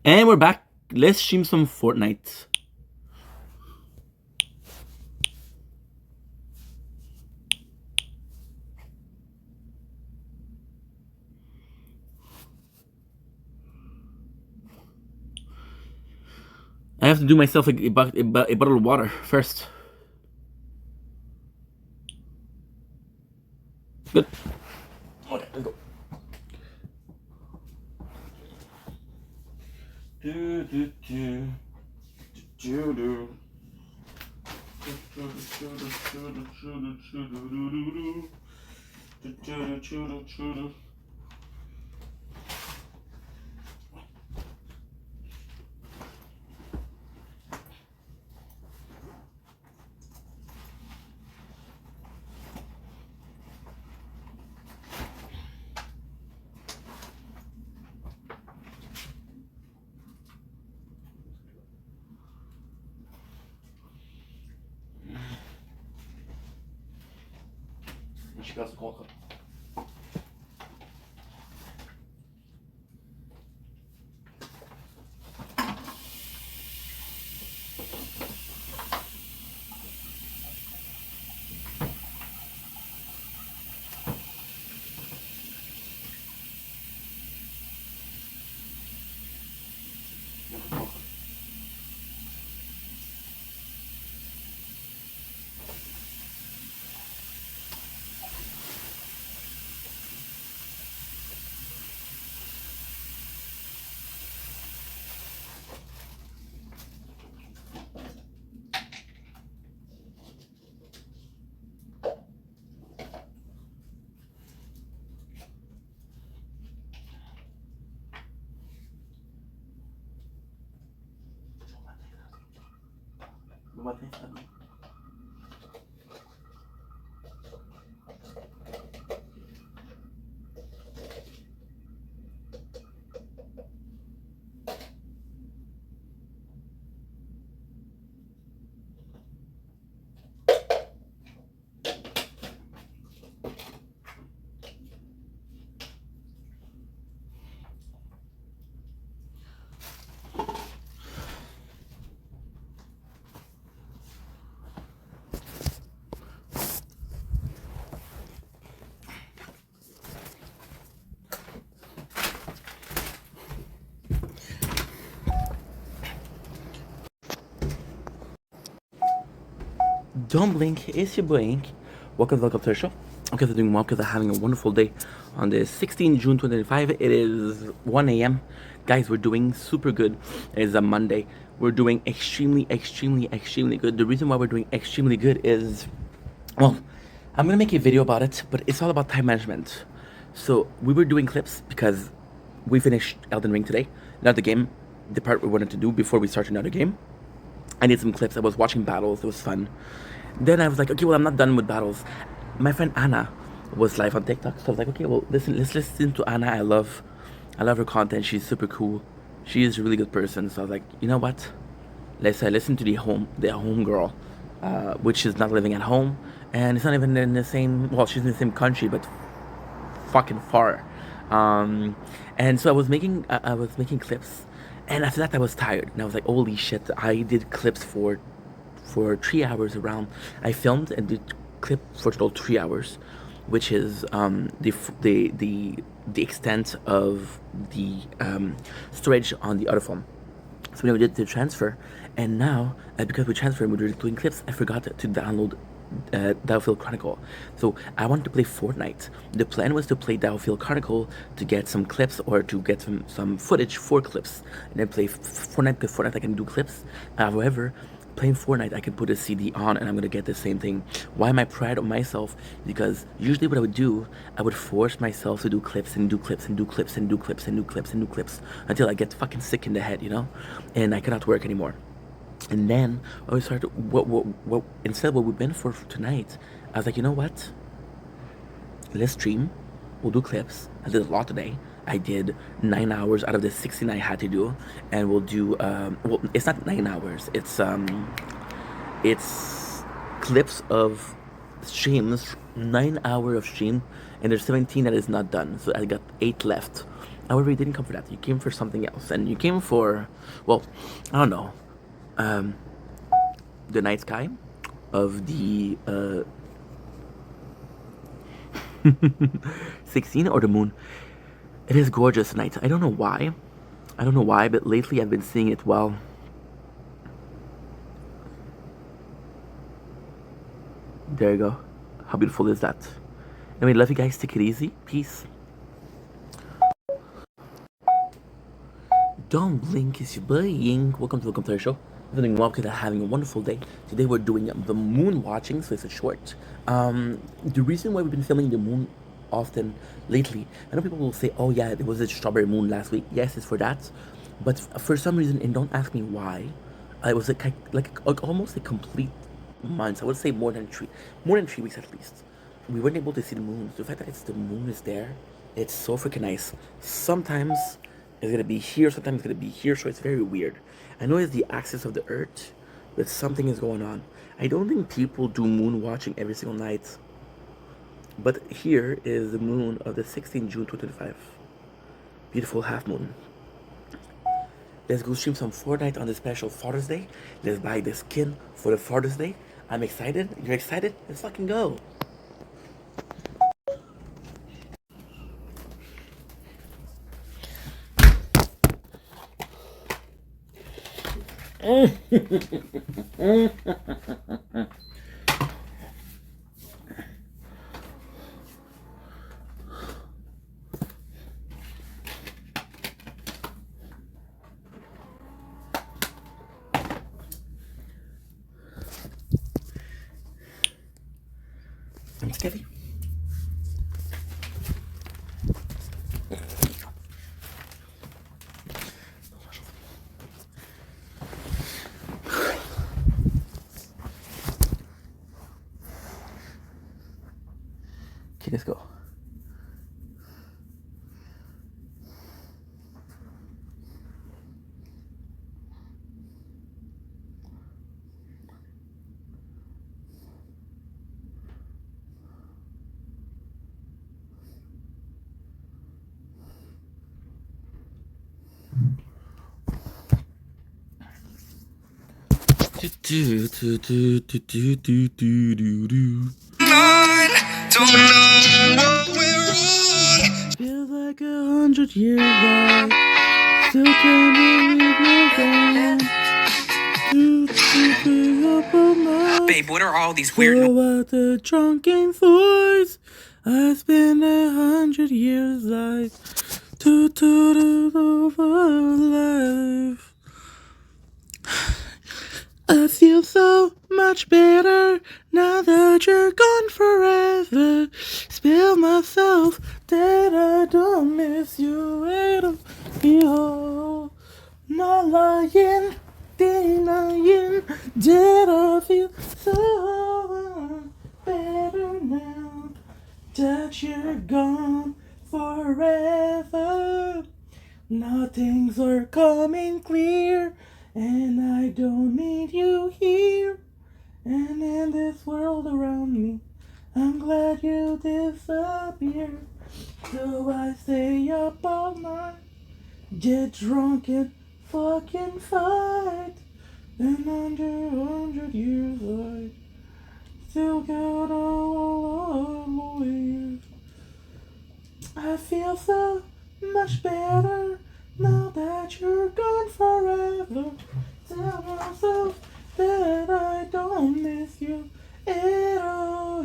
And we're back. Let's stream some Fortnite. I have to do myself a bottle of water first. Good. Okay, let's go. Do do do do do. Je casse le contrat. No matin, ça va. Don't blink, it's your boy Ink. Welcome to the show. I'm guys are doing well because I'm having a wonderful day on the 16th June 2025. It is 1 a.m. Guys, we're doing super good. It is a Monday. We're doing extremely good. The reason why we're doing extremely good is, well, I'm gonna make a video about it, but it's all about time management. So we were doing clips because we finished Elden Ring today, not the game, the part we wanted to do before we start another game. I need some clips. I was watching battles. It was fun. Then I was like, okay, well, I'm not done with battles. My friend Anna was live on TikTok, so I was like, okay, well, let's listen to Anna. I love her content. She's super cool. She is a really good person. So I was like, you know what? Let's listen to the home girl, which is not living at home, and it's not even in the same. Well, she's in the same country, but fucking far. And so I was making clips, and after that I was tired, and I was like, holy shit! I did clips for 3 hours around. I filmed and did clip for total 3 hours, which is the extent of the storage on the other phone. So then we did the transfer, and now because we transferred and we were doing clips, I forgot to download Battlefield Chronicle. So I wanted to play Fortnite. The plan was to play Battlefield Chronicle to get some clips or to get some footage for clips, and then play Fortnite because Fortnite I can do clips. However, playing Fortnite, I can put a CD on and I'm gonna get the same thing. Why am I proud of myself? Because usually what I would do, I would force myself to do clips and do clips and do clips and do clips and do clips and do clips until I get fucking sick in the head, you know? And I cannot work anymore. And then I started, what instead what we've been for tonight, I was like, you know what? Let's stream. We'll do clips. I did a lot today. I did 9 hours out of the 16 I had to do, and we'll do. Well, it's not 9 hours. It's clips of streams. 9 hours of stream, and there's 17 that is not done. So I got 8 left, However, you didn't come for that. You came for something else, and you came for, well, I don't know, um, the night sky of the 16 or the moon. It is gorgeous tonight. I don't know why. I don't know why, but lately I've been seeing it well. There you go. How beautiful is that? Anyway, love you guys. Take it easy. Peace. Don't blink, it's your boy Ying. Welcome to our show. I'm doing well because I'm having a wonderful day. Today we're doing the moon watching, so it's a short. The reason why we've been filming the moon often lately, I know people will say, "Oh yeah, it was a strawberry moon last week." Yes, it's for that, but for some reason, and don't ask me why, it was like almost a complete month. I would say more than 3 weeks at least. We weren't able to see the moon. So the fact that the moon is there, it's so freaking nice. Sometimes it's gonna be here, sometimes it's gonna be here, so it's very weird. I know it's the axis of the Earth, but something is going on. I don't think people do moon watching every single night, but here is the moon of the 16th June 2025. Beautiful half moon. Let's go stream some Fortnite on the special Father's Day. Let's buy the skin for the Father's Day. I'm excited. You're excited? Let's fucking go. I'm Stevie. Okay, let's go. Don't know what we're on. Feels like 100 years back. Still can't believe we're gone. Babe, what are all these weird? So at the drunken voice, I spent 100 years like life. I feel so much better now that you're gone forever. Spill myself that I don't miss you at all. Not lying, denying that I feel so better now that you're gone forever. Now things are coming clear, and I don't need you here. And in this world around me, I'm glad you disappeared. So I stay up all night, get drunk and fucking fight. And under 100 years I still got all lawyers. I feel so much better now that you're gone forever. Tell myself that I don't miss you at all.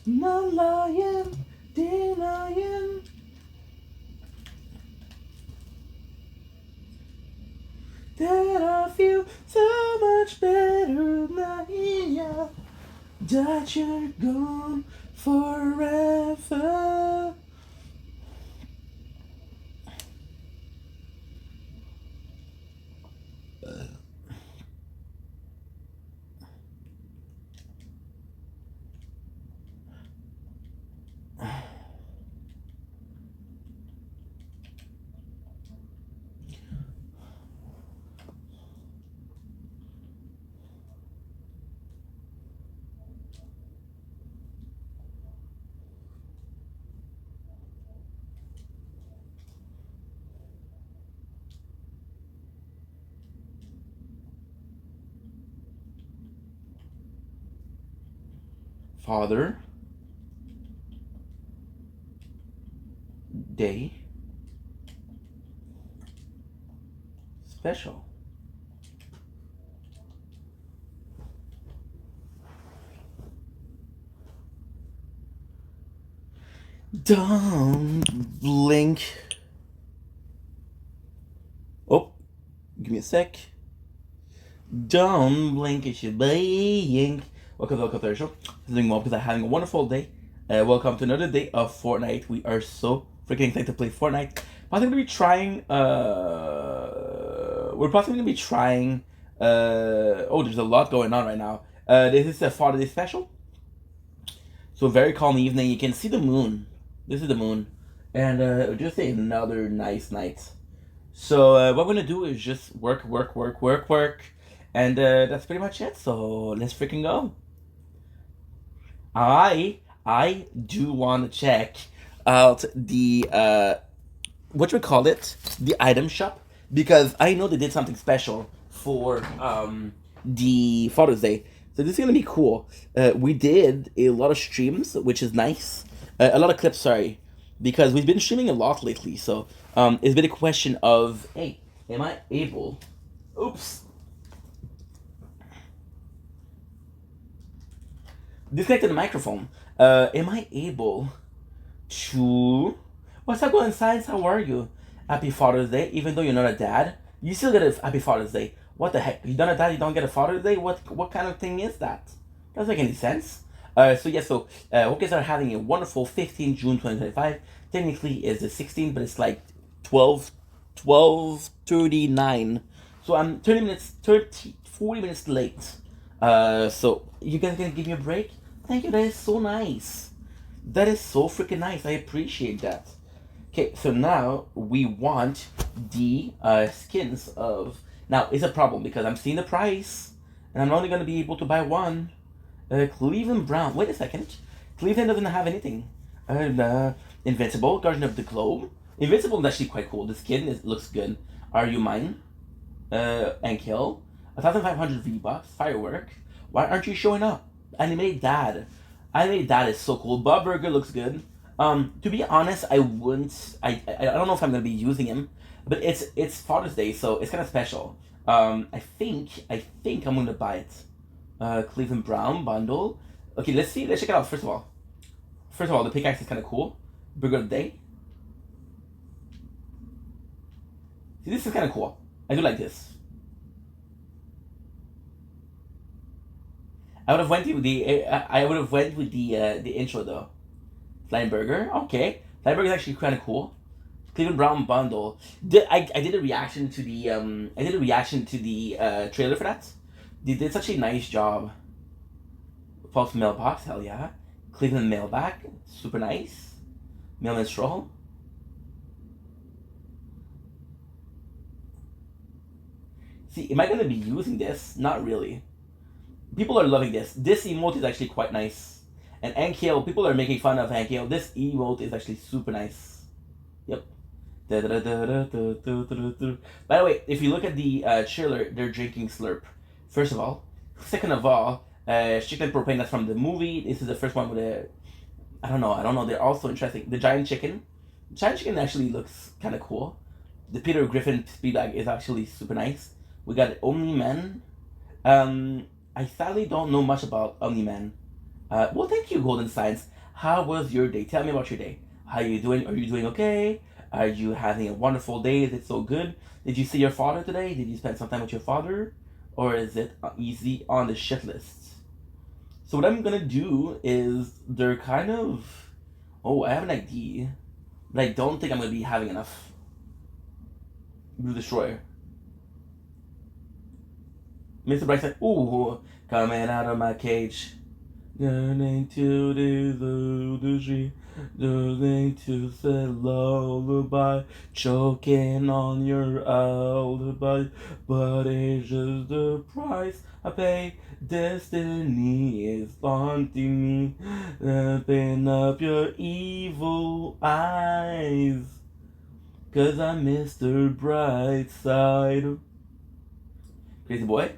Not lying, denying that I feel so much better now that you're gone forever. Father Day special. Don't blink. Oh, give me a sec. Don't blink, it's your blink. Welcome to our show. I'm doing well because I'm having a wonderful day. Welcome to another day of Fortnite. We are so freaking excited to play Fortnite. Possibly gonna be trying. We're possibly gonna be trying. Oh, there's a lot going on right now. This is a Father's Day special. So very calm evening. You can see the moon. This is the moon, and just another nice night. So what we're gonna do is just work, and that's pretty much it. So let's freaking go. I do want to check out the what you call it, the item shop, because I know they did something special for the Father's Day. So this is gonna be cool. We did a lot of streams, which is nice. A lot of clips, sorry, because we've been streaming a lot lately. So it's been a question of, hey, am I able? Oops. Disconnected the microphone. Am I able to? What's up, going science? How are you? Happy Father's Day. Even though you're not a dad, you still get a Happy Father's Day. What the heck? You're not a dad, you don't get a Father's Day? What kind of thing is that? Doesn't make any sense. So hope you guys are having a wonderful 15 June 2025. Technically it's the 16th, but it's like 12:39. So I'm 40 minutes late. So you guys gonna give me a break? Thank you, that is so nice. That is so freaking nice. I appreciate that. Okay, so now we want the skins of. Now, it's a problem because I'm seeing the price and I'm only going to be able to buy one. Cleveland Brown. Wait a second. Cleveland doesn't have anything. Invincible, Guardian of the Globe. Invincible is actually quite cool. The skin looks good. Are You Mine? And Kill. 1,500 V-Bucks. Firework. Why aren't you showing up? Animated Dad. Animated Dad is so cool. Bob Burger looks good. To be honest, I wouldn't. I don't know if I'm gonna be using him, but it's Father's Day, so it's kind of special. I think I'm gonna buy it. Cleveland Brown bundle. Okay, let's see. Let's check it out. First of all, the pickaxe is kind of cool. Burger of the Day. See, this is kind of cool. I do like this. I would have went with the intro though. Flying Burger, okay. Flying Burger is actually kind of cool. Cleveland Brown bundle. I did a reaction to the trailer for that. They did such a nice job. Pulse Mailbox, hell yeah. Cleveland Mailback, super nice. Mailman Stroll. See, am I gonna be using this? Not really. People are loving this. This emote is actually quite nice. And Ankiel, people are making fun of Ankiel. This emote is actually super nice. Yep. By the way, if you look at the trailer, they're drinking Slurp. First of all. Second of all, chicken propane, that's from the movie. This is the first one with a... I don't know. They're also interesting. The giant chicken. Giant chicken actually looks kind of cool. The Peter Griffin speed bag is actually super nice. We got Omni-Man. I sadly don't know much about Omni-Man. Well, thank you, Golden Science. How was your day? Tell me about your day. How are you doing? Are you doing okay? Are you having a wonderful day? Is it so good? Did you see your father today? Did you spend some time with your father? Or is it easy on the shit list? So what I'm gonna do is they're kind of... Oh, I have an idea. But I don't think I'm gonna be having enough. Blue Destroyer. Mr. Bright said, ooh, coming out of my cage. Learning to do the G, learning to say lullaby, choking on your alibi, but it's just the price I pay. Destiny is haunting me, open up your evil eyes, 'cause I'm Mr. Brightside. Crazy boy.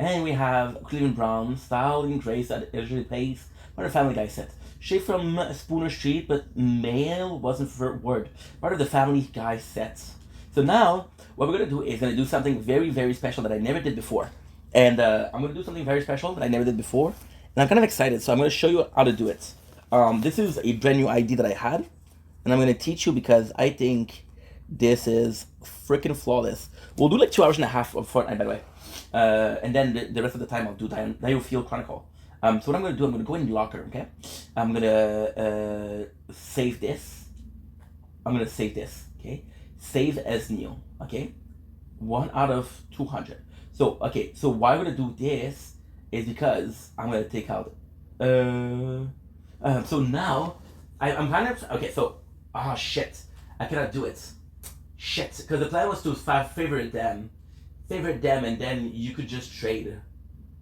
And we have Cleveland Browns, Style and Grace at Elderly Place, part of the Family Guy set. Straight from Spooner Street, but male wasn't the word. Part of the Family Guy set. So now, what we're gonna do is gonna do something very, very special that I never did before. And I'm gonna do something very special that I never did before. And I'm kind of excited, so I'm gonna show you how to do it. This is a brand new idea that I had, and I'm gonna teach you because I think this is freaking flawless. We'll do like 2 hours and a half of Fortnite, by the way. And then the rest of the time I'll do Diofield Chronicle. So what I'm gonna do, I'm gonna go in Locker, okay? I'm gonna save this. I'm gonna save this, okay? Save as new, okay? 1 out of 200. So, okay, so why I'm gonna do this is because I'm gonna take out, so now, I'm kind of, okay, so, shit, I cannot do it. Shit, because the plan was to favorite them, and then you could just trade.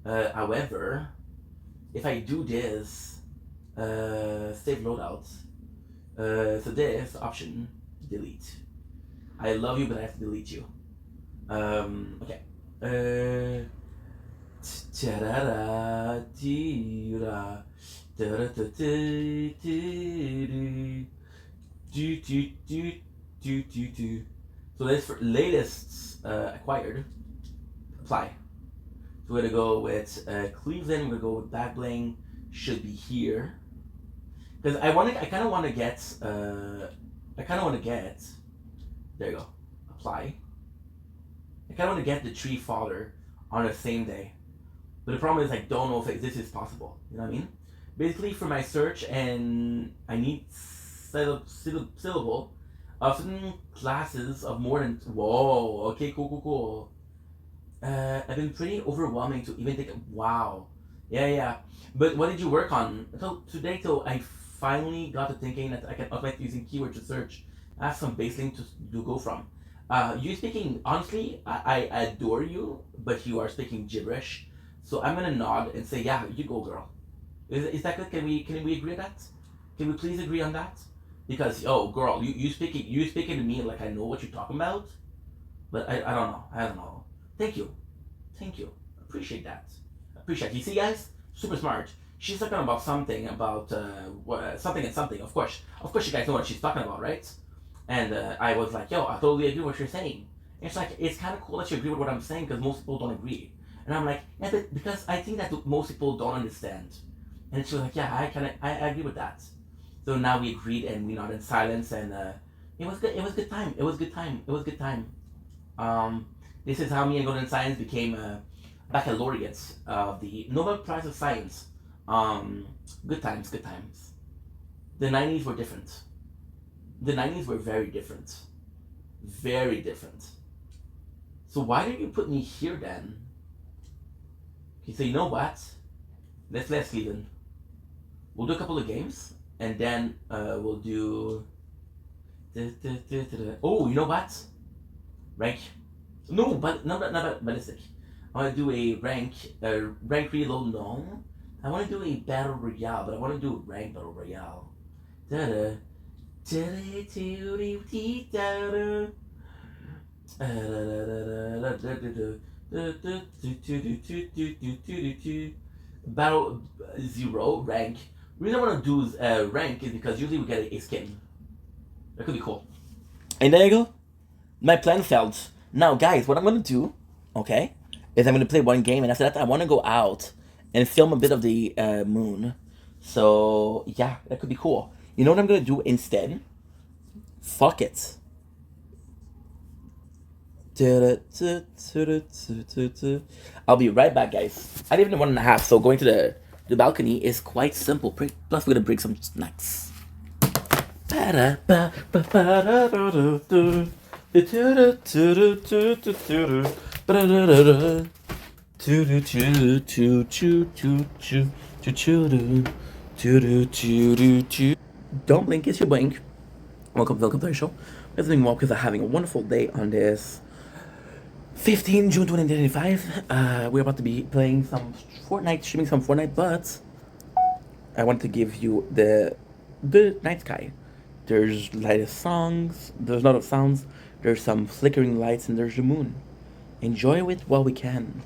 However, if I do this, save loadouts, so this option, delete. I love you, but I have to delete you. Okay. So this for latest acquired. Apply. So we're gonna go with Cleveland. We're gonna go with Back Bling. Should be here. Because I kind of want to get. There you go. Apply. I kind of want to get the tree father on the same day. But the problem is I don't know if this is possible. You know what I mean? Basically, for my search, and I need syllable of certain classes of more than. Whoa. Okay. Cool. I've been pretty overwhelming to even think. Wow. Yeah. But what did you work on? So today, I finally got to thinking that I can automate using keyword to search. I have some baseline to go from. You speaking honestly, I adore you, but you are speaking gibberish. So I'm gonna nod and say, yeah, you go, girl. Is that good? Can we agree on that? Can we please agree on that? Because girl, you speaking to me like I know what you're talking about, but I don't know. Thank you. Appreciate that. You see, guys, super smart. She's talking about something about something and something. Of course, you guys know what she's talking about, right? And I was like, yo, I totally agree with what you're saying. And it's like, it's kind of cool that you agree with what I'm saying because most people don't agree. And I'm like, yeah, but because I think that most people don't understand. And she was like, yeah, I agree with that. So now we agreed and we nodded in silence and it was good. It was good time. This is how me and Golden Science became baccalaureates of the Nobel Prize of Science. Good times. The 90s were different. The 90s were very different. So why did you put me here then? Okay, so you know what? Let's Cleveland. We'll do a couple of games, and then we'll do. Oh, you know what? Rank. No, but not ballistic. I want to do a rank reload. No, I want to do a battle royale, but I want to do a rank battle royale. Battle 0 rank. The reason I want to do rank is because usually we get a skin. That could be cool. And there you go. My plan failed. Now, guys, what I'm gonna do, okay, is I'm gonna play one game, and after that, I want to go out and film a bit of the moon. So yeah, that could be cool. You know what I'm gonna do instead? Fuck it. I'll be right back, guys. I live in 1.5, so going to the balcony is quite simple. Plus, we're gonna bring some snacks. Don't blink, it's your blink. Welcome to the show. We're doing well because I'm having a wonderful day on this 15 June 2025. We're about to be playing some Fortnite, streaming some Fortnite, but I want to give you the night sky. There's lightest songs, there's a lot of sounds, there's some flickering lights, and there's the moon. Enjoy it while we can.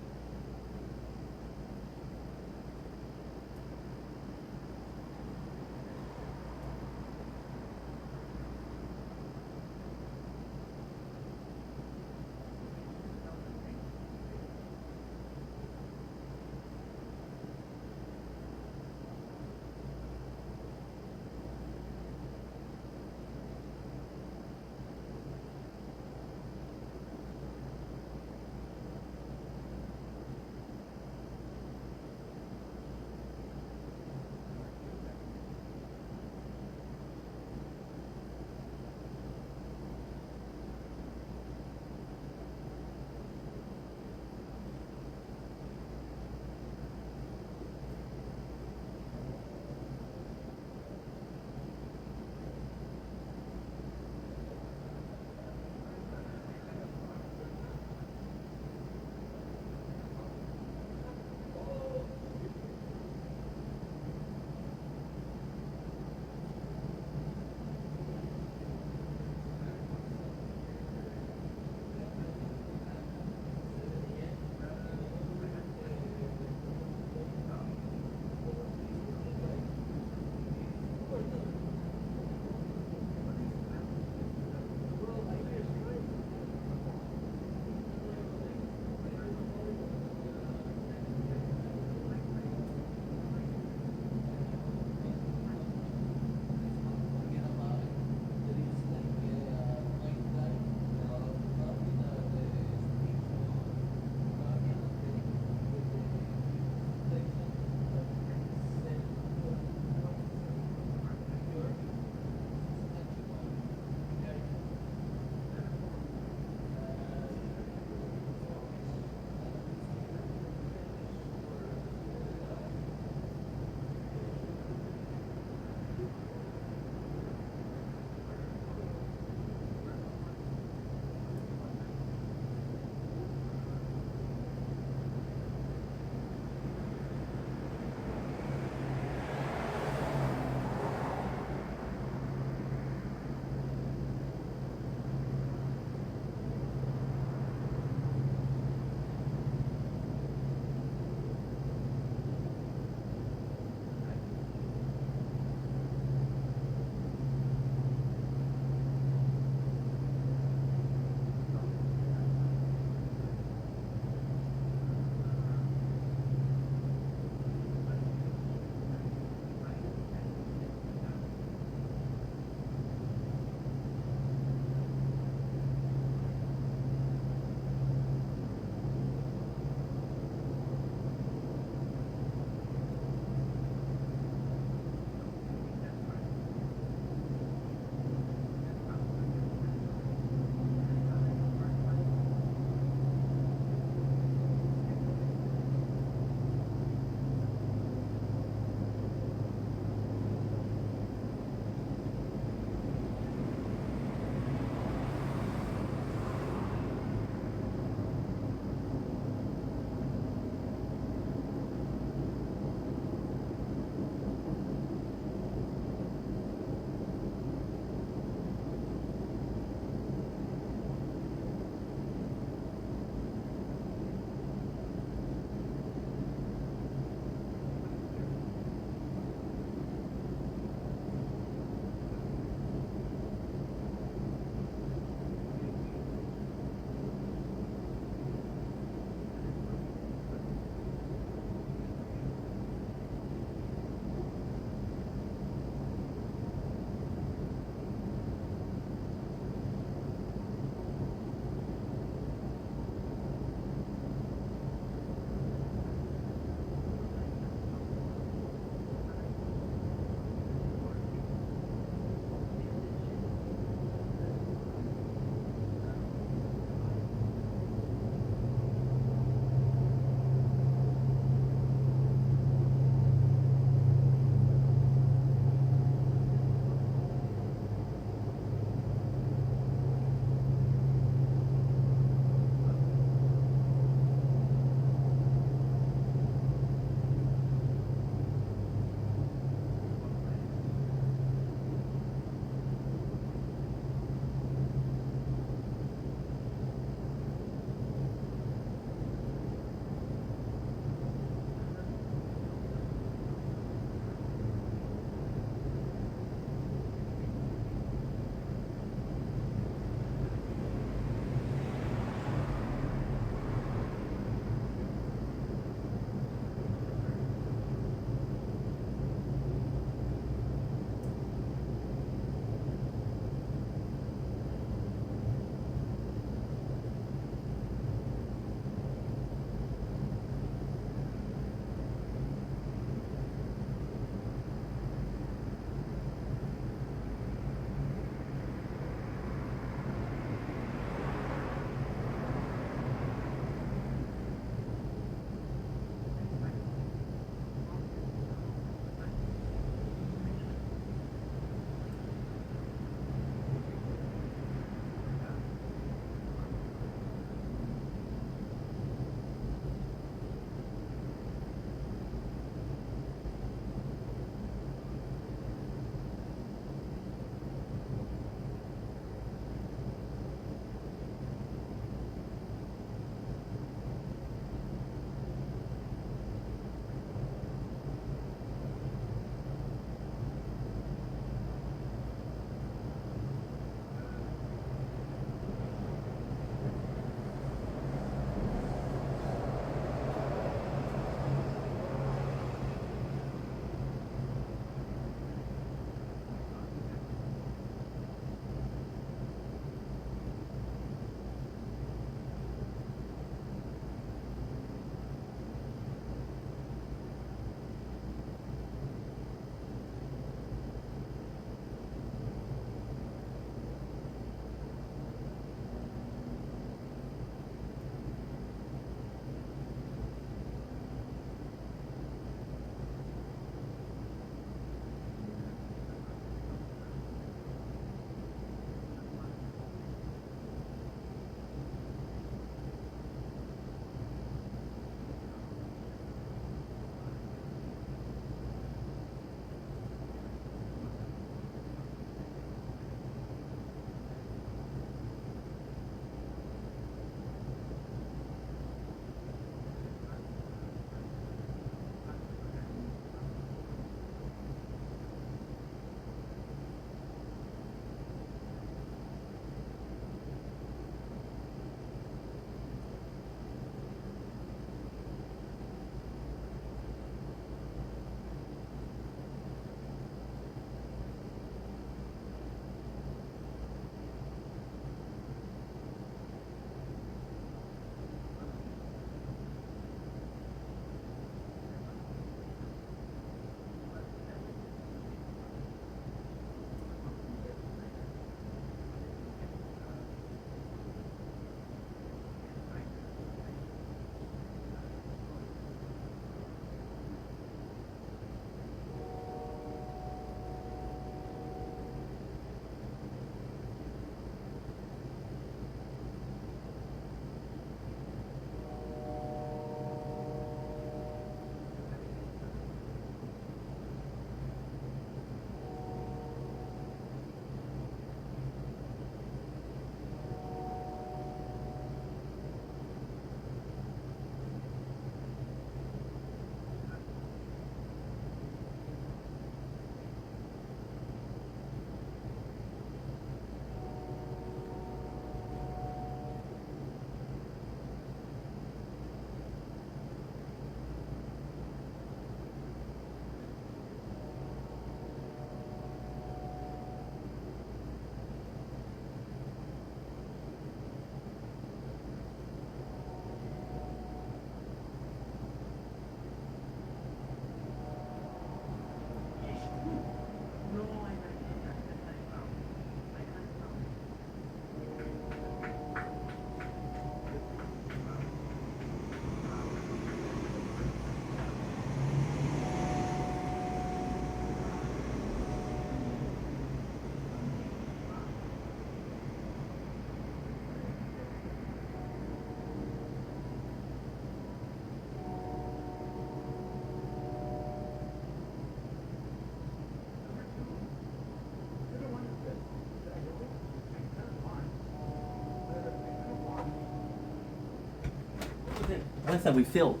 What that we filled?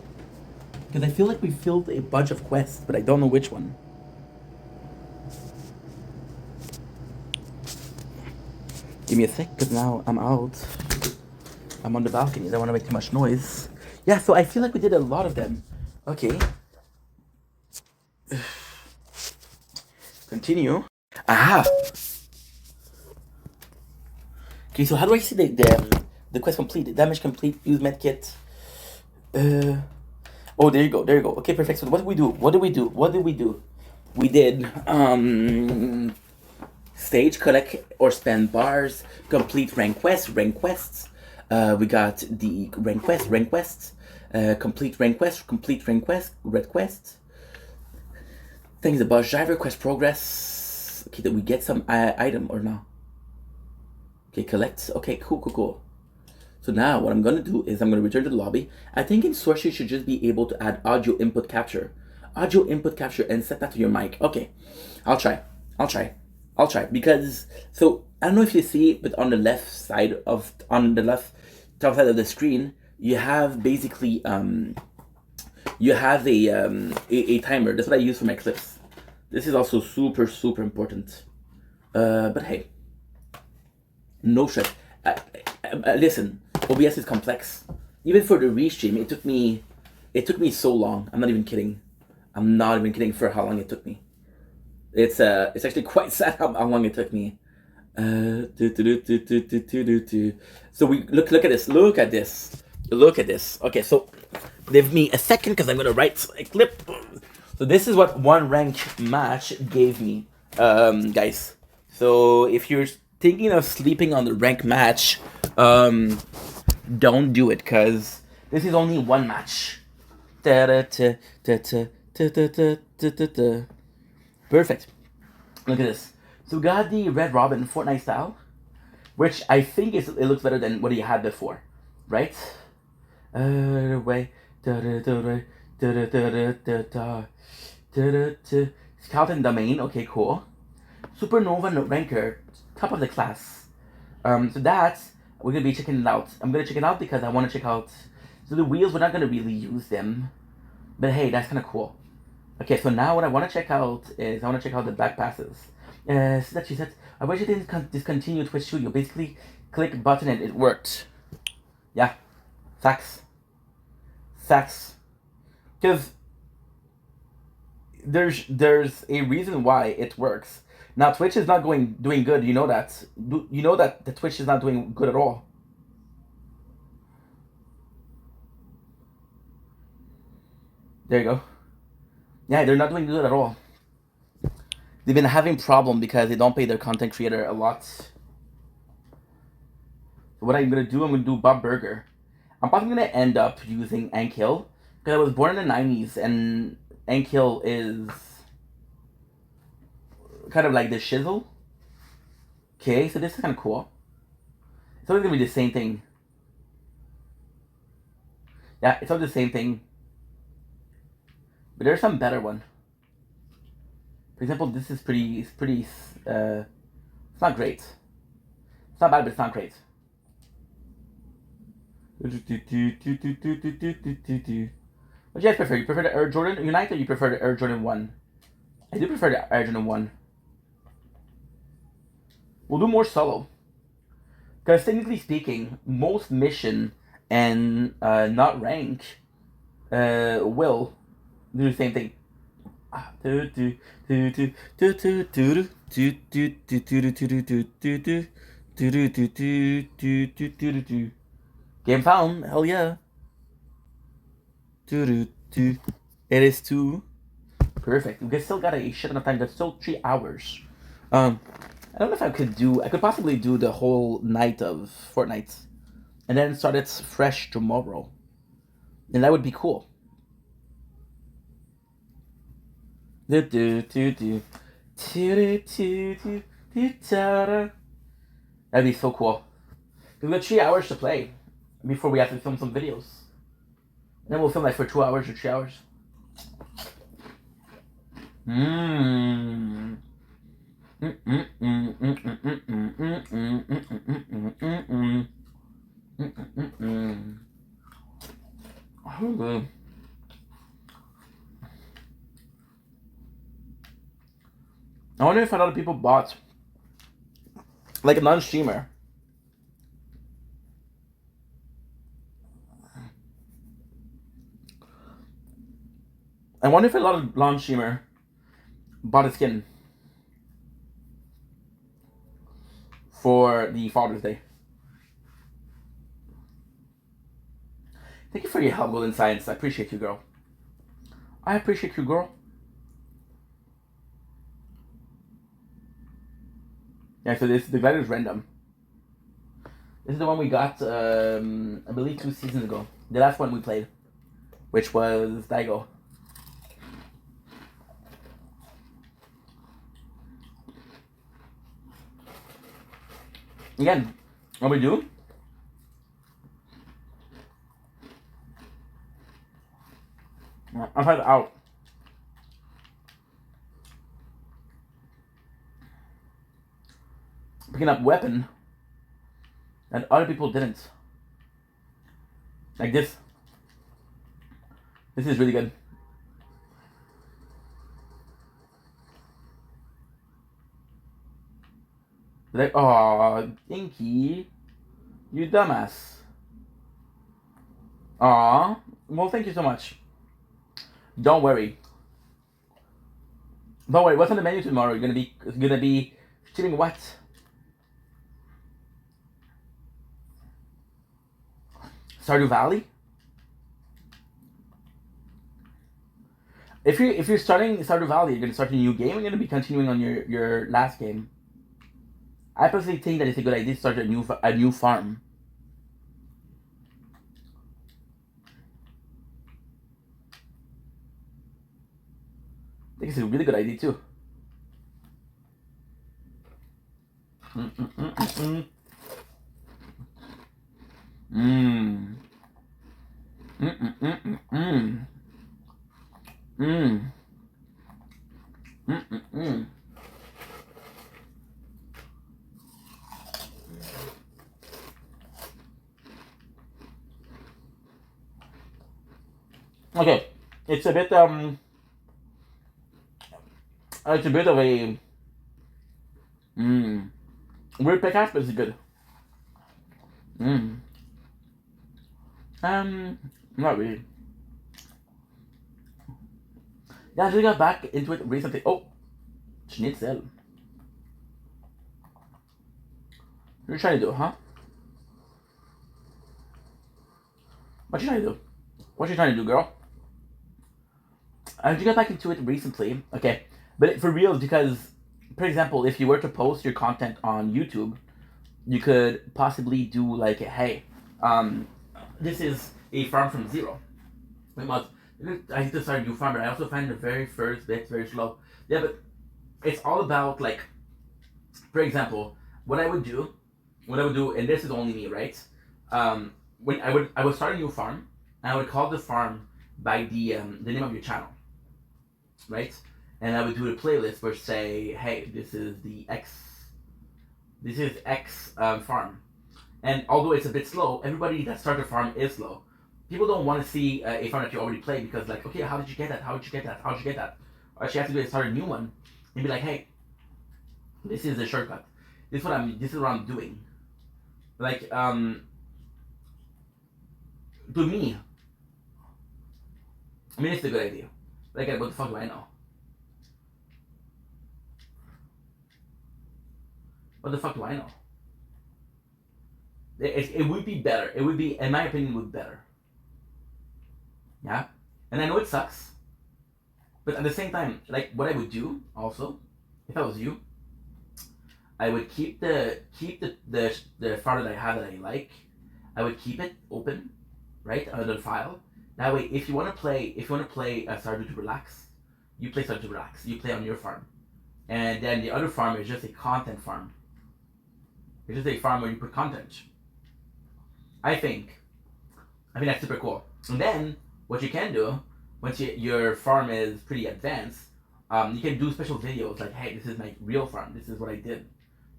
Because I feel like we filled a bunch of quests, but I don't know which one. Give me a sec, because now I'm out. I'm on the balcony. I don't want to make too much noise. Yeah, so I feel like we did a lot of them. Okay. Continue. Aha! Okay, so how do I see the quest complete? Damage complete, use medkit. Oh, there you go, there you go. Okay, perfect. So what did we do? What did we do? What did we do? We did, stage, collect or spend bars, complete rank quests. We got the rank quests, complete rank quest, red quest. Things about driver quest progress. Okay, did we get some item or no? Okay, collect. Okay, cool. So now what I'm gonna do is I'm gonna return to the lobby. I think in Source you should just be able to add audio input capture and set that to your mic. Okay, I'll try because so I don't know if you see, but on the left side of top side of the screen you have basically you have a timer. That's what I use for my clips. This is also super important. But hey, no stress. Listen, OBS is complex. Even for the restream, it took me so long. I'm not even kidding for how long it took me. It's actually quite sad how long it took me. So we look at this. Okay, so give me a second because I'm gonna write a clip. So this is what one rank match gave me, guys. So if you're thinking of sleeping on the rank match, don't do it because this is only one match. Perfect. Look at this. So we got the Red Robin Fortnite style, which I think it looks better than what he had before, right? Scout and Domain. Okay, cool. Supernova Ranker, top of the class. So that's we're gonna be checking it out. I'm gonna check it out because I want to check out. So the wheels, we're not gonna really use them, but hey, that's kind of cool. Okay, so now what I want to check out is I want to check out the back passes. So that she said, I wish it didn't discontinue Twitch Studio. Basically, click button and it worked. Yeah, facts. Because there's a reason why it works. Now Twitch is not doing good. You know that. You know that the Twitch is not doing good at all. There you go. Yeah, they're not doing good at all. They've been having problem because they don't pay their content creator a lot. So what I'm gonna do Bob Burger. I'm probably gonna end up using Ankill because I was born in the 90s and Ankill is kind of like the shizzle. Okay, so this is kind of cool. It's always gonna be the same thing. Yeah, it's always the same thing. But there's some better one. For example, this is pretty. It's not great. It's not bad, but it's not great. What do you guys prefer? You prefer the Air Jordan Unite or you prefer the Air Jordan 1? I do prefer the Air Jordan 1. We'll do more solo. Because technically speaking, most mission and not rank will do the same thing. Game found, hell yeah. It is 2. Perfect. We still got a shit ton of time. That's still 3 hours. I don't know if I could possibly do the whole night of Fortnite. And then start it fresh tomorrow. And that would be cool. That'd be so cool. We've got 3 hours to play before we have to film some videos. And then we'll film like for 2 hours or 3 hours. Okay. I wonder if a lot of people bought like a non-streamer. I wonder if a lot of non-streamer bought a skin for the Father's Day. Thank you for your help, Golden Science. I appreciate you, girl. I appreciate you, girl. Yeah, so the glider is random. This is the one we got, I believe 2 seasons ago. The last one we played, which was Daigo. Again, what we do? I've had it out. Picking up weapon that other people didn't. Like this. This is really good. Like, oh, Inky, you dumbass. Aw, well, thank you so much. Don't worry. Don't worry. What's on the menu tomorrow? You're gonna be chilling what? Stardew Valley. If you're starting Stardew Valley, you're gonna start a new game. You're gonna be continuing on your last game. I personally think that it's a good idea to start a new farm. I think it's a really good idea too. Mmm. Mmm. Mmm. Mmm. Mmm. Okay, it's a bit it's a bit of a weird pickaxe, but it's good. Not really. Yeah, I just got back into it recently. Oh, schnitzel. What are you trying to do, huh? What you trying to do? What you trying to do, girl? I just got back into it recently. Okay, but for real, because, for example, if you were to post your content on YouTube, you could possibly do like, hey, this is a farm from zero. I need to start a new farm, but I also find the very first bit very slow. Yeah, but it's all about like, for example, what I would do, and this is only me, right? When I would start a new farm, and I would call the farm by the name of your channel, right? And I would do a playlist where say, hey, this is X farm. And although it's a bit slow, everybody that started a farm is slow. People don't want to see a farm that you already played because, like, okay, how did you get that? How did you get that? How did you get that? Or she has to go and start a new one and be like, hey, this is a shortcut. This is what I'm doing. Like, to me, I mean, it's a good idea. Like, what the fuck do I know? What the fuck do I know? It would be better. It would be, in my opinion, would be better. Yeah, and I know it sucks, but at the same time, like what I would do also, if I was you, I would keep the file that I have that I like. I would keep it open, right, under the file. That way, if you want to play Stardew to relax, you play Stardew to relax. You play on your farm, and then the other farm is just a content farm. It's just a farm where you put content. I think that's super cool. And then what you can do once your farm is pretty advanced, you can do special videos like, hey, this is my real farm. This is what I did,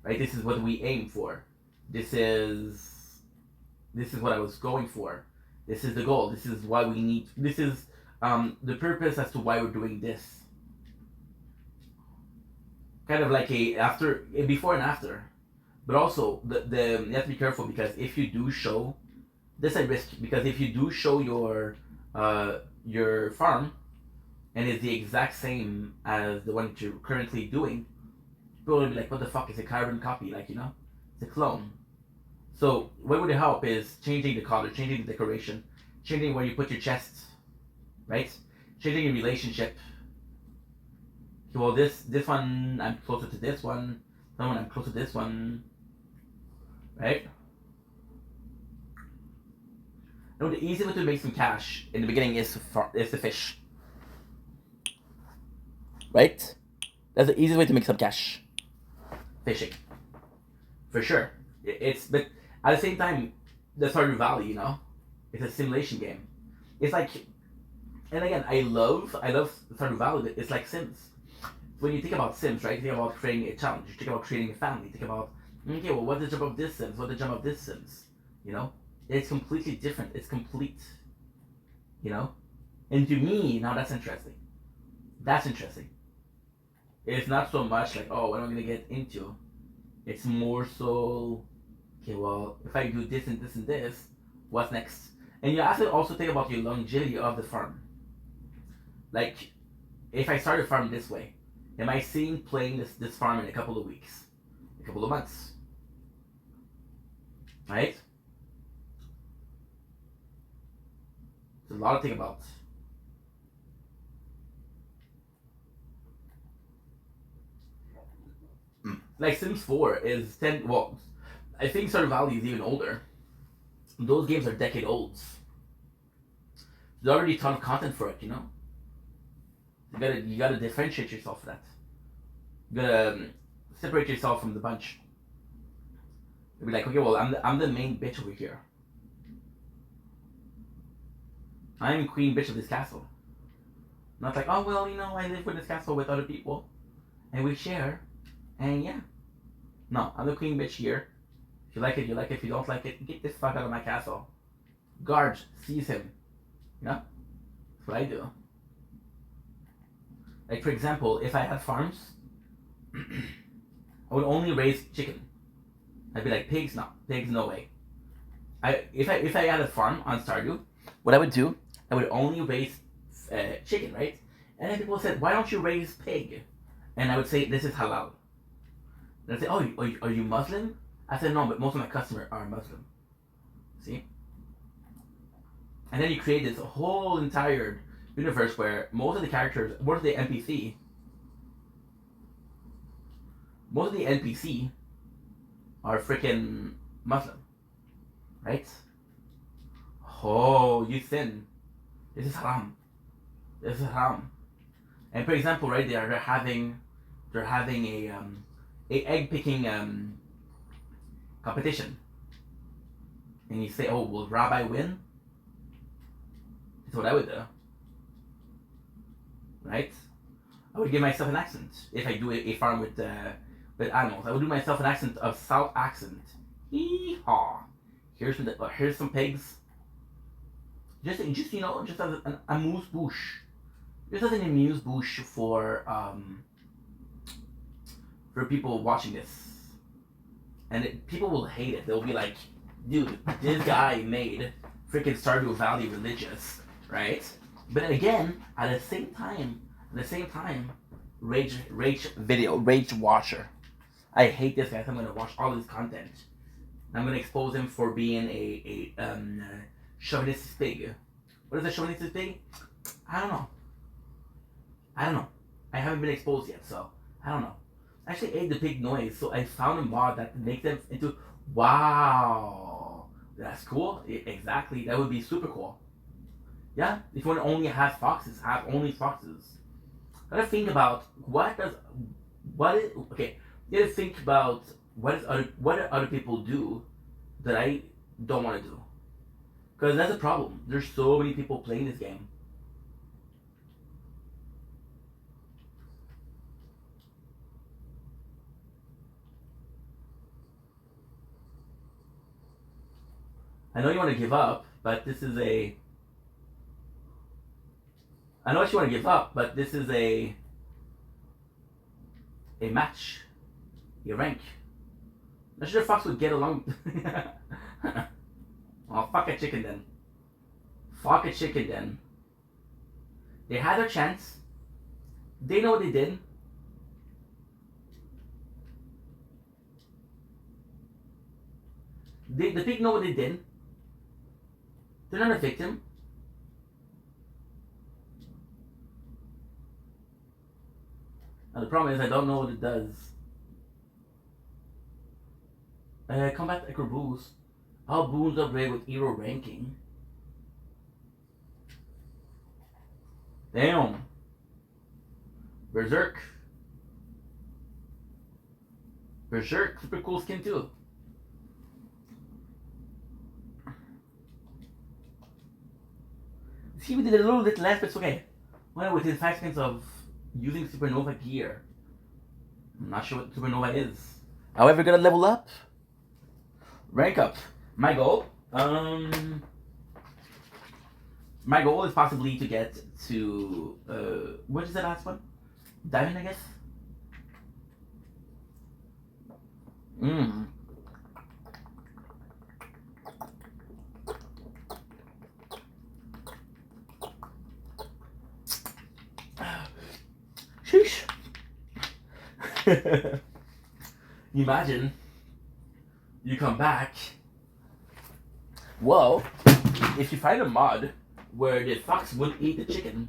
right? This is what we aim for. This is what I was going for, This is the goal. This is why we need. This is the purpose as to why we're doing this. Kind of like a before and after, but also the you have to be careful because if you do show this at risk because if you do show your farm and it's the exact same as the one that you're currently doing, people will be like, what the fuck is a carbon copy? Like, you know, it's a clone. So what would help is changing the color, changing the decoration, changing where you put your chests, right? Changing your relationship. Okay, well, this one I'm closer to this one. That one I'm closer to this one, right? No, the easy way to make some cash in the beginning is to fish, right? That's the easiest way to make some cash. Fishing, for sure. It's but at the same time, the Stardew Valley, you know, it's a simulation game. It's like, and again, I love Stardew Valley. But it's like Sims. When you think about Sims, right? You think about creating a challenge. You think about creating a family. You think about okay, well, what's the jump of this Sims? What's the jump of this Sims? You know, it's completely different. It's complete. You know, and to me, now that's interesting. That's interesting. It's not so much like, oh, what am I gonna get into? It's more so, okay, well, if I do this and this and this, what's next? And you have to also think about your longevity of the farm. Like, if I start a farm this way, am I seeing playing this farm in a couple of weeks, a couple of months, right? There's a lot to think about. Like Sims 4 is 10. Well, I think Stardew Valley is even older. Those games are decade olds. There's already a ton of content for it, you know. You gotta differentiate yourself for that. You gotta separate yourself from the bunch. You'll be like, okay, well, I'm the main bitch over here. I'm queen bitch of this castle. Not like, oh well, you know, I live in this castle with other people, and we share, and yeah. No, I'm the queen bitch here. If you like it, you like it. If you don't like it, get this fuck out of my castle. Guard sees him. You know? That's what I do. Like, for example, if I had farms, I would only raise chicken. I'd be like, pigs, no. Pigs, no way. If I had a farm on Stardew, what I would do, I would only raise chicken, right? And then people said, why don't you raise pig? And I would say, this is halal. And I'd say, oh, are you Muslim? I said, no, but most of my customers are Muslim. See? And then you create this whole entire universe where most of the characters, most of the NPC are freaking Muslim, right? Oh, you sin. This is haram. This is haram. And for example, right, they're having a egg picking competition, and you say, oh, will Rabbi win? That's what I would do, right? I would give myself an accent if I do a farm with animals. I would do myself an accent of South accent. Hee-haw. Here's some pigs. Just you know, just as an amuse bouche. Just as an amuse bouche for people watching this. And people will hate it. They'll be like, dude, this guy made freaking Stardew Valley religious, right? But then again, at the same time, rage watcher. I hate this guy. So I'm gonna watch all his content. I'm gonna expose him for being a chauvinistic pig. What is a chauvinistic pig? I don't know. I haven't been exposed yet, so I don't know. I actually ate the pig noise, so I found a mod that makes them into. Wow, that's cool. Exactly, that would be super cool. Yeah, if you want to only have foxes, have only foxes. Gotta think about okay. You gotta think about what do other people do that I don't want to do. Because that's a problem. There's so many people playing this game. I know you want to give up, but this is a... I know what you want to give up, but this is a match. A rank. I'm sure Fox would get along. Oh, fuck a chicken then. Fuck a chicken then. They had their chance. They know what they did. The pig know what they did. They're not a victim. Now the problem is I don't know what it does. Combat Echo Boost. All boons upgrade with hero ranking. Damn. Berserk. Berserk, super cool skin too. See, we did a little bit less, but it's okay. Well, within 5 seconds of using Supernova gear. I'm not sure what Supernova is. However, gonna level up. Rank up. My goal? My goal is possibly to get to, what is the last one? Diamond, I guess? Sheesh. Imagine you come back. Well, if you find a mod where the fox would eat the chicken,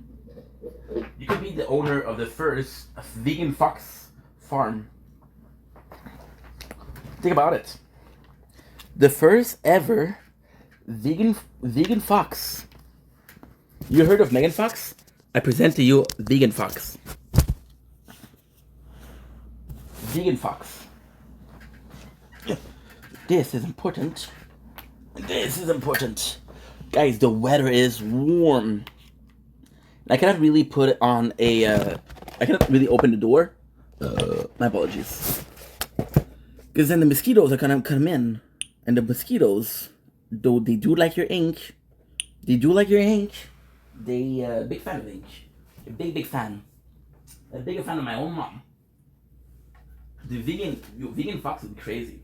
you could be the owner of the first vegan fox farm. Think about it. The first ever vegan fox. You heard of Megan Fox? I present to you Vegan Fox. Vegan Fox. This is important. This is important. Guys, the weather is warm. I cannot really put it on a... I cannot really open the door. My apologies. Because then the mosquitoes are gonna come in. And the mosquitoes, though they do like your ink. They do like your ink. They, big fan of ink. A big fan. A bigger fan of my own mom. The vegan fox would be crazy.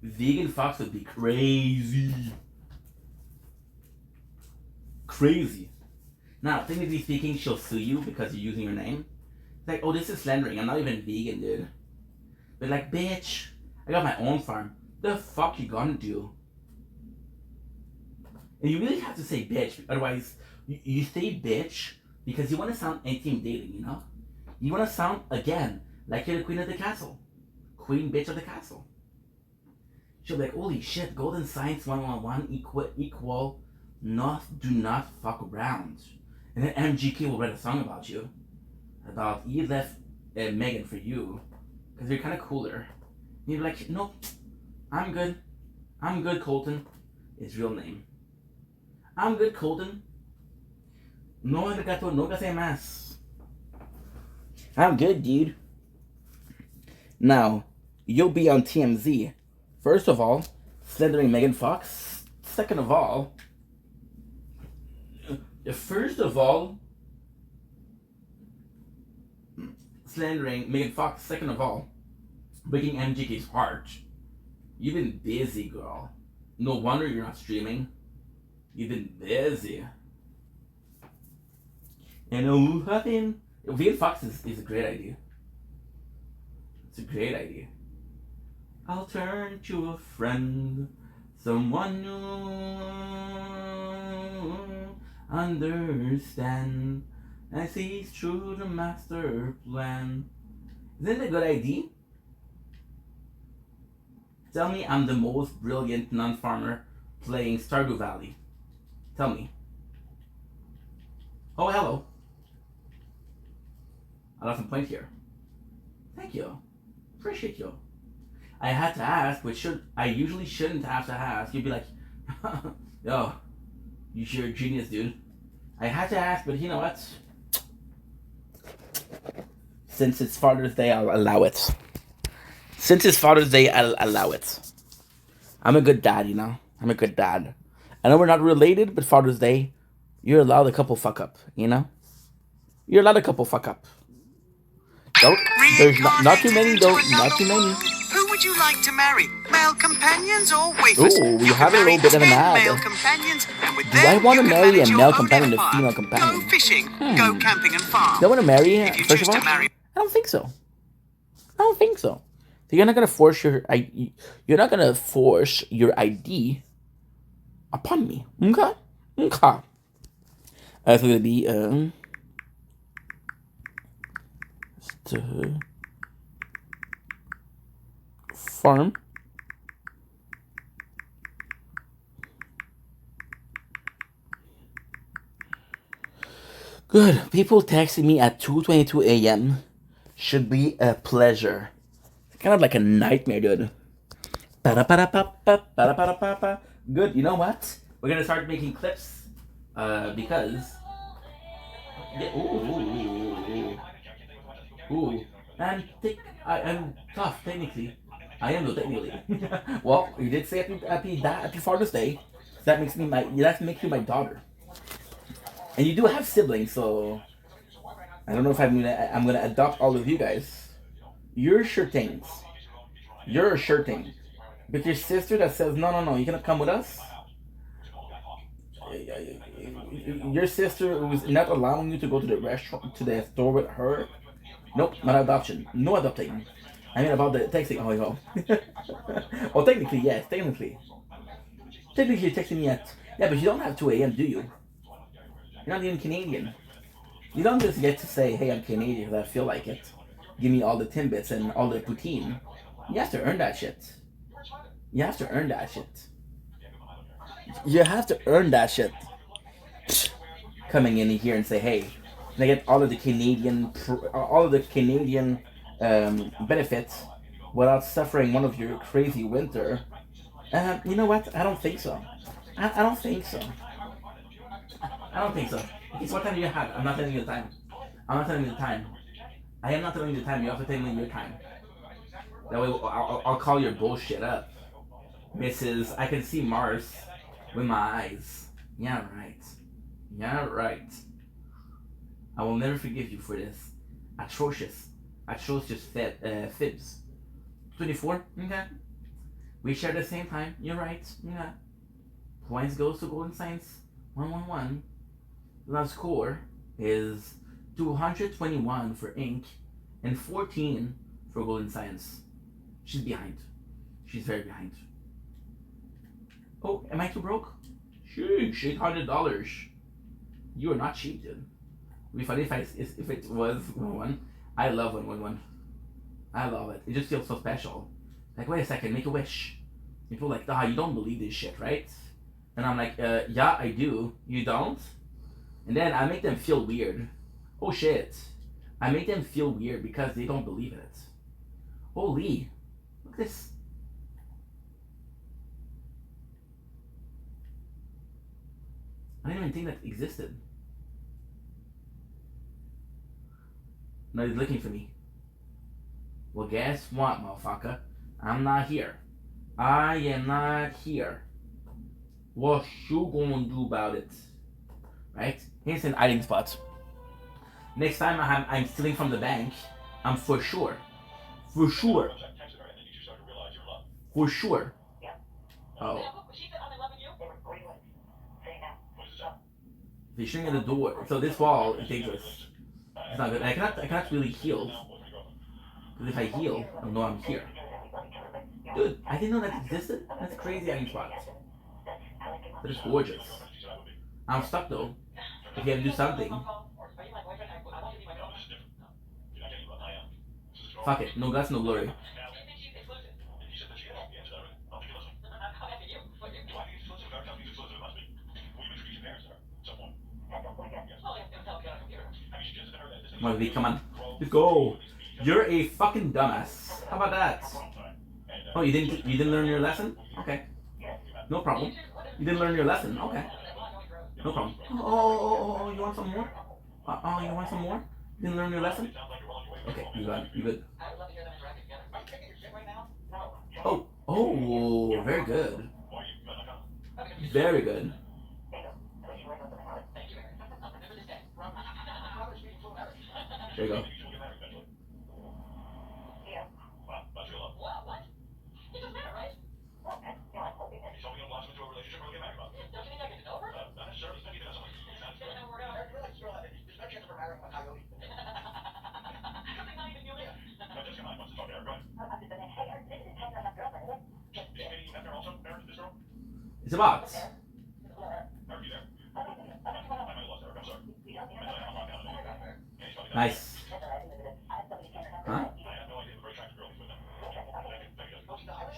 Vegan fox would be crazy. Crazy. Now, technically speaking, she'll sue you because you're using your name. It's like, oh, this is slandering. I'm not even vegan, dude. But like, bitch, I got my own farm. The fuck you gonna do? And you really have to say bitch, otherwise you say bitch because you want to sound intimidating, you know? You want to sound, again, like you're the queen of the castle. Queen bitch of the castle. She'll be like, holy shit, Golden Science 111 equal do not fuck around. And then MGK will write a song about you. About he left Megan for you. Because you're kind of cooler. And you're like, no, I'm good. I'm good, Colton. His real name. I'm good, Colton. No arigato, no gozaimasu. I'm good, dude. Now, you'll be on TMZ. First of all, slandering Megan Fox. Second of all, slandering Megan Fox. Second of all, breaking MGK's heart. You've been busy, girl. No wonder you're not streaming. You've been busy. And Vegan Fox is a great idea. It's a great idea. I'll turn to a friend, someone new, understand, and sees through the master plan. Isn't it a good idea? Tell me I'm the most brilliant non-farmer playing Stardew Valley. Tell me. Oh, hello. I lost some point here. Thank you. Appreciate you. I had to ask, which I usually shouldn't have to ask. You'd be like, yo, you're a genius, dude. I had to ask, but you know what? Since it's Father's Day, I'll allow it. Since it's Father's Day, I'll allow it. I'm a good dad, you know. I'm a good dad. I know we're not related, but Father's Day, you're allowed a couple fuck up, you know? You're allowed a couple fuck up. Don't, there's not too many though, not too many. Who would you like to marry? Male companions or waifs? Ooh, we have a little bit of an ad. Male companions, and with Do I want to marry a male companion and a female companion? Go fishing, go camping and farm. Do I want to marry, first of all? I don't think so. I don't think so. So you're not gonna force you're not gonna force your ID upon me. Okay? Okay. It's gonna be farm. Good. People texting me at 2:22 a.m. should be a pleasure. It's kind of like a nightmare, dude. Good. You know what? We're gonna start making clips, because. Ooh. I'm tough technically. I am though technically. Well, you did say happy Father's Day. That makes me you my daughter. And you do have siblings, so I don't know if I'm gonna adopt all of you guys. You're sure things. You're a sure thing. But your sister that says no, you cannot come with us. Your sister who's not allowing you to go to the restaurant, to the store with her. Nope, not adoption. No adopting. I mean about the texting. Oh, yo. Well, technically, yes. Technically, you're texting me at. Yeah, but you don't have 2 a.m., do you? You're not even Canadian. You don't just get to say, hey, I'm Canadian because I feel like it. Give me all the Timbits and all the poutine. You have to earn that shit. You have to earn that shit. You have to earn that shit. Coming in here and say, hey, and I get all of the Canadian benefits without suffering one of your crazy winter. You know what? I don't think so. I don't think so. I don't think so. It's what time do you have? I'm not telling you the time. I'm not telling you the time. I am not telling you the time. You have to tell me your time. That way I'll call your bullshit up. Mrs. I can see Mars with my eyes. Yeah, right. Yeah, right. I will never forgive you for this. Atrocious fibs. 24? Okay. We share the same time. You're right. Yeah. Points goes to Golden Science. 111. The score is 221 for Ink and 14 for Golden Science. She's behind. She's very behind. Oh, am I too broke? Sheesh, $800. You are not cheap, dude. It'd be funny if it was 1-1. I love 1-1-1. I love it. It just feels so special. Like, wait a second, make a wish. People are like, you don't believe this shit, right? And I'm like, yeah, I do. You don't? And then I make them feel weird. Oh shit. I make them feel weird because they don't believe in it. Holy. Look at this. I didn't even think that existed. No, he's looking for me. Well, guess what, motherfucker? I'm not here. I am not here. What you gonna do about it? Right? Here's an hiding spot. Next time I'm stealing from the bank, I'm for sure. For sure. For sure. Oh. They're shooting at the door. So this wall is dangerous. It's not good. I cannot really heal. Because if I heal, I'll know I'm here. Dude, I didn't know that existed. That's crazy hiding spot. That is gorgeous. I'm stuck though. If you have to do something. Fuck it. No guts, no glory. Come on. Let's go. You're a fucking dumbass. How about that? Oh, you didn't learn your lesson? Okay. No problem. You didn't learn your lesson? Okay. No problem. Oh, you want some more? You want some more? You didn't learn your lesson? Okay, you got it. You good. Oh, very good. Very good. There you go. It's a box. Nice. Huh?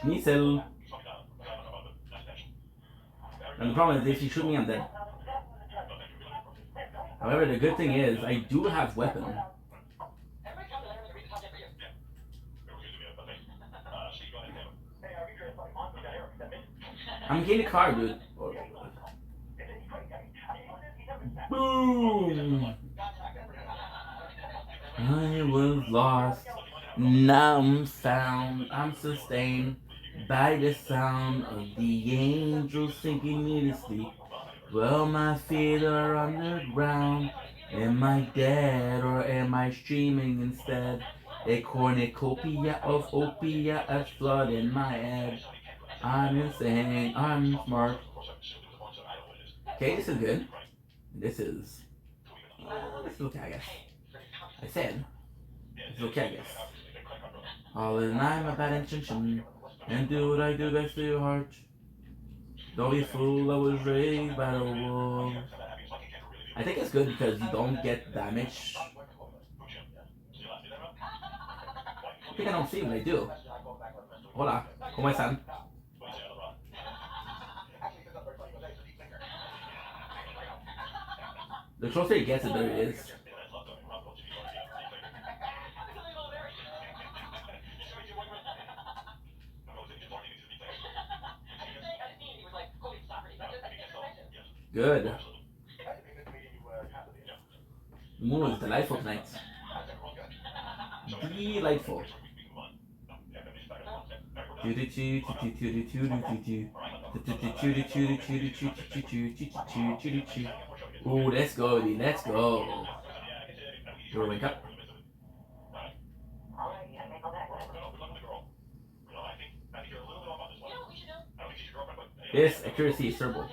Schnitzel. And the problem is, if you shoot me, I'm dead. However, the good thing is, I do have weapon. I'm getting a car, dude. Boom! I was lost. Now I'm found. I'm sustained by the sound of the angels singing me to sleep. Well, my feet are underground. Am I dead or am I streaming instead? A cornucopia of opiates flood in my head. I'm insane, I'm smart. Okay, this is good. This is okay, I guess. I said, this is okay, I guess. All in line with bad intention, and do what I do best to your heart. Don't be a fool, I was raised by the wolves. I think it's good because you don't get damage. I think I don't see what I do. Hola, ¿cómo están? The closer it gets, the better it is. Good. The moon is delightful tonight. Delightful. Ooh, let's go, dude. Let's go. You wanna wake up? This accuracy is terrible.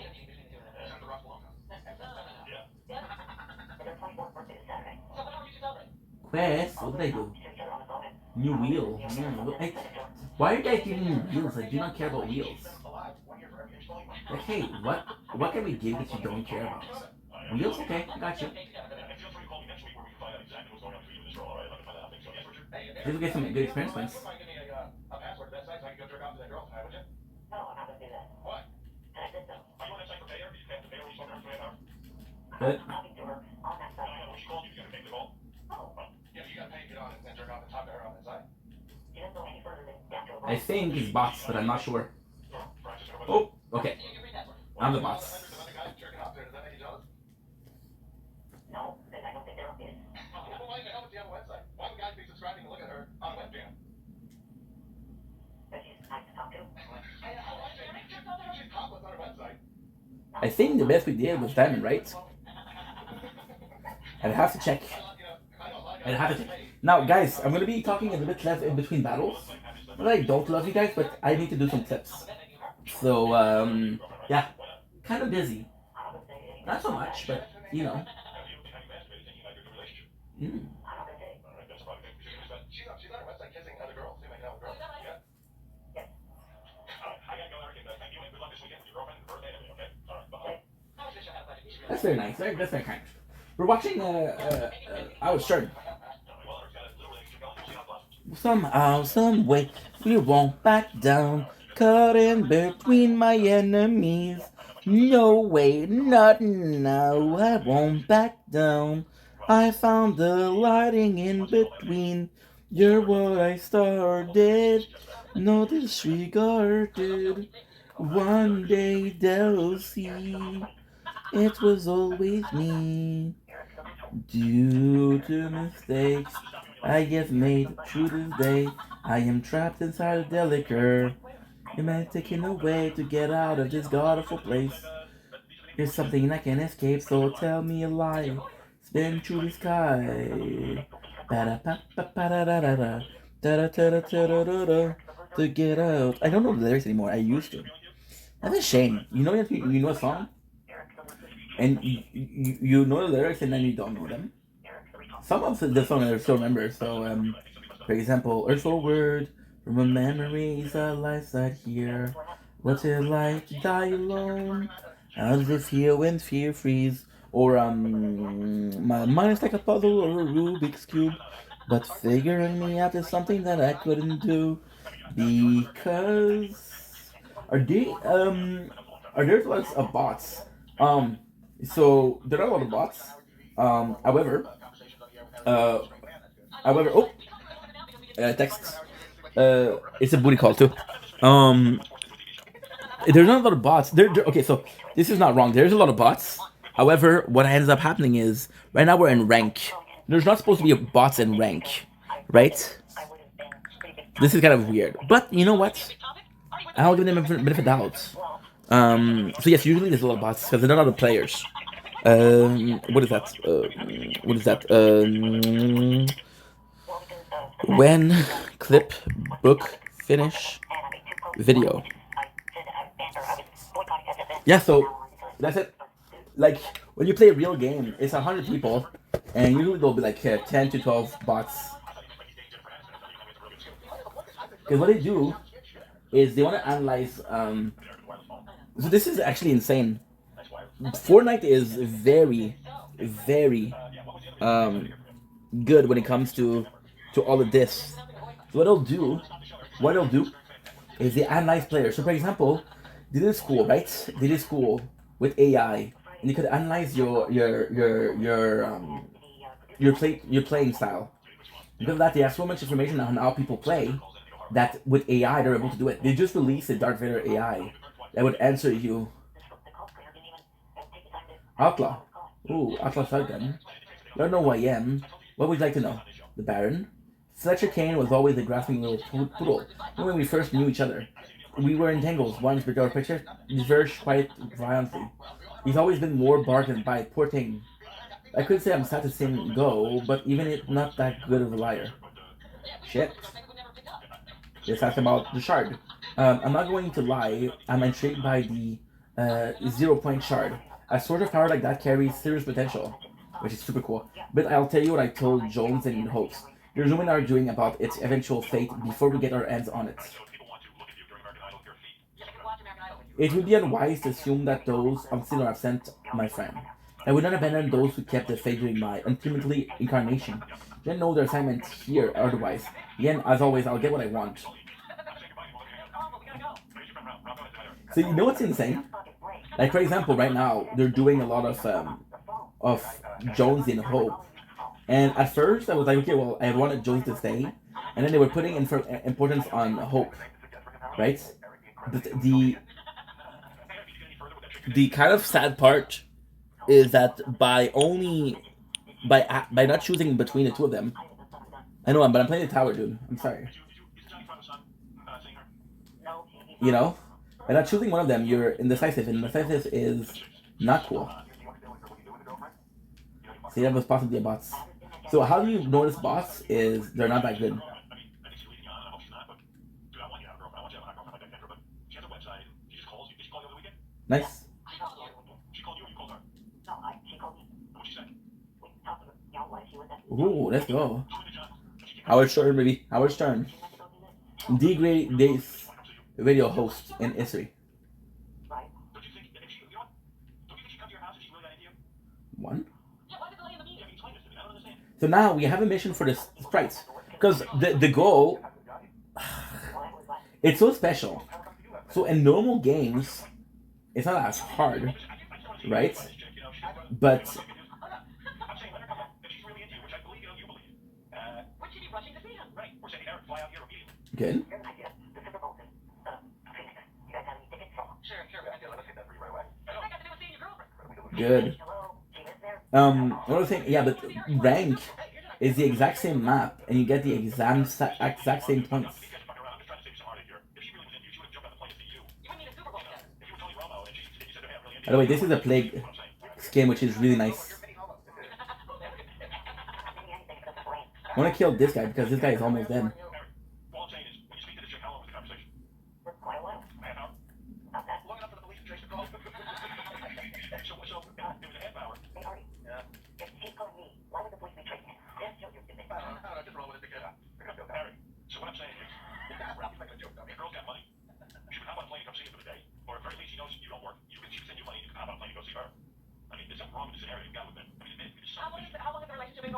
Quest? What did I do? New wheel. Why are you guys giving me wheels? I do not care about wheels. Like, hey, what can we give that you don't care about? Wheels? Okay, I got you. Just to get some good experience points. Good. I think it's bots, but I'm not sure. Oh, okay. I'm the bots. I think the best we did was diamond, right? I'd have to check. Now, guys, I'm gonna be talking a little bit less in between battles. Not that I don't love you guys, but I need to do some clips. So, yeah, kind of busy. Not so much, but you know. That's very nice. That's very kind. We're watching. I was starting. Somehow, some way, we won't back down. Caught in between my enemies. No way, not now. I won't back down. I found the lighting in between. You're what I started. No disregarded. One day they'll see. It was always me. Due to mistakes I have made through this day, I am trapped inside of the liquor. Am I taking away to get out of this god-awful place? There's something I can't escape, so tell me a lie. Spin through the sky. Ba-da-ba-ba-ba-da-da-da-da. Da-da-da-da-da-da-da. To get out. I don't know the lyrics anymore. I used to. That's a shame. You know a song, and you know the lyrics, and then you don't know them. Some of the song I still remember. So for example, Earth Word from a memories of life out here. What's it like to die alone? How does it feel when fear frees? Or my mind is like a puzzle or a Rubik's cube, but figuring me out is something that I couldn't do because are there lots of bots? So there are a lot of bots. However, uh, oh, text. It's a booty call too. Um, there's not a lot of bots. Okay, so this is not wrong. There's a lot of bots. However, what ends up happening is right now we're in rank. There's not supposed to be bots in rank, right? This is kind of weird. But you know what? I'll give them a bit of a doubt. So yes, usually there's a lot of bots because there are a lot of players. What is that? What is that? When clip book finish video. Yeah, so that's it. Like when you play a real game, it's 100 people, and usually there'll be like 10 to 12 bots. Because what they do is they want to analyze. So this is actually insane. Fortnite is very, very good when it comes to all of this. So what they'll do is they analyze players. So for example, they did school, right? They did school with AI, and they could analyze your playing style. Because of that, they have so much information on how people play that with AI they're able to do it. They just released a Darth Vader AI that would answer you. Outlaw. Ooh, Outlaw Shotgun. Don't know who I am. What would you like to know? The Baron? Fletcher Kane was always a grasping little poodle. When we first knew each other, we were entangles once, but our picture diverged quite violently. He's always been more bark than bite, poor thing. I could say I'm sad to see him go, but even if not that good of a liar. Shit. Let's ask about the shard. I'm not going to lie, I'm intrigued by the 0-point shard. A sort of power like that carries serious potential, which is super cool. But I'll tell you what I told Jones and Hopes. There's women arguing about its eventual fate before we get our hands on it. It would be unwise to assume that those obstinate are absent, my friend. I would not abandon those who kept the faith during my ultimately incarnation. Didn't know their assignment here otherwise. Again, as always, I'll get what I want. So you know what's insane? Like for example, right now they're doing a lot of Jones in Hope, and at first I was like, okay, well I wanted Jones to stay, and then they were putting importance on Hope, right? But the kind of sad part is that by not choosing between the two of them, I know, but I'm playing the tower, dude. I'm sorry. You know, by not choosing one of them, you're indecisive, and indecisive is not cool. See, that was possibly a bots. So how do you notice bots is they're not that good. Nice. Ooh, let's go. Howard's turn, baby. Howard's turn. D-grade days radio host in history. One. So now we have a mission for the sprites. Because the goal, it's so special. So in normal games, it's not as hard, right? But good. Good. Another thing, yeah, but rank is the exact same map, and you get the exact same points. By the way, this is a plague skin, which is really nice. I want to kill this guy because this guy is almost dead.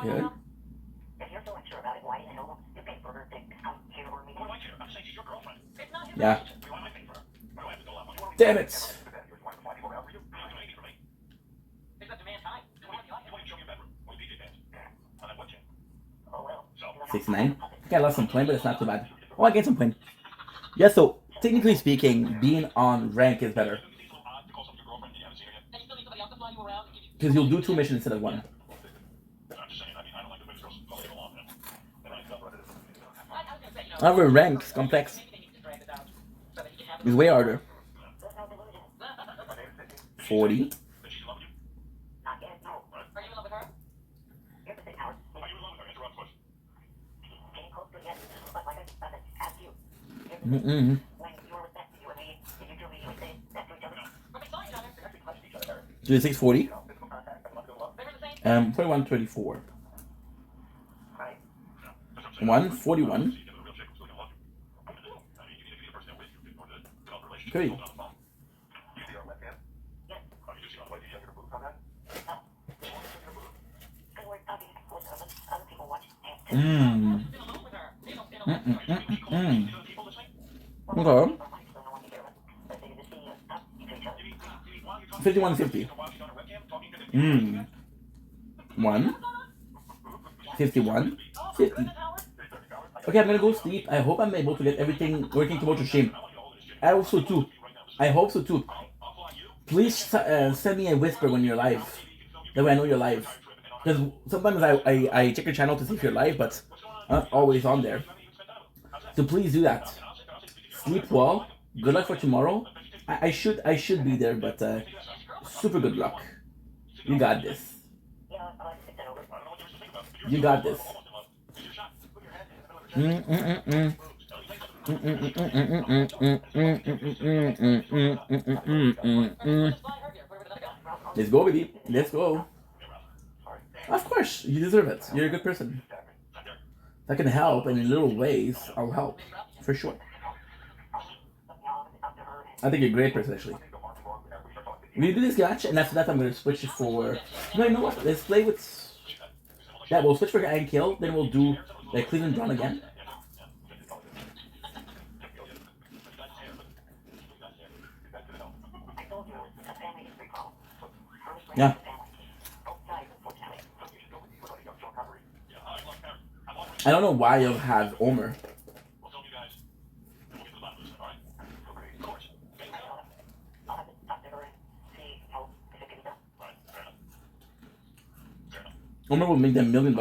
Good. Yeah. Damn it. $69. I think I lost some coin, but it's not too bad. Oh, I gained some coin. Yeah, so technically speaking, being on rank is better. Because you'll do 2 missions instead of 1. However, ranks complex is way harder. 40. Mm-mm. 3640. 4134. 141. 3. Okay. 5150. 1. 51. 50. Okay, I'm gonna go sleep. I hope I'm able to get everything working tomorrow to shame. I also too. I hope so too. Please send me a whisper when you're live. That way I know you're live. Because sometimes I check your channel to see if you're live, but I'm not always on there. So please do that. Sleep well. Good luck for tomorrow. I should be there, but super good luck. You got this. You got this. Let's go, baby. Let's go. Of course, you deserve it. You're a good person. If I can help in little ways, I'll help. For sure. I think you're a great person, actually. We do this match, and after that, I'm going to switch it for... No, you know what? Let's play with... Yeah, we'll switch for and kill, then we'll do like Cleveland Brown again. Yeah. I don't know why you'll have Omer. Omer will make them $1 million.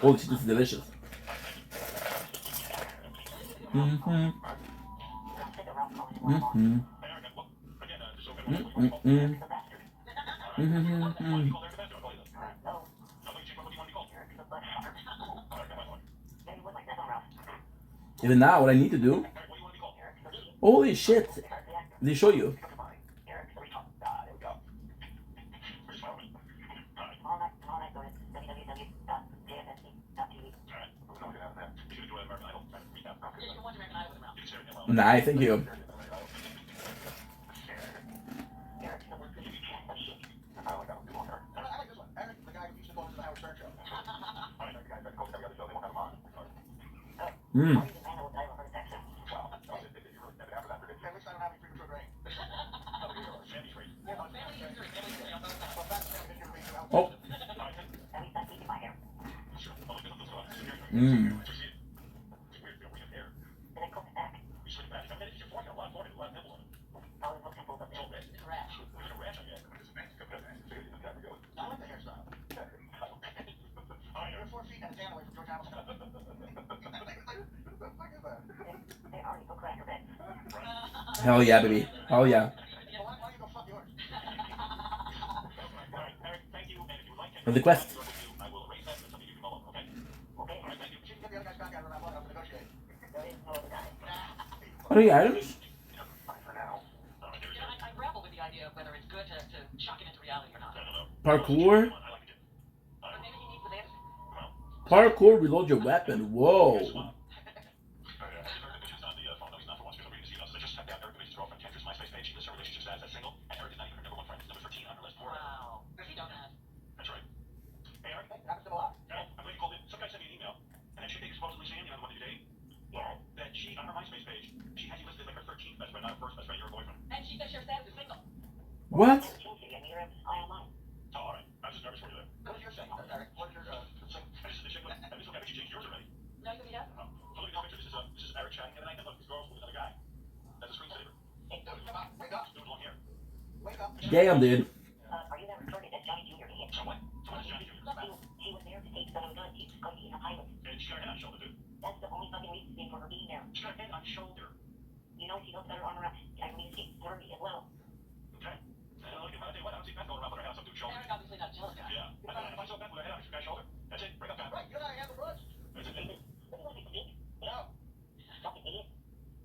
Oh, this is delicious. Even now, what I need to do... Holy shit! They show you. Nice, thank you. Oh. Hell yeah, baby. Hell yeah. For the quest. What are your items? Parkour? Parkour, reload your weapon. Whoa. What? Damn, dude.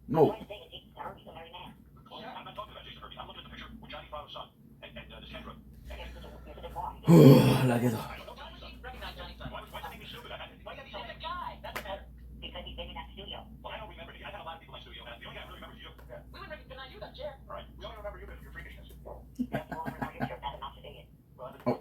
No. La quedo. Oh.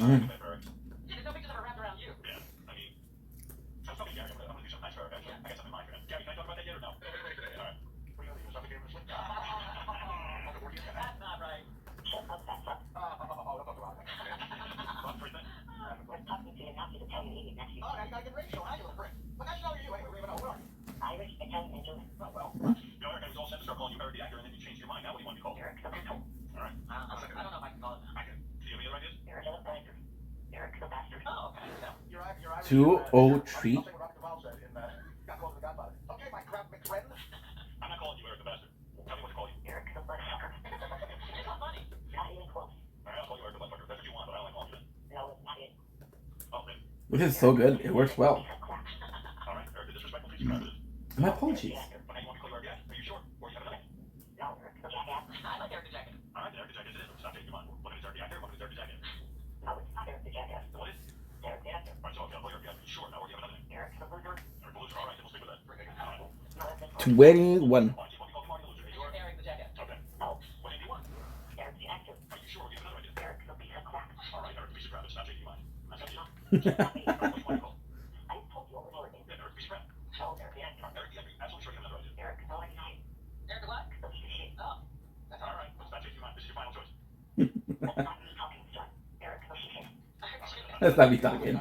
Mm. Two oh three. This is so good. It works well. My apologies. $21. Let's not be talking.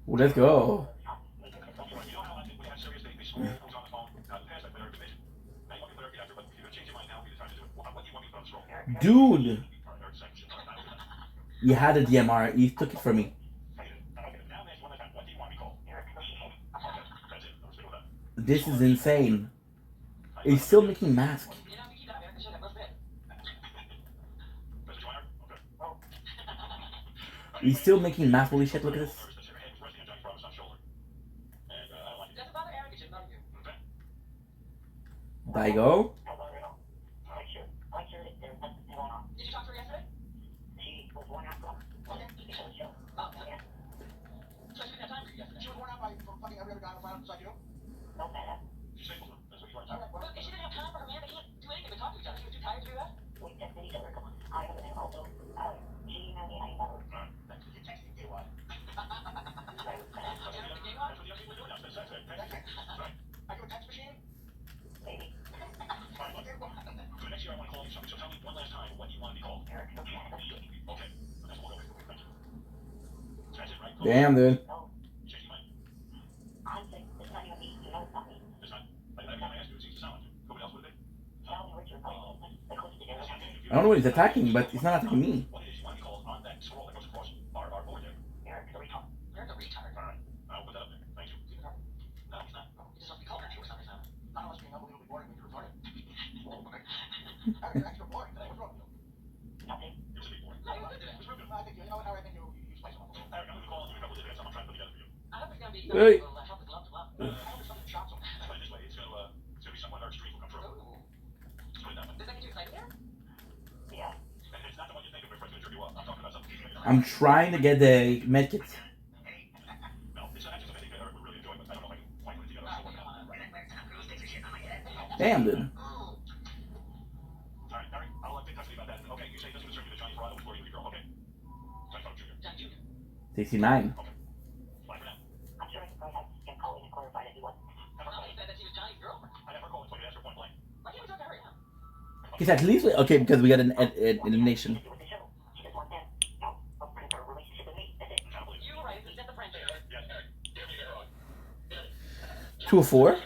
Well, let's go. Dude! You had a DMR. You took it from me. This is insane. He's still making masks. He's still making masks. Holy shit, look at this. Daigo. Damn, dude. I don't know what he's attacking, but he's not attacking me. Hey. I'm trying to get the medkit. Damn, dude. 69. He's at least okay because we got an elimination. 204.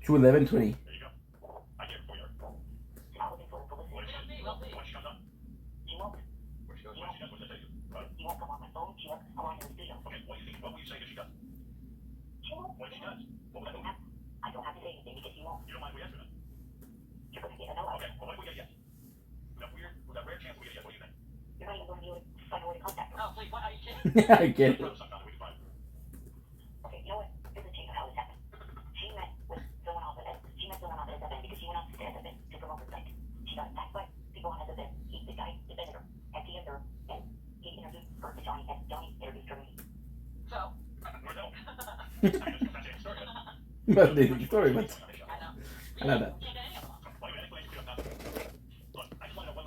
To 11:20. I get it. But the story, but I know that.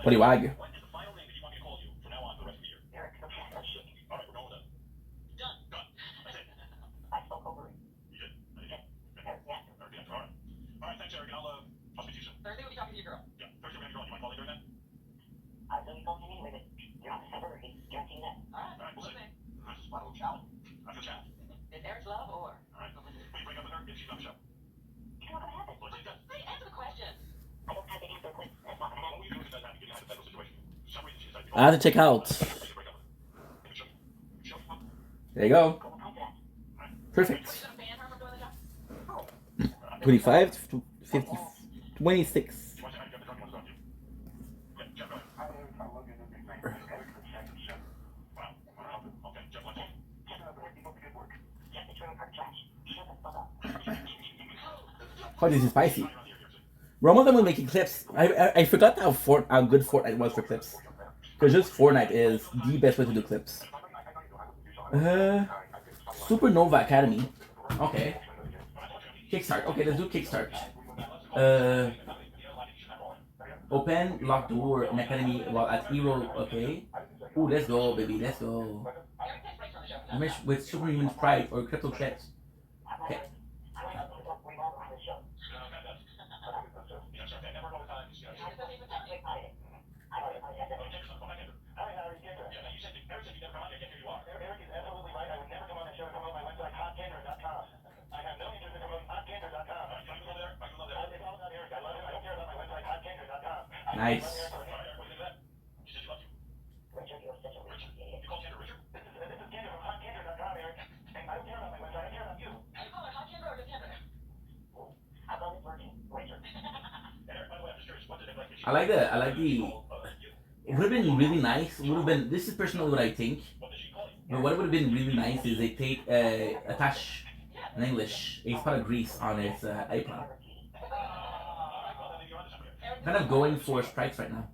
Poliwag. I have to check out. There you go. Perfect. 25 to 50, 26. Oh, this is spicy. Roma them will making clips. I forgot how good Fortnite was for clips. Because just Fortnite is the best way to do clips. Supernova Academy. Okay. Kickstart. Okay, let's do Kickstart. Open, lock door, an academy while at Hero. Okay. Ooh, let's go, baby. Let's go. With Superhuman Pride or Crypto Threats. Okay. Nice. I like the. It would have been really nice. Would have been. This is personally what I think. But what would have been really nice is they take attach in English a spot of grease on its iPod. Kind of going for strikes right now.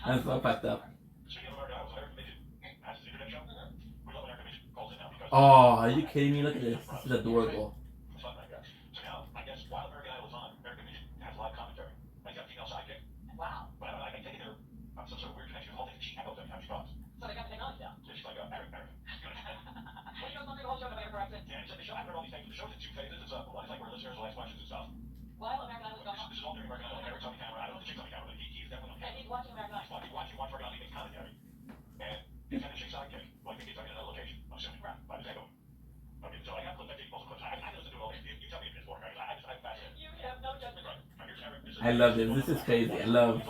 That's so fucked up. Oh, are you kidding me? Look at this. This is adorable. I love this. This is crazy. I love.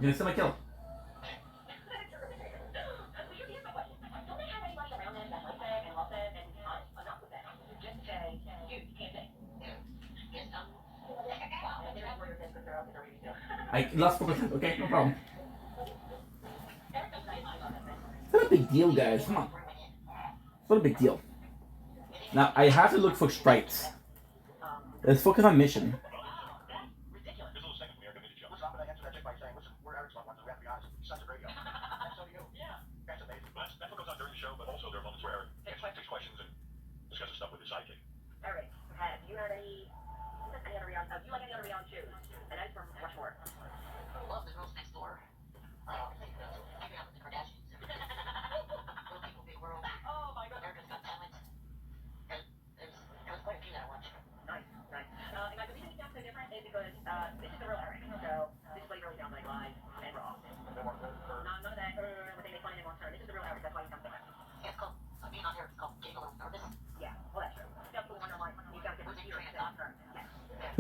You're gonna steal my kill. I lost focus. Okay, no problem. It's not a big deal, guys. Come on. It's not a big deal. Now, I have to look for strikes. Let's focus on mission.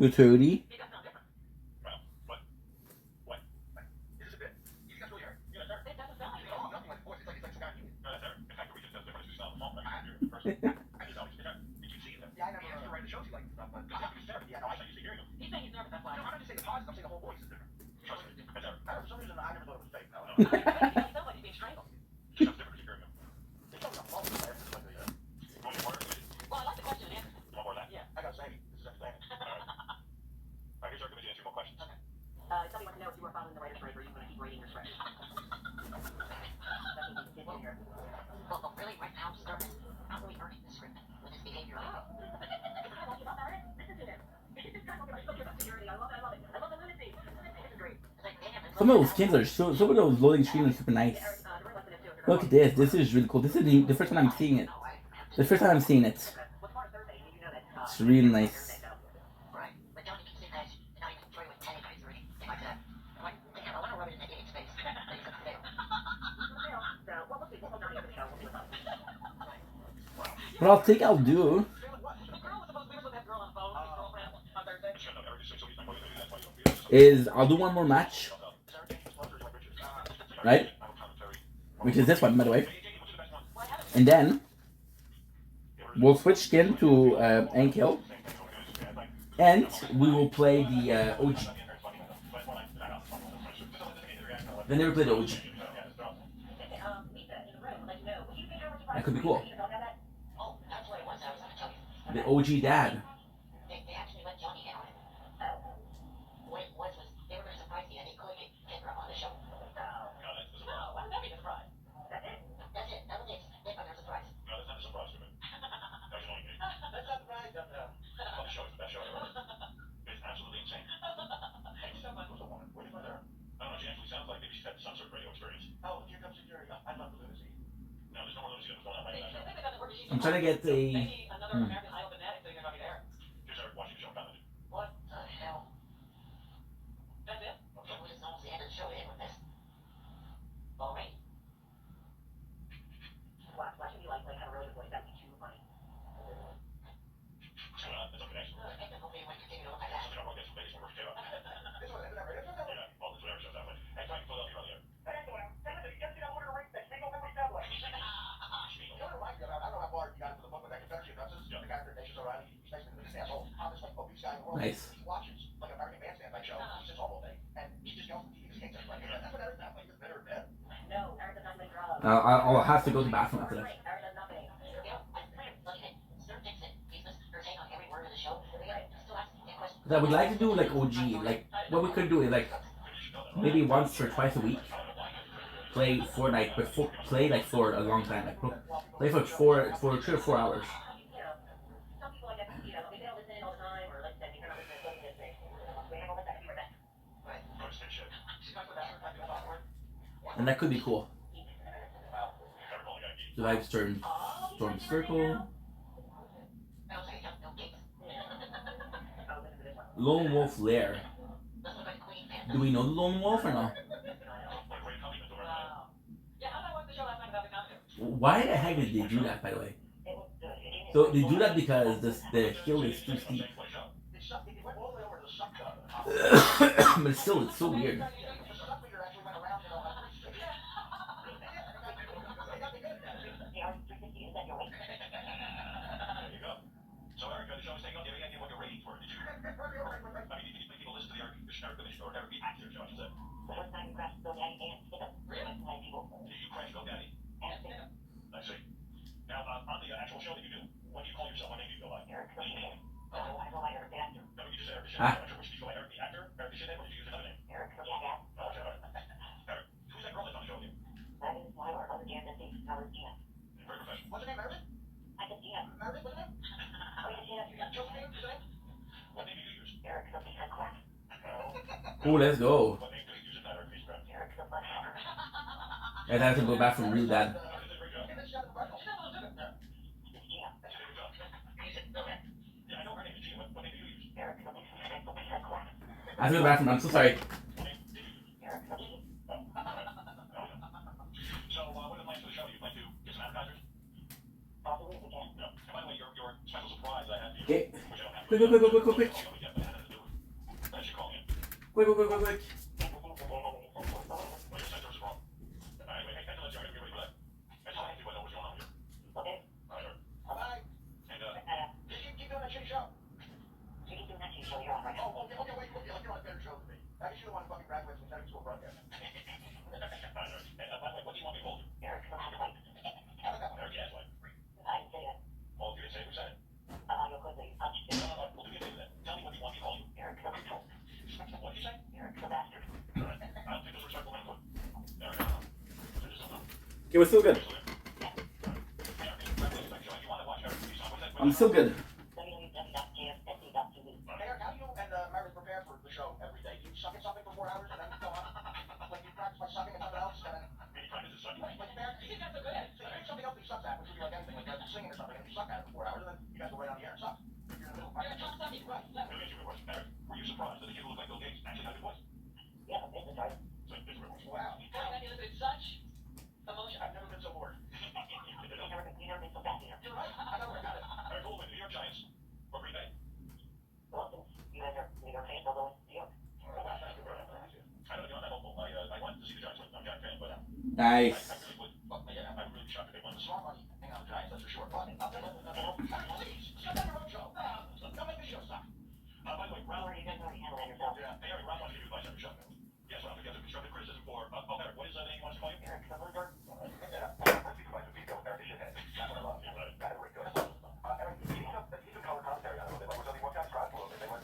$230. Some of those skins are some of those loading screens are super nice. Look at this. This is really cool. This is the first time I'm seeing it. The first time I'm seeing it. It's really nice. What I'll do is I'll do one more match, right? Which is this one, by the way. And then we'll switch skin to Ankill, and we will play the OG. They never played the OG. That could be cool. The OG dad. I'm trying to get the. Nice. I'll have to go to the bathroom after that. I would like to do like OG. Like what we could do is like maybe once or twice a week. Play Fortnite, but play like for a long time. Like play for 3 or 4 hours. And that could be cool. The live Storm Circle. Lone Wolf Lair. Do we know the Lone Wolf or no? Why the heck did they do that, by the way? So they do that because the hill is too steep. But still, it's so weird. Ah. Oh, let's go. And I have to go back from real bad. I have to go back from. I'm so sorry. Okay. Quick. Quick. Okay, we're still good. I'm still good. Nice.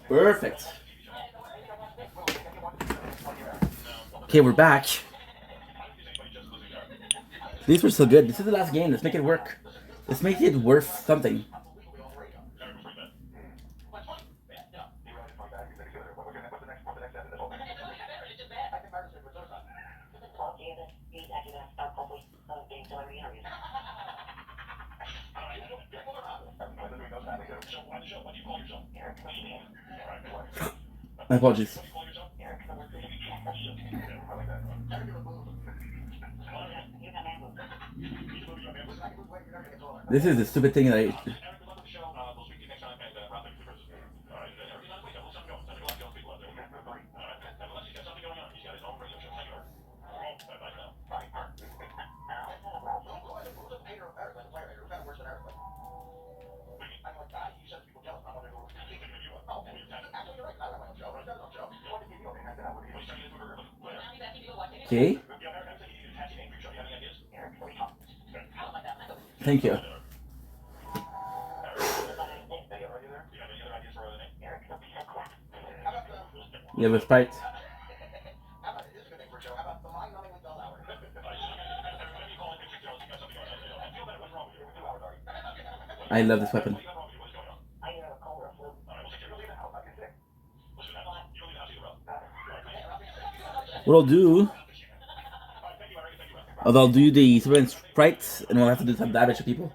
Perfect. Okay, we're back. These were so good. This is the last game. Let's make it work. Let's make it worth something. My apologies. This is the stupid thing that I... Okay. Thank you. You have a Sprite? I love this weapon. What I'll do, I'll do the Superman Sprites, and we'll have to do some damage to people.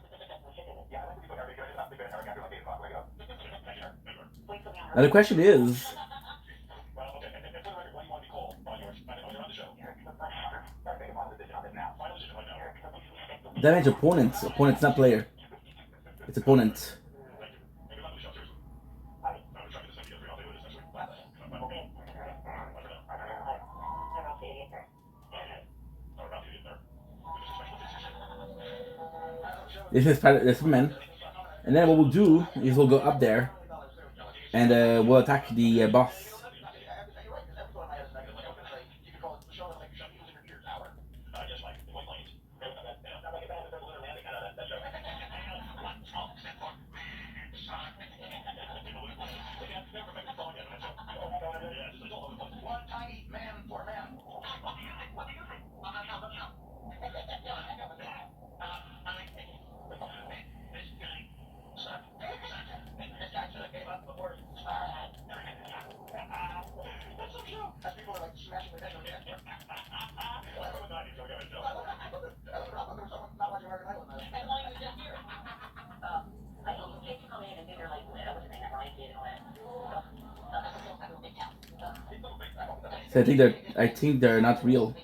Now the question is, damage opponents. Opponent's not player. It's opponent. This is the Superman. And then what we'll do is we'll go up there and we'll attack the boss. So I think they're not real.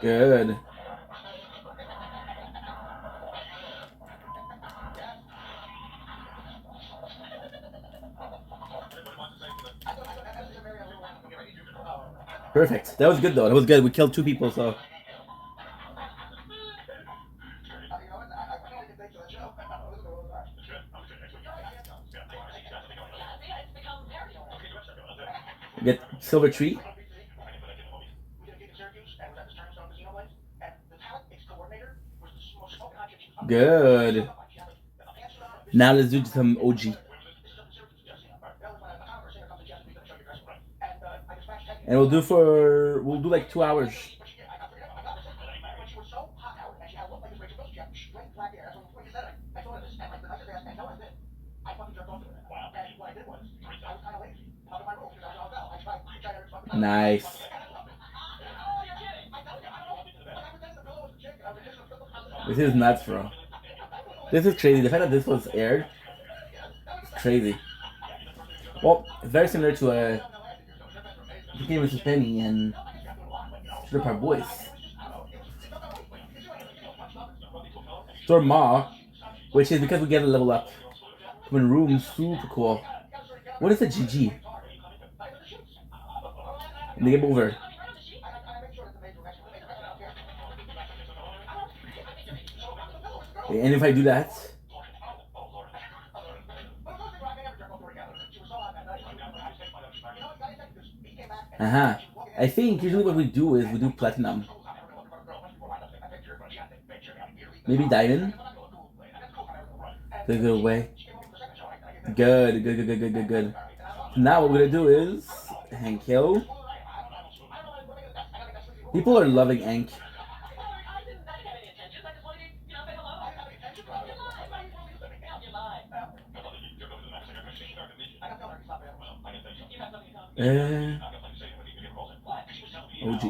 Good. Perfect. That was good though. That was good. We killed 2 people, so. Get silver tree. Good. Now let's do some OG. And we'll do like 2 hours. Nice. This is nuts, bro. This is crazy. The fact that this was aired, it's crazy. Well, it's very similar to Game vs. Penny and Strip Our Boys. Storm Maw, which is because we get a level up. When room, super cool. What is a GG? And the game over. And if I do that, I think usually what we do is we do platinum. Maybe diamond. Good away. Good. Now what we're gonna do is Hank Hill. People are loving Hank. OG.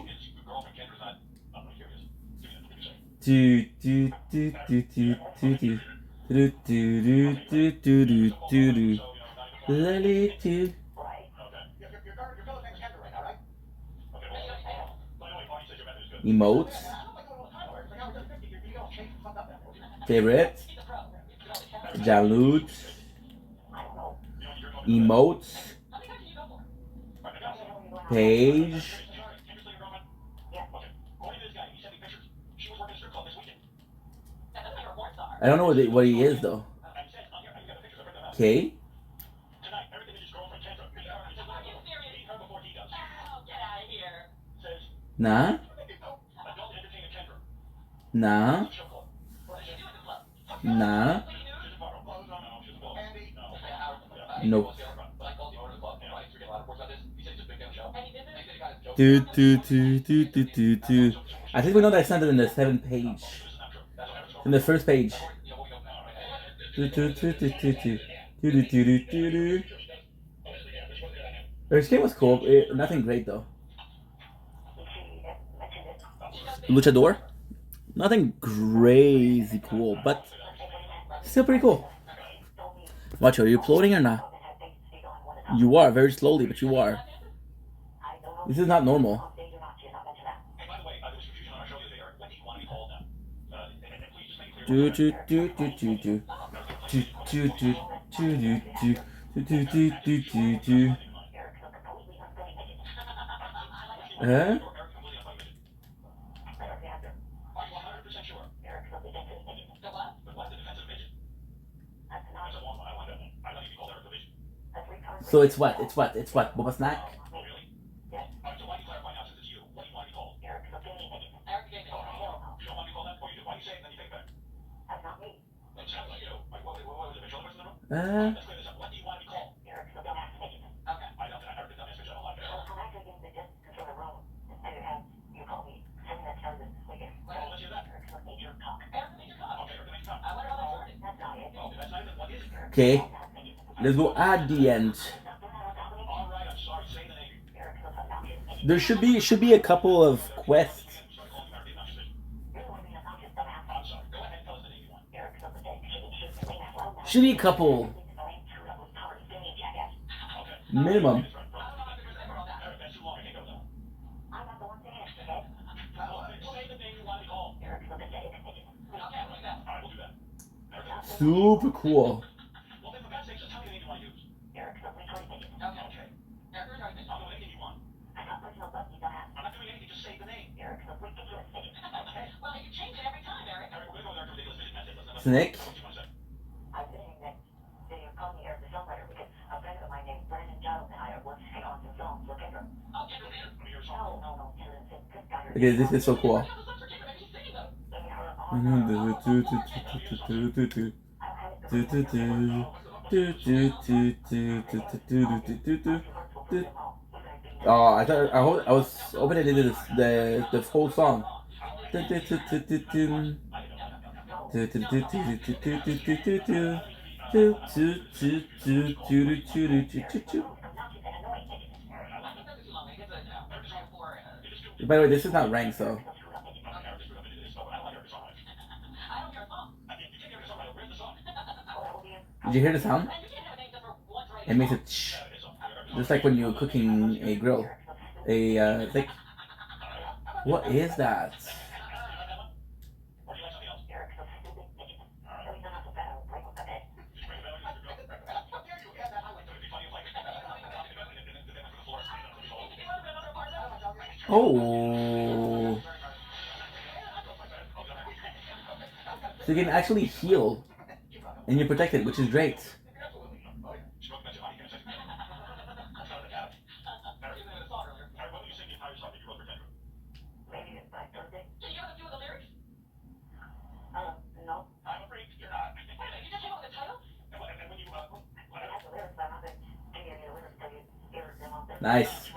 Emotes. Favorite. Jaloot. Emotes. Page. I don't know what he is though. Okay. Nah. Nah. Nah. Nope. Do. I think we know that it's not in the 7th page. In the first page. This game was cool. Nothing great though. Luchador? Nothing crazy cool, but still pretty cool. Watch, are you floating or not? You are, very slowly, but you are. This is not normal. Huh? So it's what? It's what? It's what? Boba Snack? Okay, let's go at the end. There should be a couple of quests. Should be a couple. Minimum. Super cool. Snake. Okay, this is so cool. Oh, I was hoping they did the whole song. By the way, this is not ranked, so. Did you hear the sound? It makes it shh. Just like when you're cooking a grill. Like, what is that? Oh. So you can actually heal. And you're protected, which is great. Nice.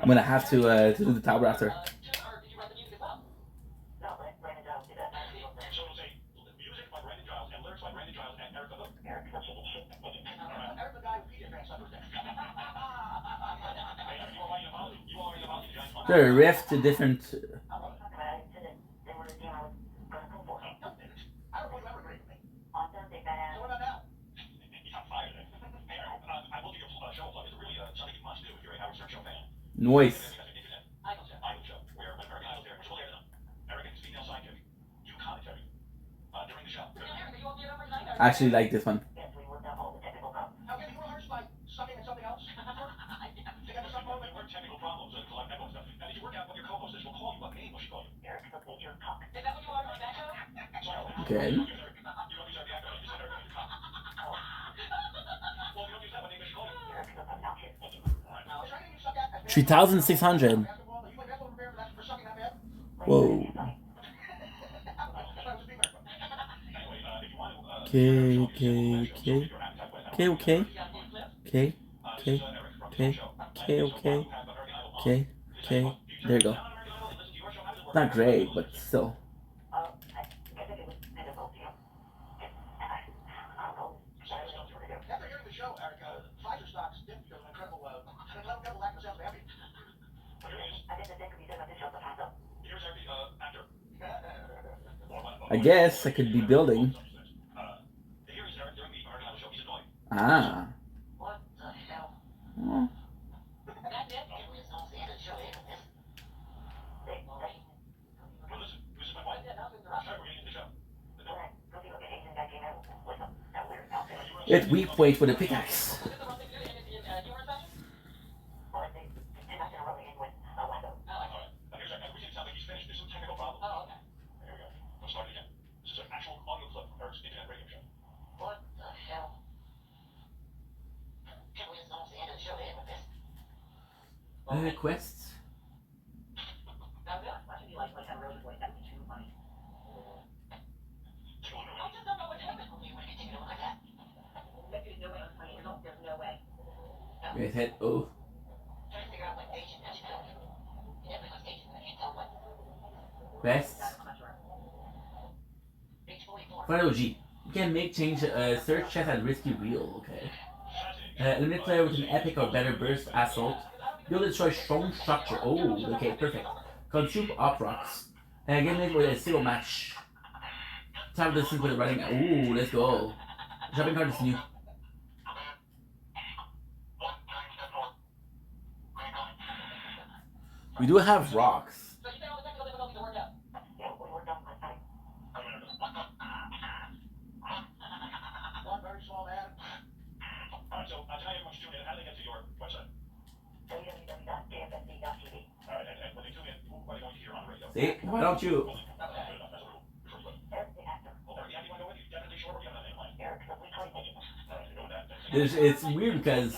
I'm gonna have to do the tower after. There are rift to different. Noise. I actually like this one. Good. 3,600. Whoa. Okay. There you go. Not great, but still. I guess I could be building. Ah. Oh. It weak point with a pickaxe. Quests. Guys hit O. Quests. Final G. You can make change search chest at risky wheel. Okay. Eliminate player with an epic or better burst assault. Build and destroy strong structure. Oh, okay, perfect. Consume up rocks. Game it with a single match. Time this with a running. Ooh, let's go. Shopping card is new. We do have rocks. See? Why don't you? It's weird because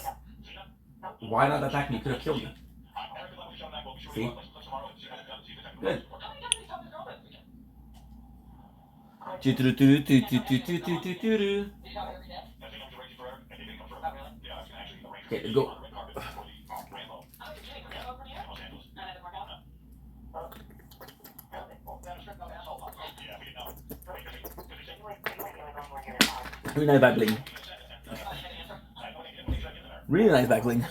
why not attack me? Could have killed me. See? Good. Okay, go. Really nice backbling. Really nice backbling.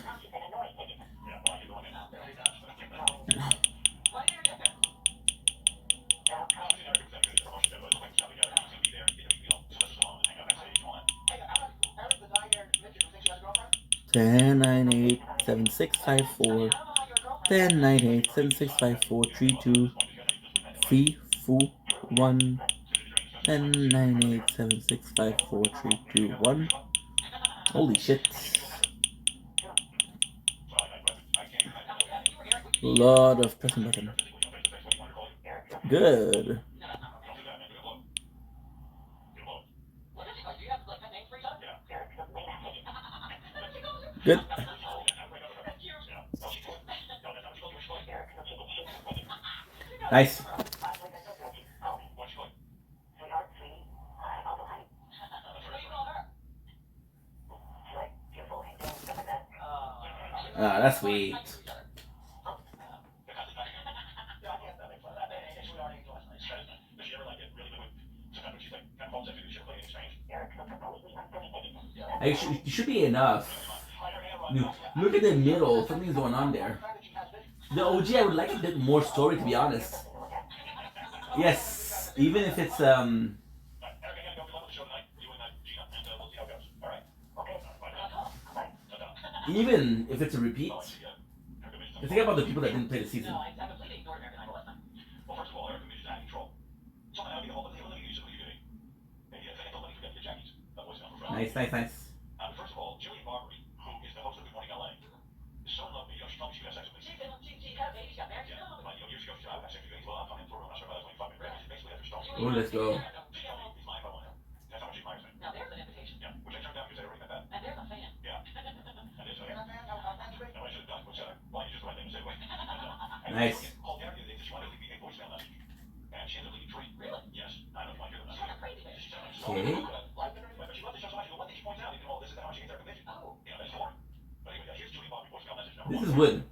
Ten 9 8 7 6 5 4 10 9 8 7 6 5 4 3 2 3 4 1 10 9 8 7 6 5 4 3 2 1. Holy shit. Lot of pressing button. Good. Good. Nice. Ah, that's sweet. It should be enough. Look at the middle. Something's going on there. The OG, I would like a bit more story, to be honest. Yes, even if it's even if it's a repeat. Think about the people that didn't play the season. Nice, nice, nice. Oh, let's go. Nice. Okay. This is good.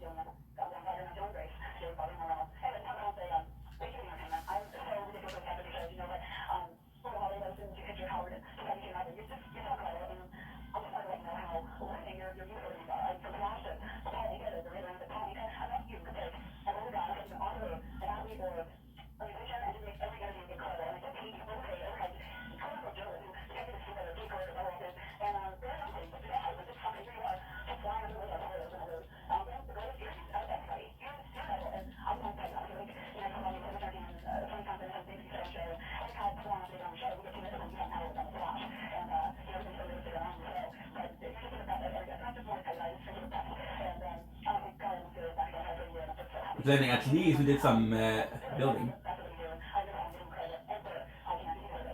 Then at least we did some building.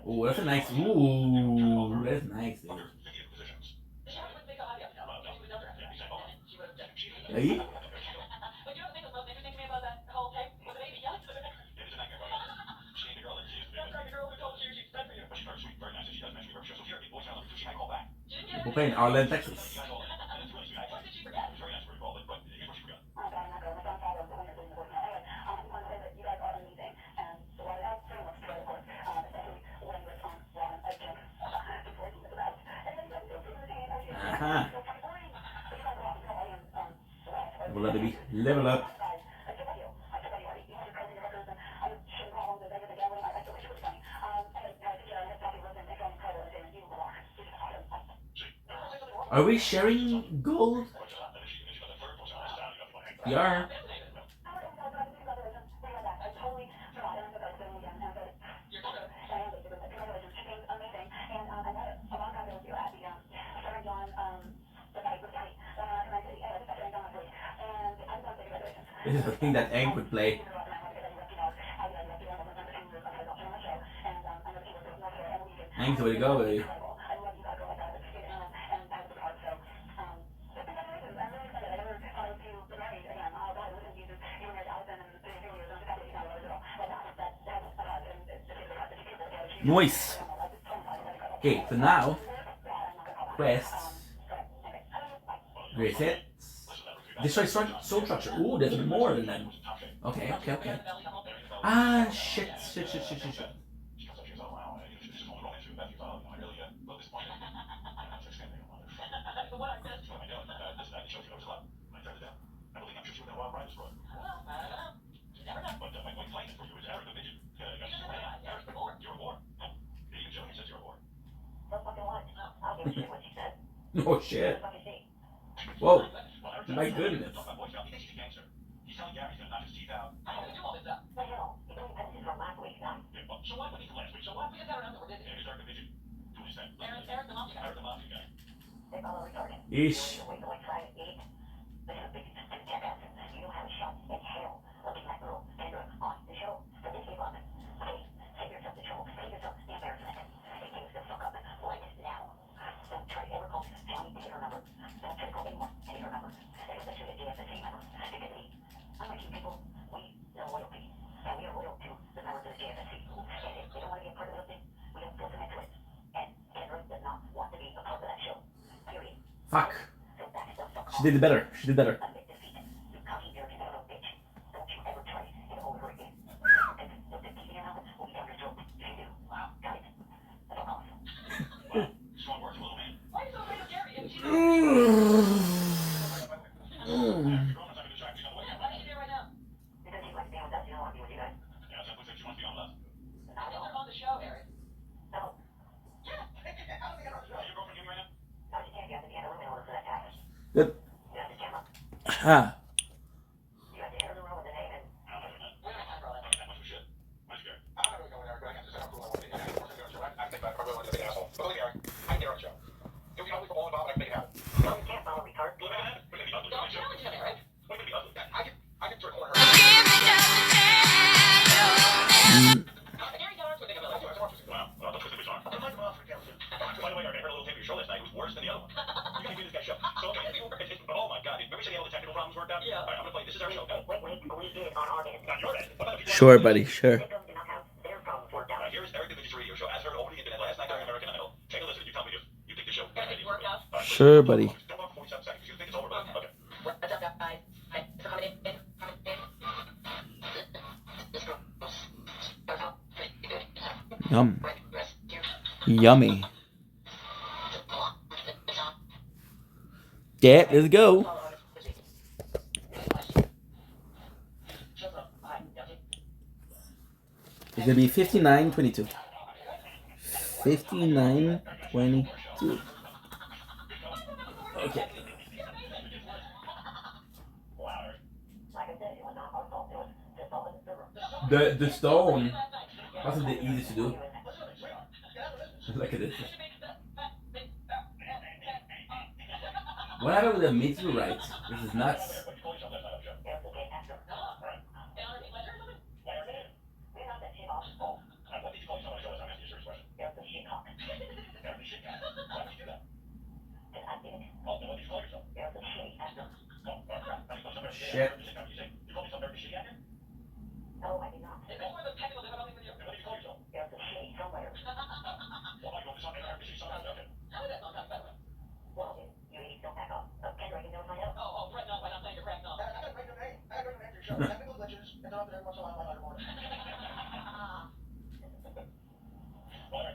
Oh, that's a nice. Ooh, that's nice, dude. Hey? We're playing Arlen, Texas. Level up, baby. Level up. Are we sharing gold? We are. This is the thing that Egg would play. Egg's the way to go, baby. Nice. Okay, so now quests. Reset. Destroy soul structure. Ooh, there's more than that. Okay, okay, okay. Ah, shit. Oh shit. Whoa. My goodness. Ish. Fuck. She did better. She did better. Ah. Sure, buddy. Sure. Sure, buddy. Yum. Yummy. Yeah, let's go. It's gonna be 59-22. 59-22. Okay. The stone wasn't the easiest to do. Look at this. What happened with the meteorite? This is nuts. Shit.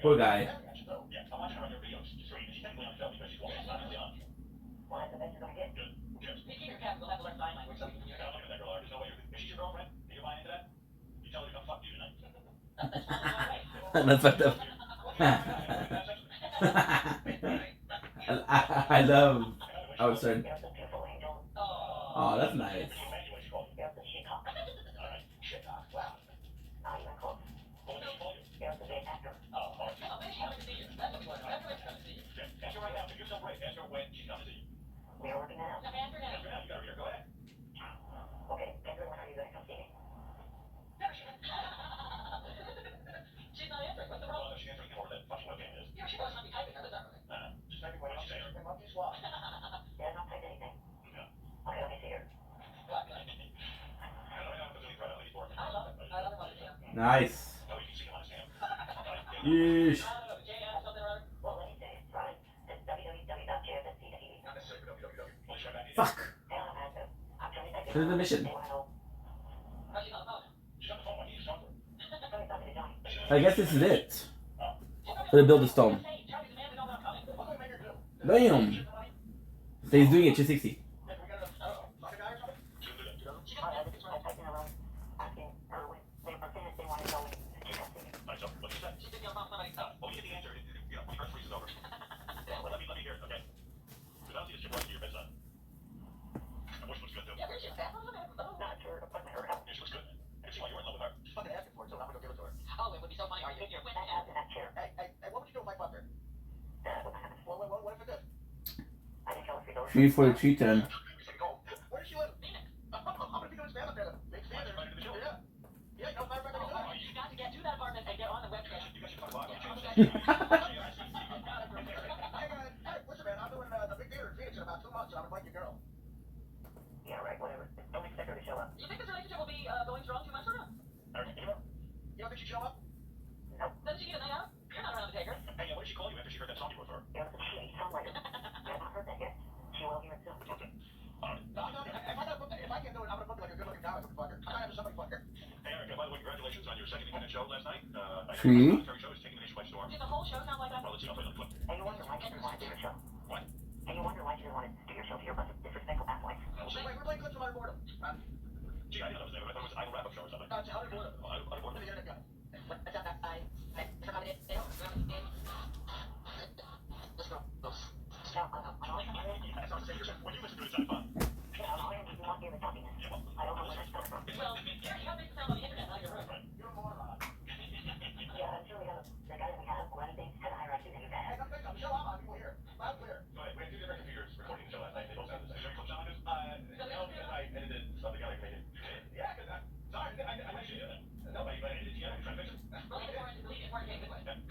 Poor guy. That's fucked up. I love. Oh, sorry. Oh, that's nice. Nice. Yeesh. Fuck. Finish the mission. I guess this is it. For the build a stone. Damn. So he's doing it 260. Three for the 310. Three.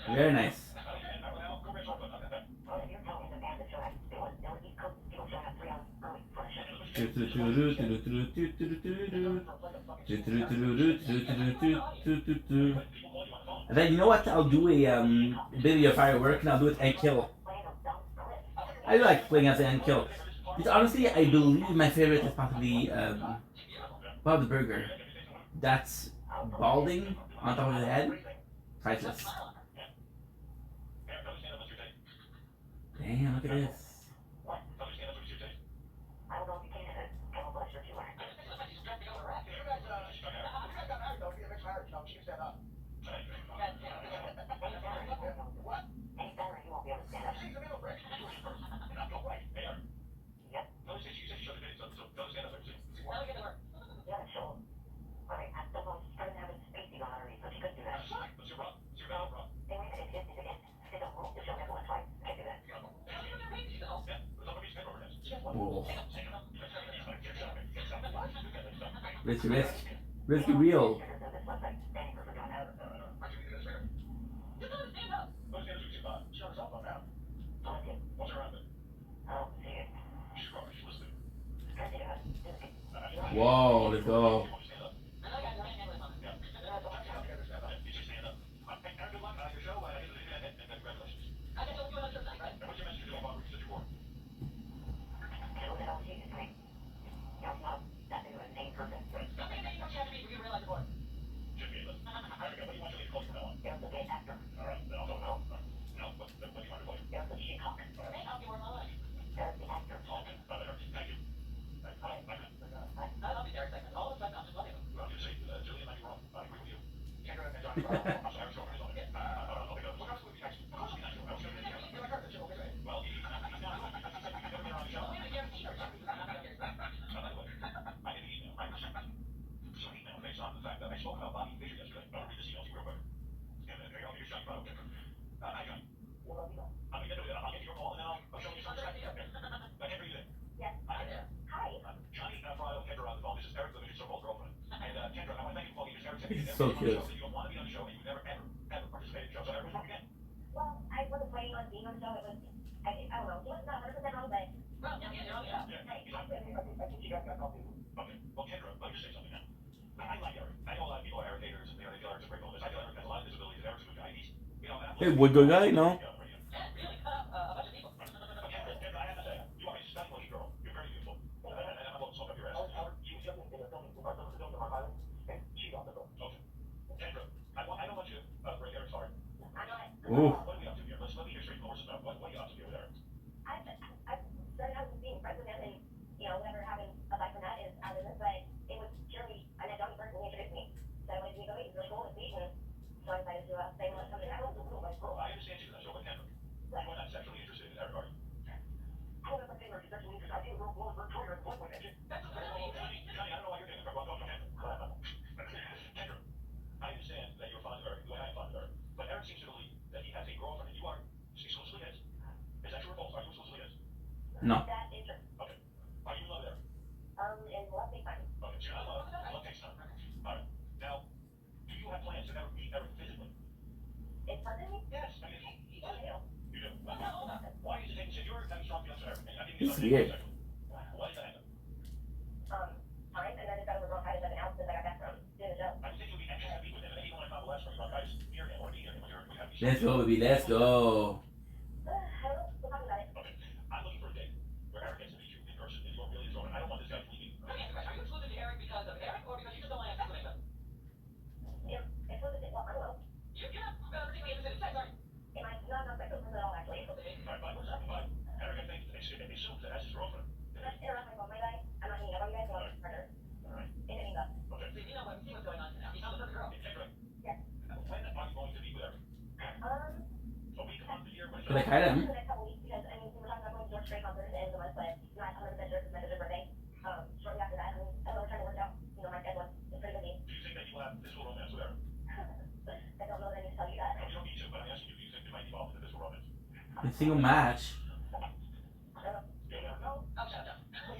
Very nice. And then you know what? I'll do a video firework and I'll do it and kill. I like playing as and kill. It's honestly, I believe my favorite is possibly Bob the Burger. That's balding on top of the head. Priceless. Damn, look at this. Whoa. Risk. Risky real. Whoa, let's go. So cute. Hey, wood good guy, no? Ooh. No. He's weird. Let's go, baby. Let's go. Could I kite him? A single match.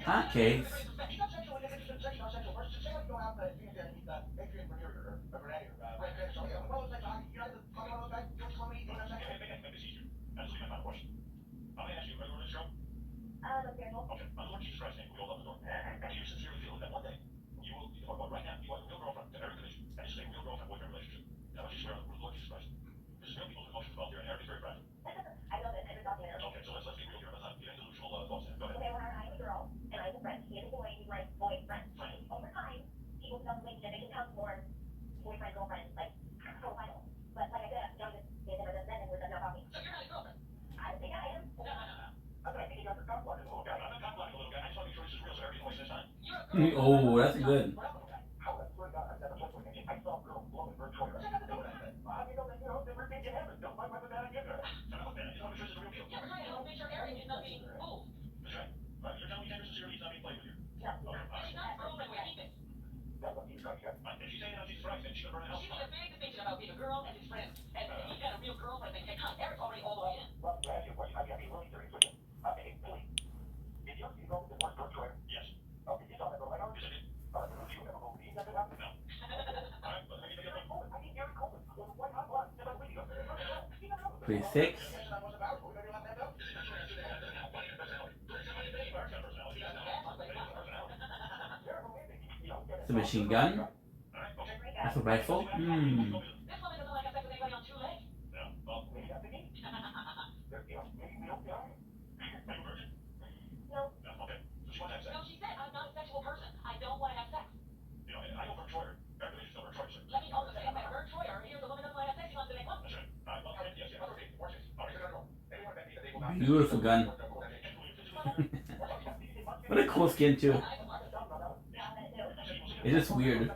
Okay. Oh, that's good. Pretty six. It's a machine gun. That's a rifle. Beautiful gun. What a cool skin too. It's just weird.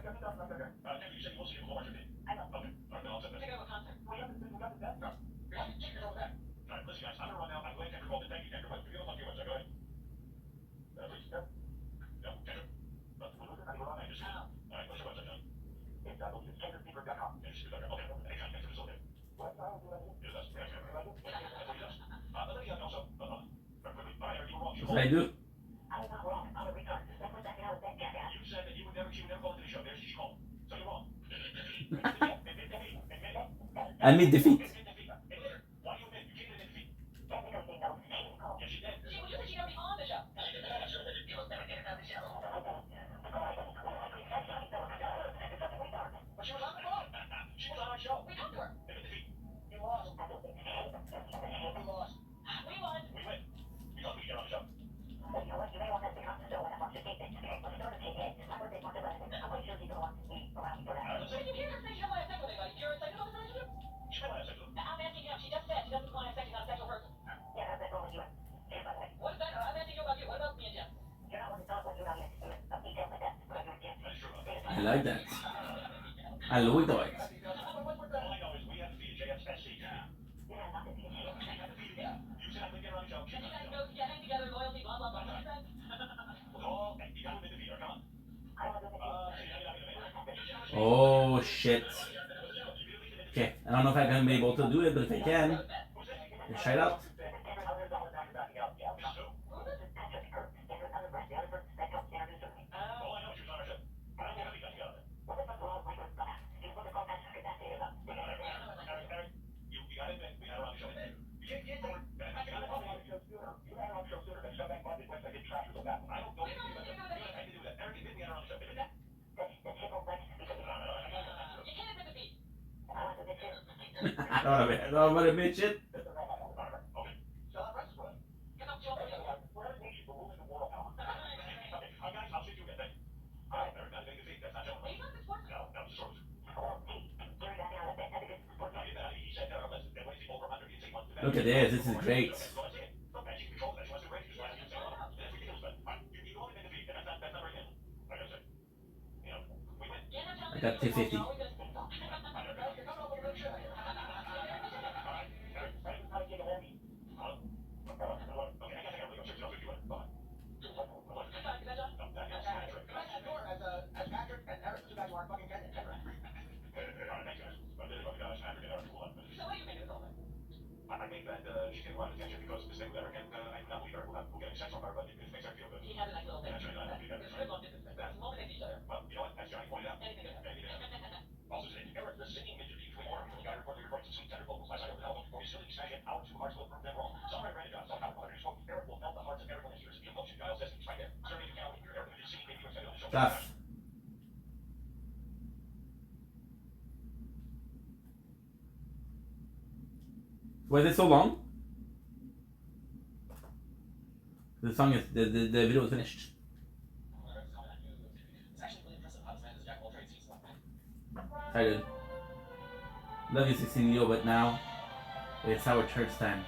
What did I do? Admit defeat. I like that. I like that. Oh shit. Okay, I don't know if I'm gonna be able to do it, but if I can, let's try it out. I don't want to admit it. Look at this. This is great. I got 250. Tough. Was it so long? The song is the video is finished. Sorry, dude. Love you, 16 Leo, but now it's our church time.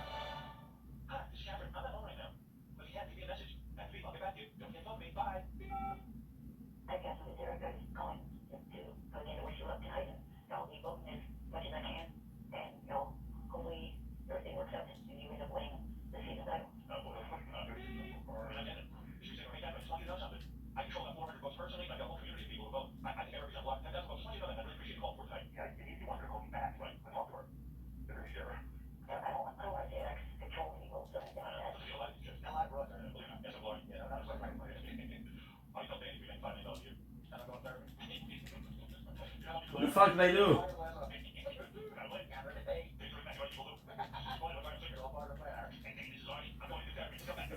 What the fuck did I do?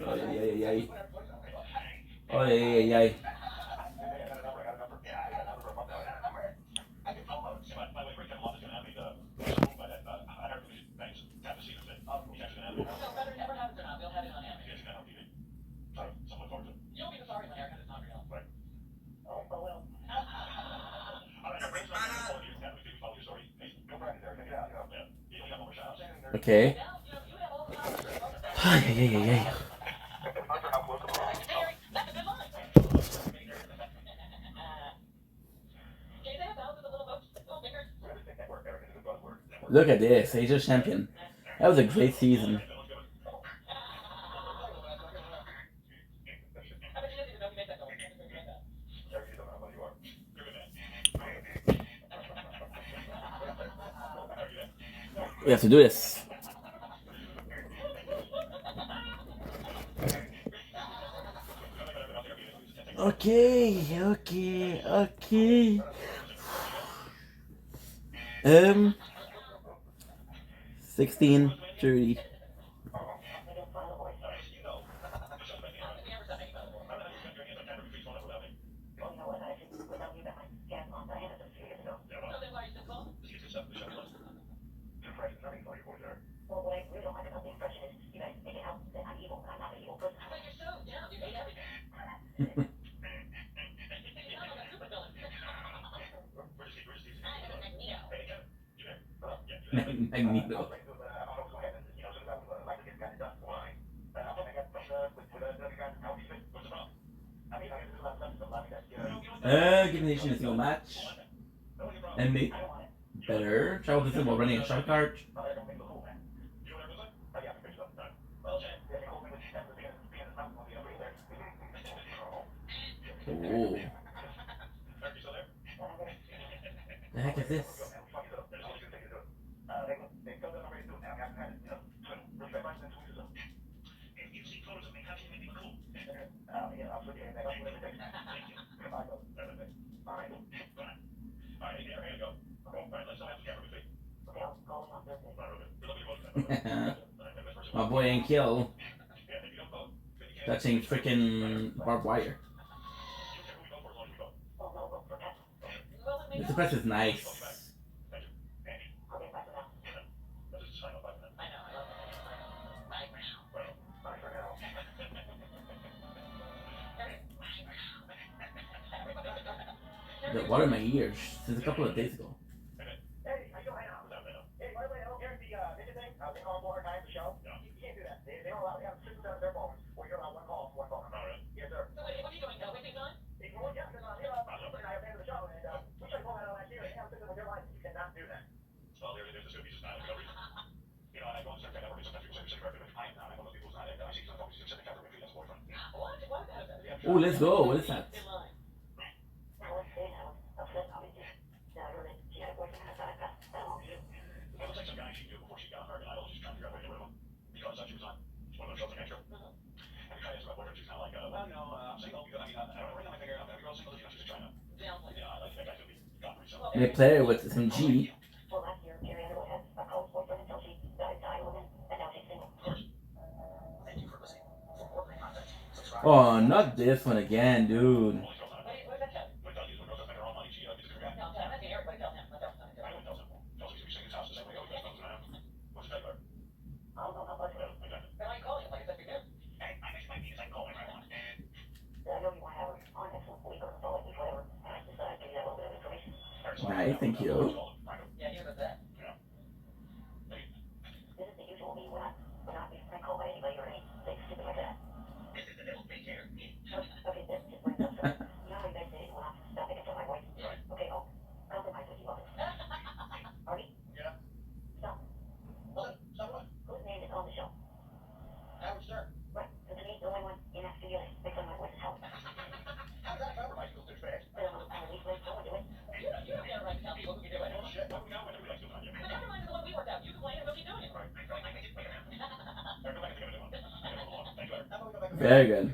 Oh, yeah. Oh, yeah. Okay. Yeah. Look at this, Asia champion. That was a great season. We have to do this. Okay. 16:30. Magneto. Give me a single match. And make better. Travel this while running a shot card. Oh. The heck is this? My boy ain't kill. Touching freaking barbed wire. This press is nice. The water in my ears since a couple of days ago. Oh, let's go. What is that? They play with some G. Oh, not this one again, dude. Hi, thank you. Very good.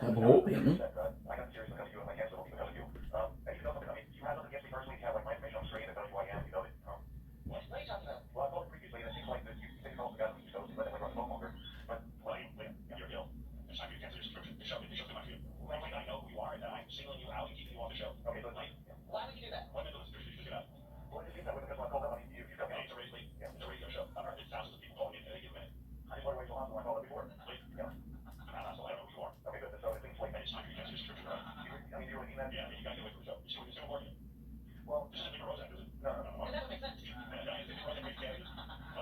I'm hoping.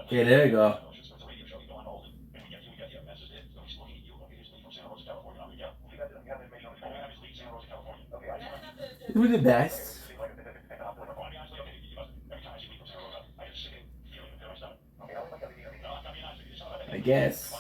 Okay, there you go. You're the best. I guess.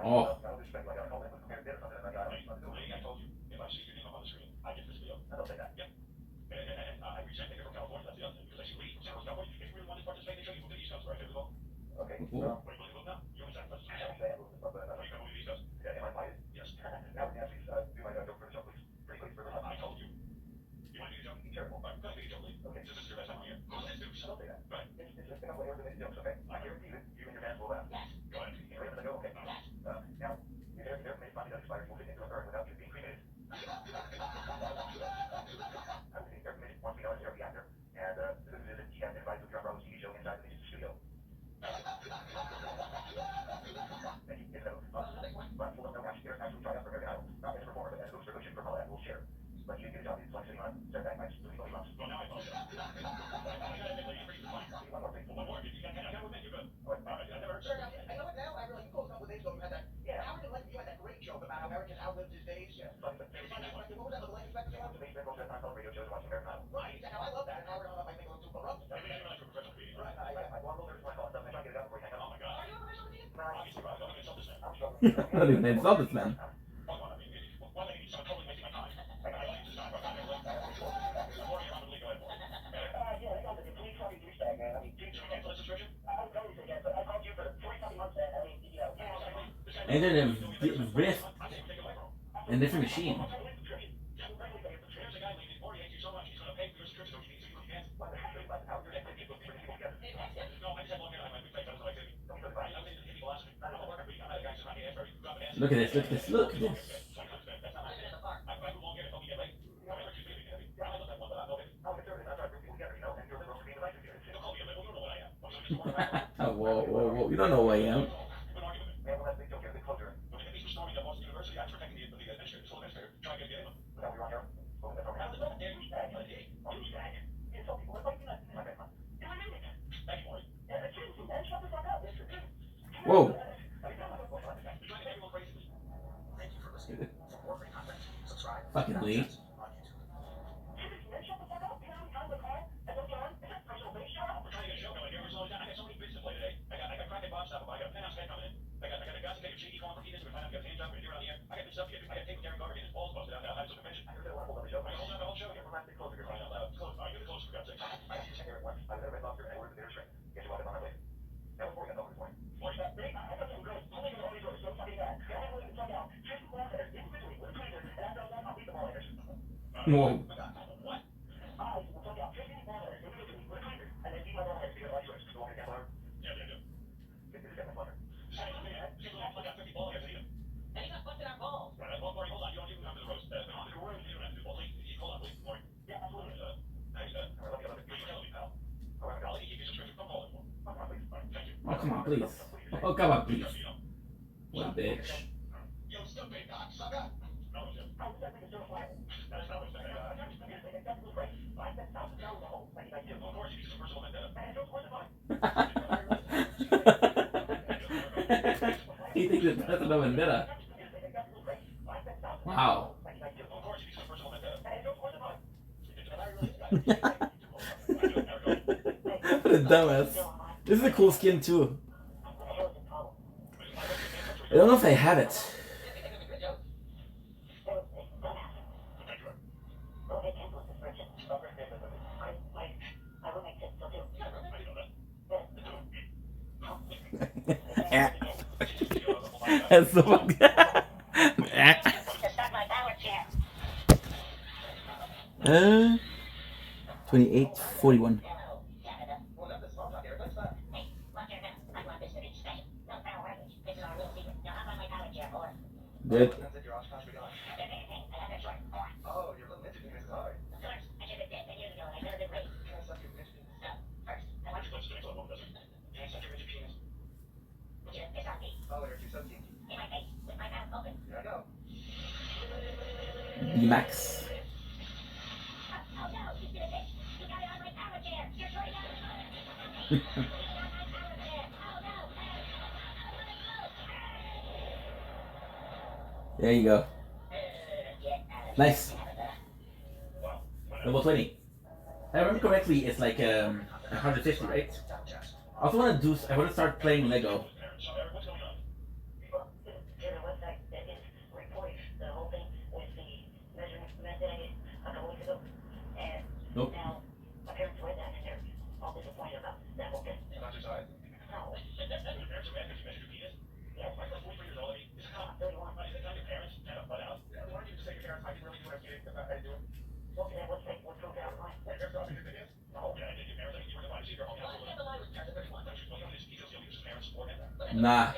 Oh. Ooh. Not even insult this man. And then a rift in a different machine. Look at this, look at this, look at this. Whoa, whoa, whoa. You don't know who I am. Whoa. Fucking Lee. Whoa. Oh, come on, please. Oh, come on, please. What a bitch. He thinks it's personal vendetta. Wow. What a dumbass. This is a cool skin too. I don't know if I have it. That's so funny. 2841. Good. Max. There you go. Nice. Level 20. I remember correctly, it's like 150, right? I also want to do. I want to start playing Lego. Nope. Nah.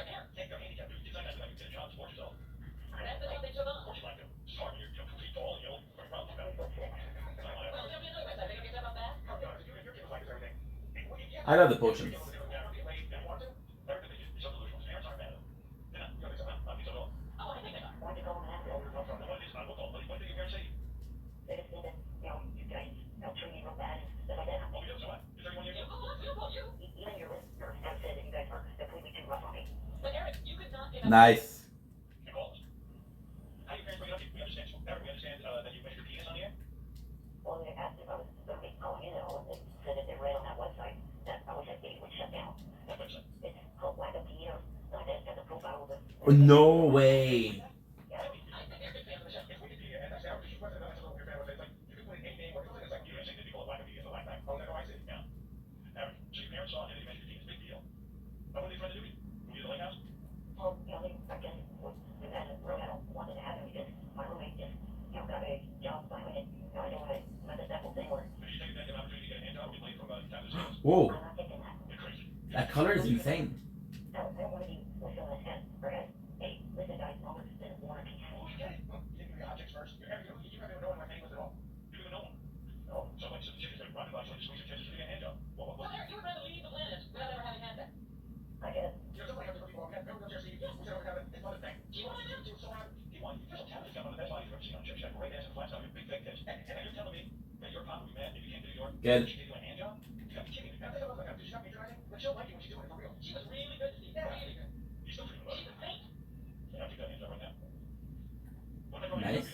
I love the potions. Nice. No way. Whoa. That color is insane. Good. Nice.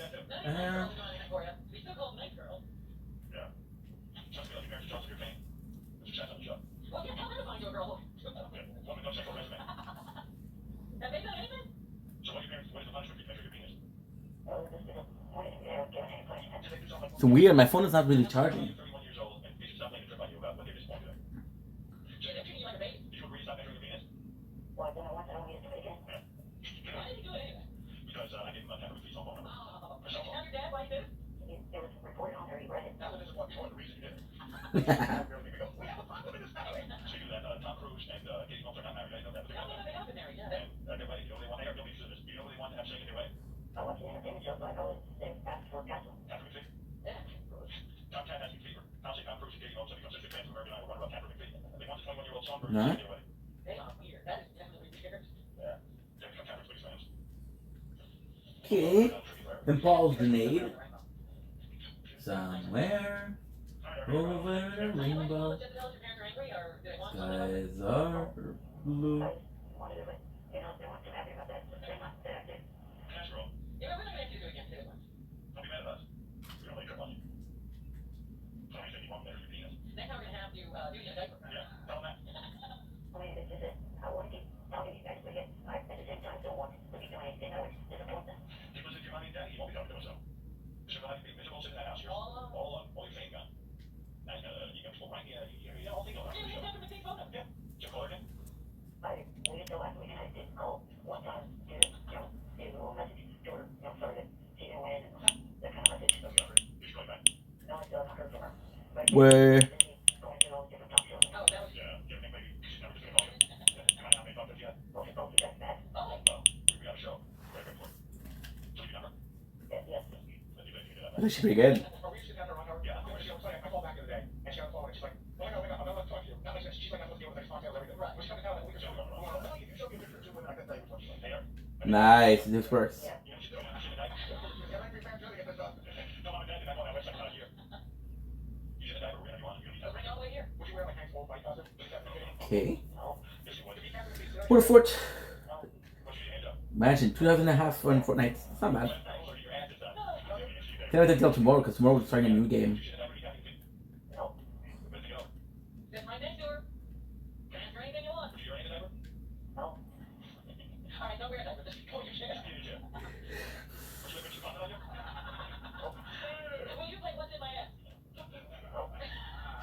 It's weird. My phone is not really charging. No? Okay. Impulse grenade. Somewhere over the rainbow. Skies are blue. Where? That's pretty good. Nice, this works. Okay. What a fort. Imagine 2.5 on Fortnite. It's not bad. Can't wait until tomorrow because tomorrow we're starting a new game.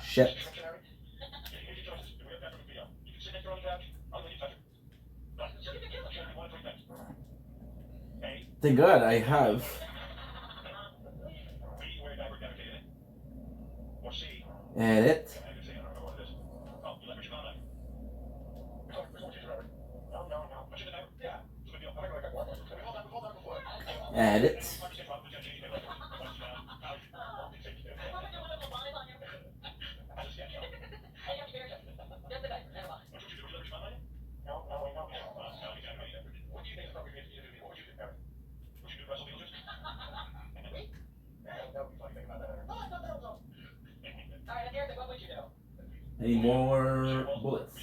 Shit. Thank God I have. Edit. Edit. Any more bullets?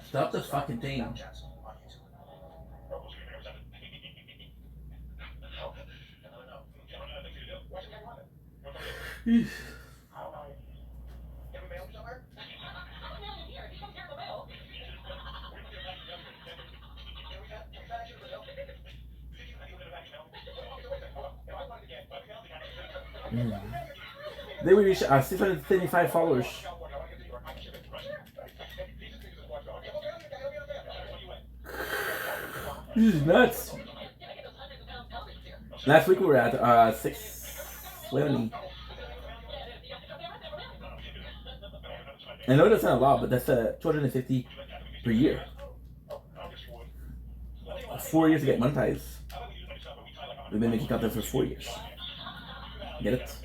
Stop the fucking thing. They will reach 675 followers. This is nuts. Last week we were at 670. I know that's not a lot, but that's 250 per year. 4 years to get monetized. We've been making content for 4 years. Get it?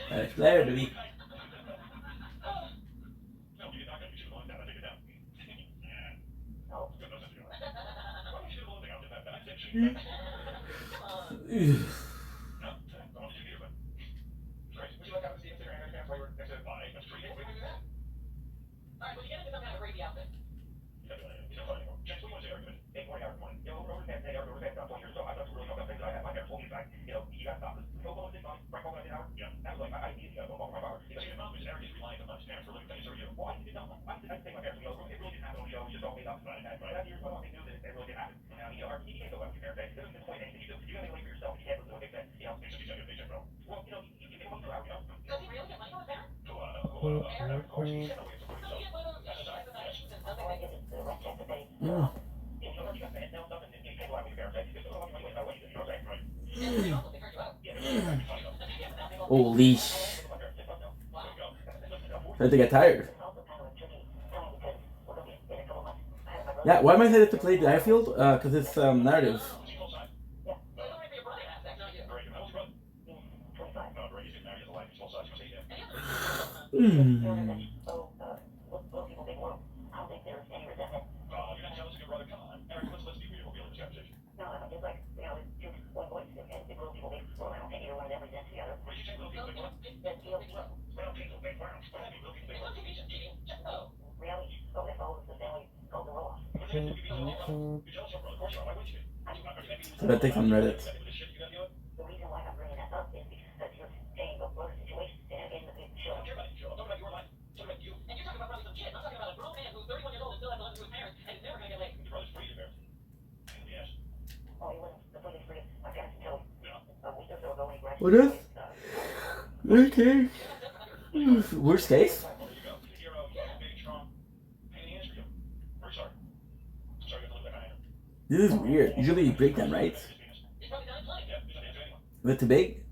Flair, baby. Holy sh! I think I get tired. Yeah, why am I excited to play the airfield? Because it's narrative. So that takes on Reddit. What is? Okay. Worst case? This is weird. Usually you break them, right? Is it too big?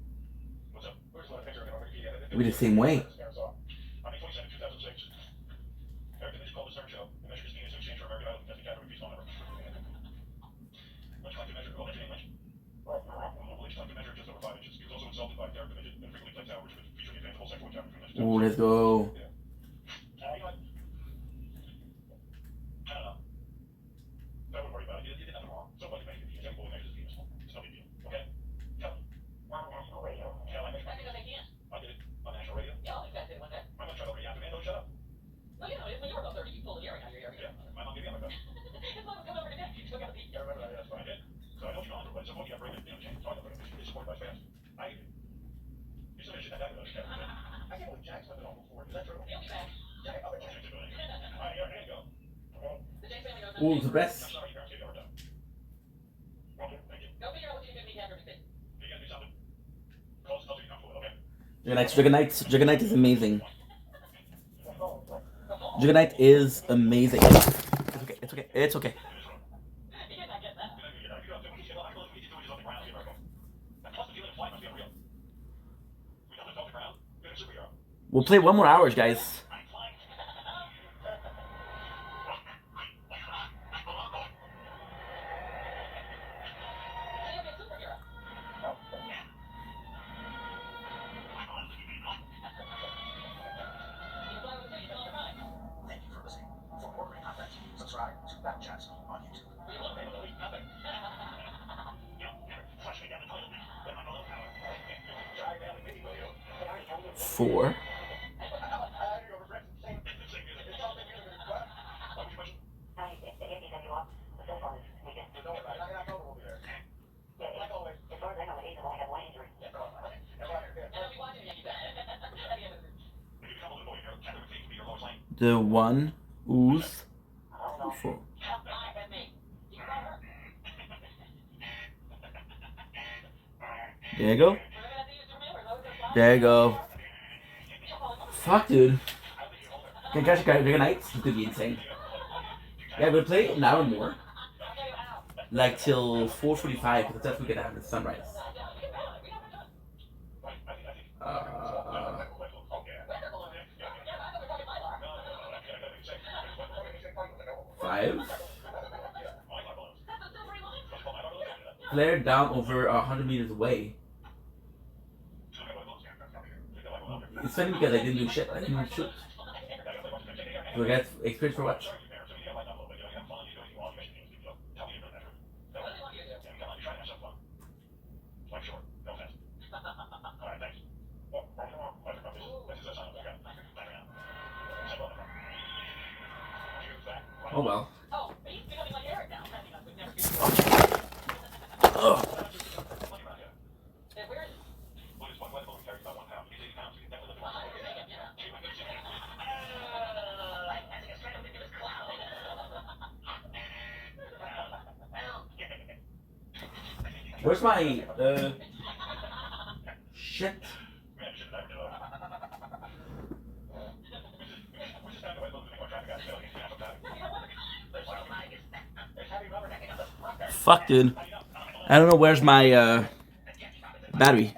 It'll be the same way. Oh, let's go. Oh, the best. Dragonite is amazing. Dragonite is amazing. It's okay. It's okay. We'll play 1 more hours, guys. Four. The one who's four. There you go. There you go. Fuck, dude. Can catch Dragonite? This could be insane. Yeah, we'll play an hour more. Like till 4:45, because that's when we get to have the sunrise. Five. Flare down over 100 meters away. It's funny because I didn't do shit. I didn't even shoot. So I got experience for what? Oh well. Ugh. Where's my shit? Fuck, dude. I don't know where's my battery.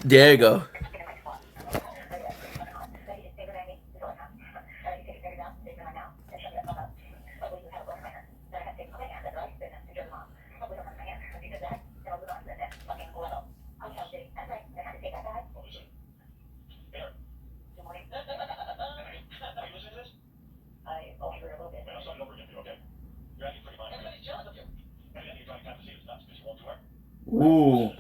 There you go. Ooh.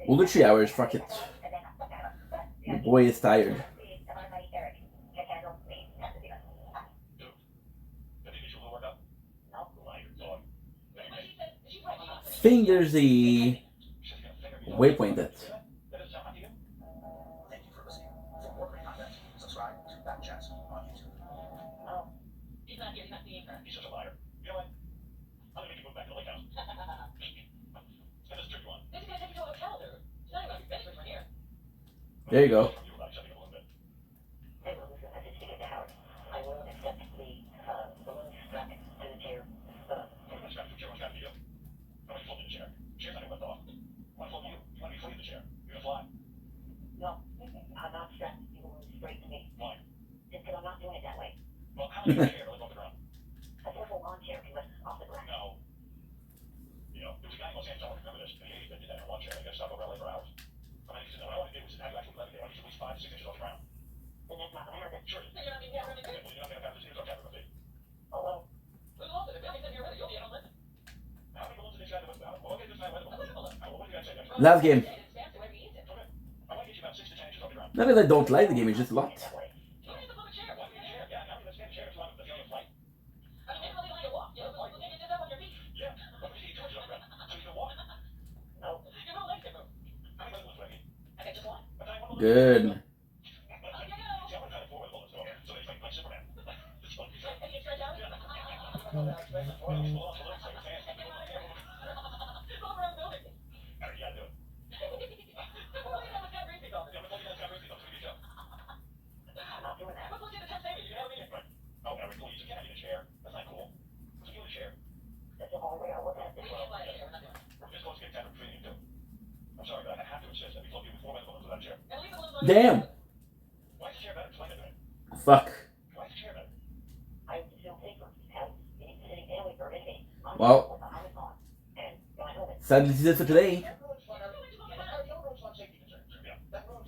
We'll do 3 hours, fuck it. Your boy is tired. I think there's a waypoint that. There you go. Last game. Not that I don't like the game, it's just a lot. Good. Damn. Fuck. Well, sadly, this is it for today.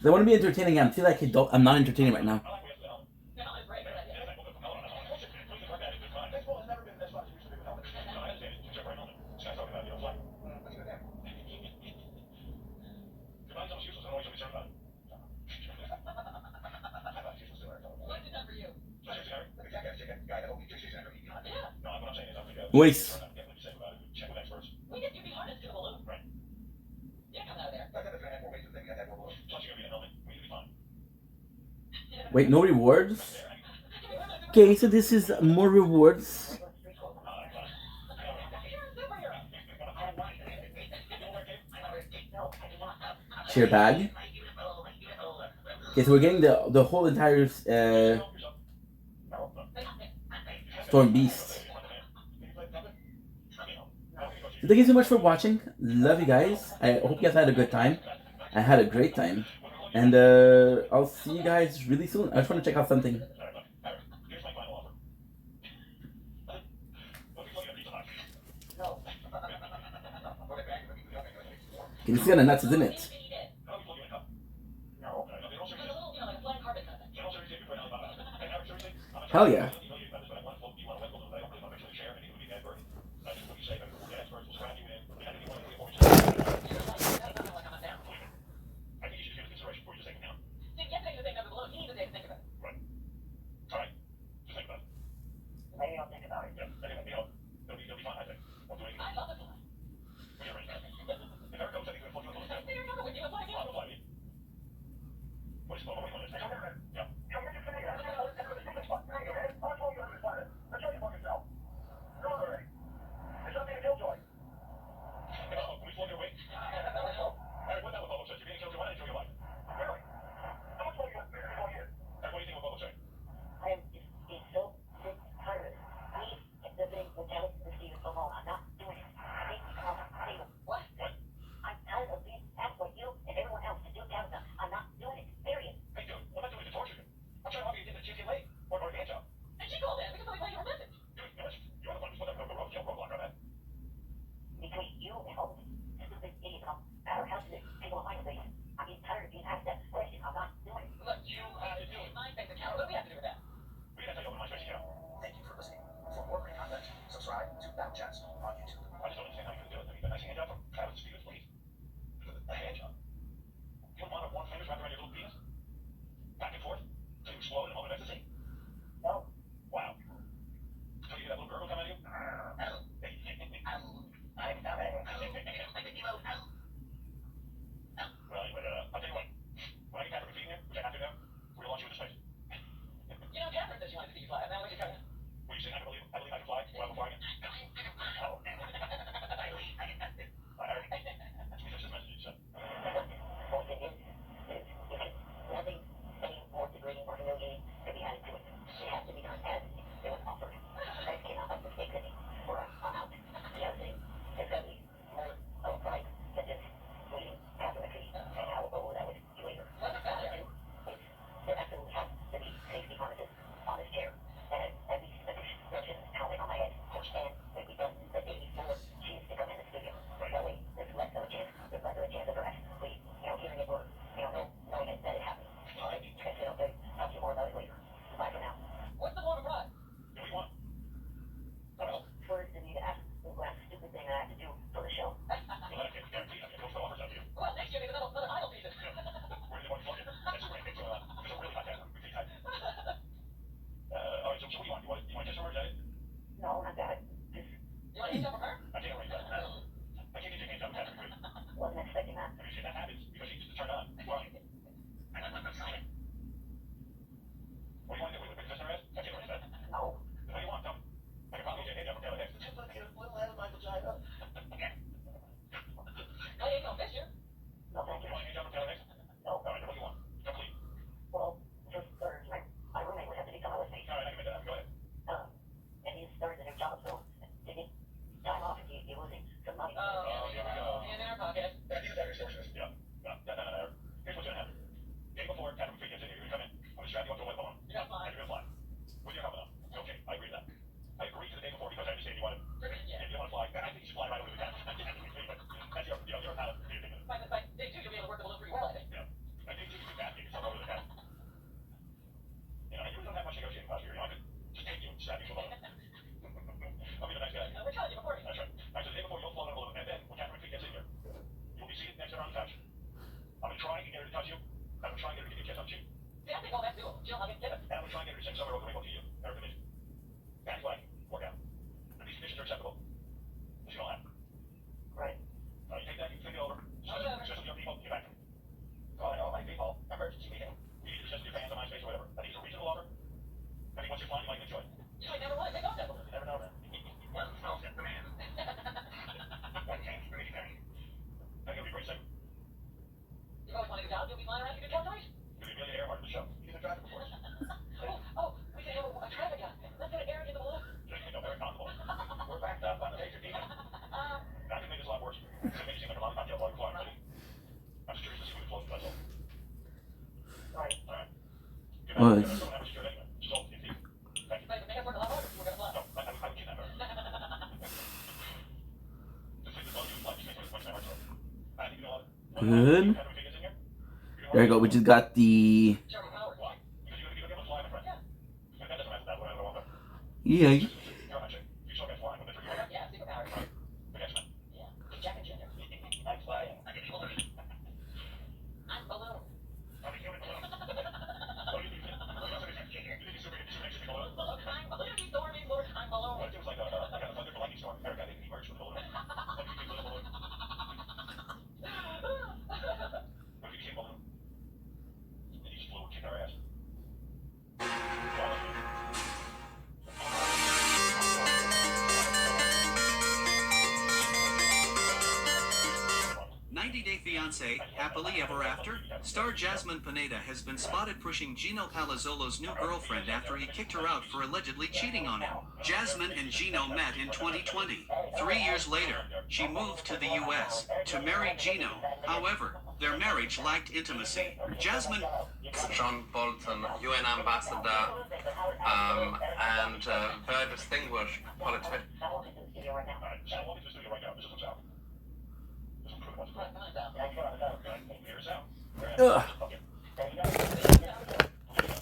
I want to be entertaining. I feel like I'm not entertaining right now. Waste. Wait, no rewards? Okay, so this is more rewards. Cheer bag. Okay, so we're getting the whole entire Storm Beast. So thank you so much for watching. Love you guys. I hope you guys had a good time. I had a great time. And I'll see you guys really soon. I just want to check out something. It's kind of nuts, isn't it? Hell yeah. Acceptable. Oh, good. There you go. We just got the. Yeah. Fiancé, Happily Ever After? Star Jasmine Pineda has been spotted pushing Gino Palazzolo's new girlfriend after he kicked her out for allegedly cheating on him. Jasmine and Gino met in 2020. 3 years later, she moved to the U.S. to marry Gino. However, their marriage lacked intimacy. Jasmine... John Bolton, UN ambassador, and very distinguished politician.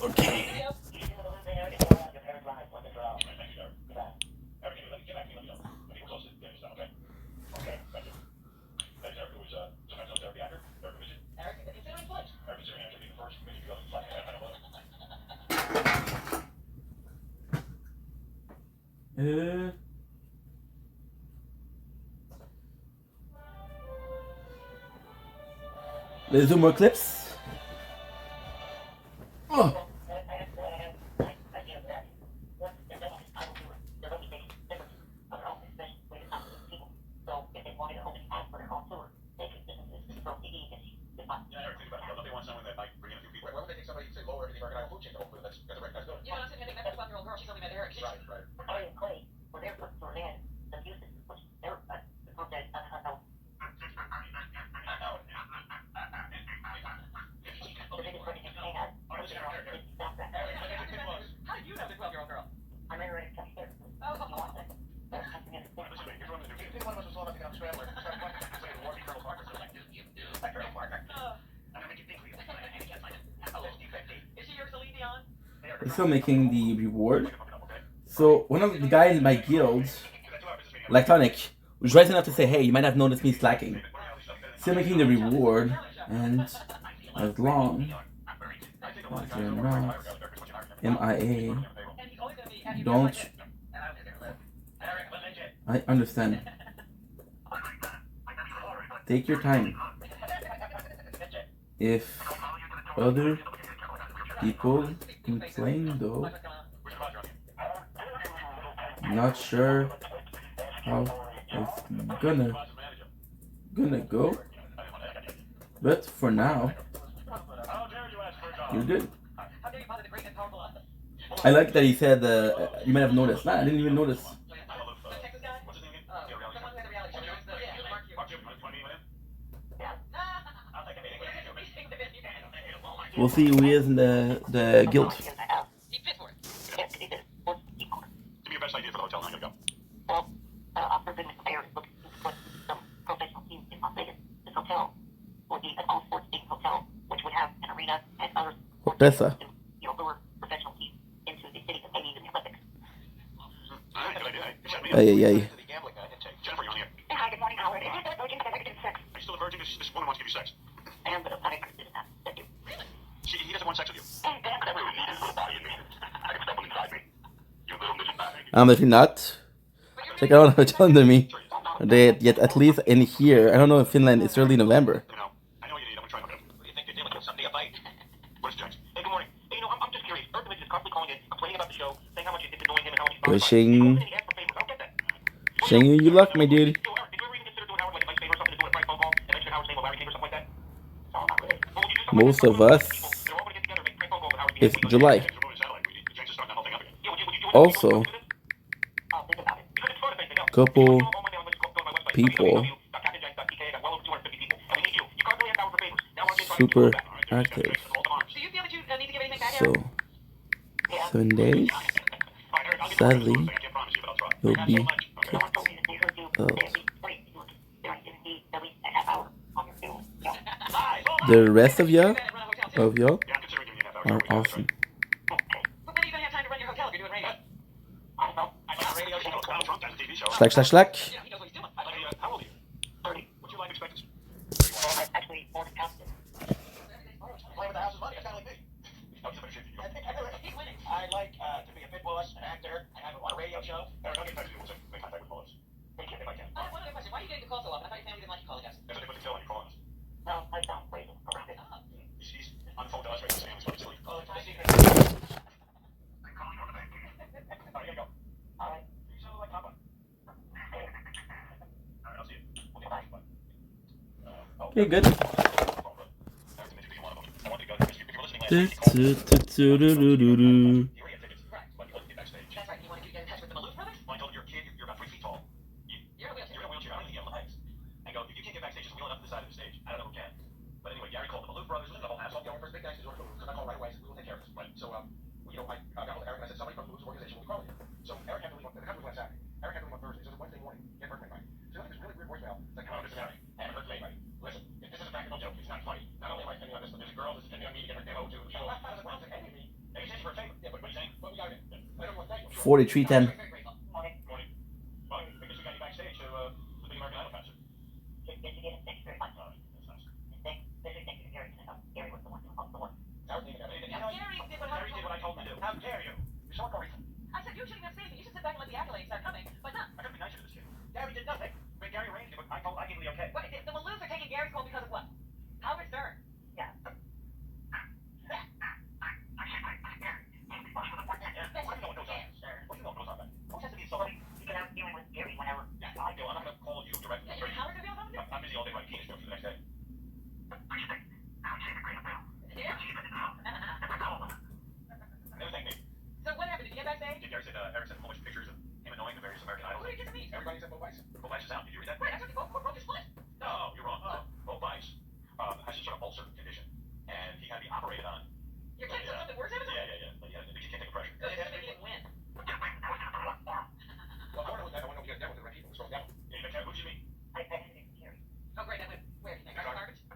Okay. Let's do more clips. Oh. We're still making the reward. So one of the guys in my guild, Electronic, was right enough to say, hey, you might have noticed me slacking. Still making the reward, and as long as you're not MIA, don't... I understand. Take your time. If other people complain though, not sure how it's gonna go, but for now, you're good. I like that he said, you might have noticed. Nah, I didn't even notice. We'll see who he is in the guild. Give me your best idea for the hotel, and I gotta go. Well, I've been inspired looking to put some professional teams in Las Vegas. This hotel would be an all-sports team hotel, which would have an arena and other Pesa. lure professional teams into the city and maybe even the Olympics. All right, good idea. Check me Ay, ay, ay. Jennifer, you're on here. Hey, hi, good morning, Howard. I virgin, I can sex. Are you still a virgin? This woman wants to give you sex. I am, but I'm not interested in that. Thank you. He doesn't want sex with you. Hey, Dan, I really need this little body in me. I can step on inside me. You little midget bastard. I'm definitely not. Check out a hotel under me. Yet at least in here, I don't know if Finland, it's early November. You know, I know what you need. I'm gonna try and hook it up. What do you think you're dealing with? Someday a fight. What is James? Hey, good morning. Hey, I'm just curious. Earth is constantly calling in, complaining about the show, saying how much it's annoying him and how much he's Pushing. Shing you luck, my dude. Did you ever even consider doing Howard like advice favor or something to do with a prank phone call and mention Howard's name or Larry King or something like that? No, not really. What would you do? most of us, it's July. Also, couple people super active. So 7 days, sadly, you'll be kicked out. The rest of y'all are awesome. Slack. I'd like to be a pit boss, an actor, and have a radio show. Don't get touched with make contact with Willis. Thank you, if I can. I have one other question. Why are you getting the call so often? I thought your family didn't like you calling us. There's a difference in when you call us. No, I don't. Wait. He's on the phone to us right now saying he's going to silly. Oh, I see. I'm calling from the bank. All right, here you go. All right. You sound like Papa. All right, I'll see you. Okay, bye. Okay, good. I want to go because if you're listening last week, you called. That's right. You want to get in touch with the Maloof brothers? I told your kid you're about 3 feet tall. You're in a wheelchair. You're in a wheelchair. I don't think you have legs. I go, if you can't get backstage, just wheel it up to the side of the stage. I don't know who can. But anyway, Gary called the Maloof brothers. The whole asshole. First big guys, because I called right away. So we will take care of this. Right. So, I got with Eric and I said, somebody from the Maloof's organization will be calling you. So Eric had to leave on Saturday. Eric had to leave on Thursday. So it was Wednesday morning. Get Berkeley right. So I got this really weird voicemail. It's like, come on, Cincinnati. And Berkeley right. Listen, if this is a practical joke, it's not funny. Not only am I sending on this, but there's a girl that's sending on me to get her demo to the show. I was like, well, it's like, hey, me. And he says for a favor. Yeah, but what are you saying? What we got to do? I don't want to thank you. 4310. Morning. Well, because we got you backstage to the American Idol concert. Did you get a thank you very much? That's nice. Thank you, Gary. Gary was the one who helped the one. Howard did Gary did what I what I told him to do. How dare you? You're so ungrateful. I said, you're shooting that stage. You should sit back and let the accolades start coming. But no. I gotta be nicer to this kid. Gary did nothing. But Gary arranged it, but I gave him the okay. What, the Maloofs are taking Gary's role because of what? Howard Stern. Yeah. What do you know what goes on? What do you know what goes on back? Who has to be so funny? You can have dealing with Gary whenever. Yeah, I do. I'm not gonna call you directly. Yeah, is Howard gonna be on something? I'm busy all day writing penis jokes for the next day. Yeah. Never thank me. So what happened? Did you get backstage? Did Gary said Eric sent a whole bunch of pictures of him annoying the various American Idols? Who did you get to meet? Everybody except Bo Bice. Bo Bice is out. Did you read that? Wait, I thought you both broke your split. No, you're wrong. Bo Bice has some sort of ulcer condition, and he had to be operated on. Your kid said something worse than it? Yeah. But yeah, the kid can't take the pressure. Good, so maybe he didn't win. Well, I want to know if you guys dealt with the right people. Who's yeah, you got who'd you meet? I texted Gary. Oh, great. That went where? Can I grab garbage? And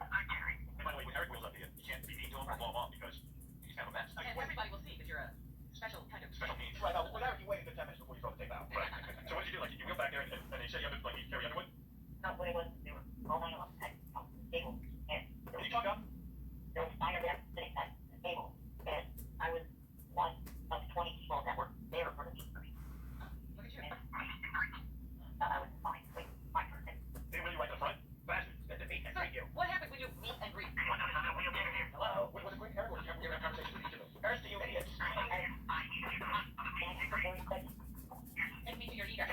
by the way, when Eric wheels up here, you can't be mean to him or blow him off because he's kind of a mess. And everybody will see that you're a special kind of. Special needs. Right, well, Eric, you waited 10 minutes before you throw the tape out. Right. So what did you do? Like, you wheeled back there and he said you had to, like, Carrie Underwood? No, what it was, they were rolling on the table. And Can you talk up? there was 9 of them sitting at the table. And I was one of 20 people that were there for the meet for me. Look at you. And I was fine. Wait, fine for a second. They really right to the front? Bastards. That's a meet and greet you. What happens when you meet and greet? Hello? Was it quick, Eric, or did you have a conversation with each of them? Ernst, you idiots. And meet your leader.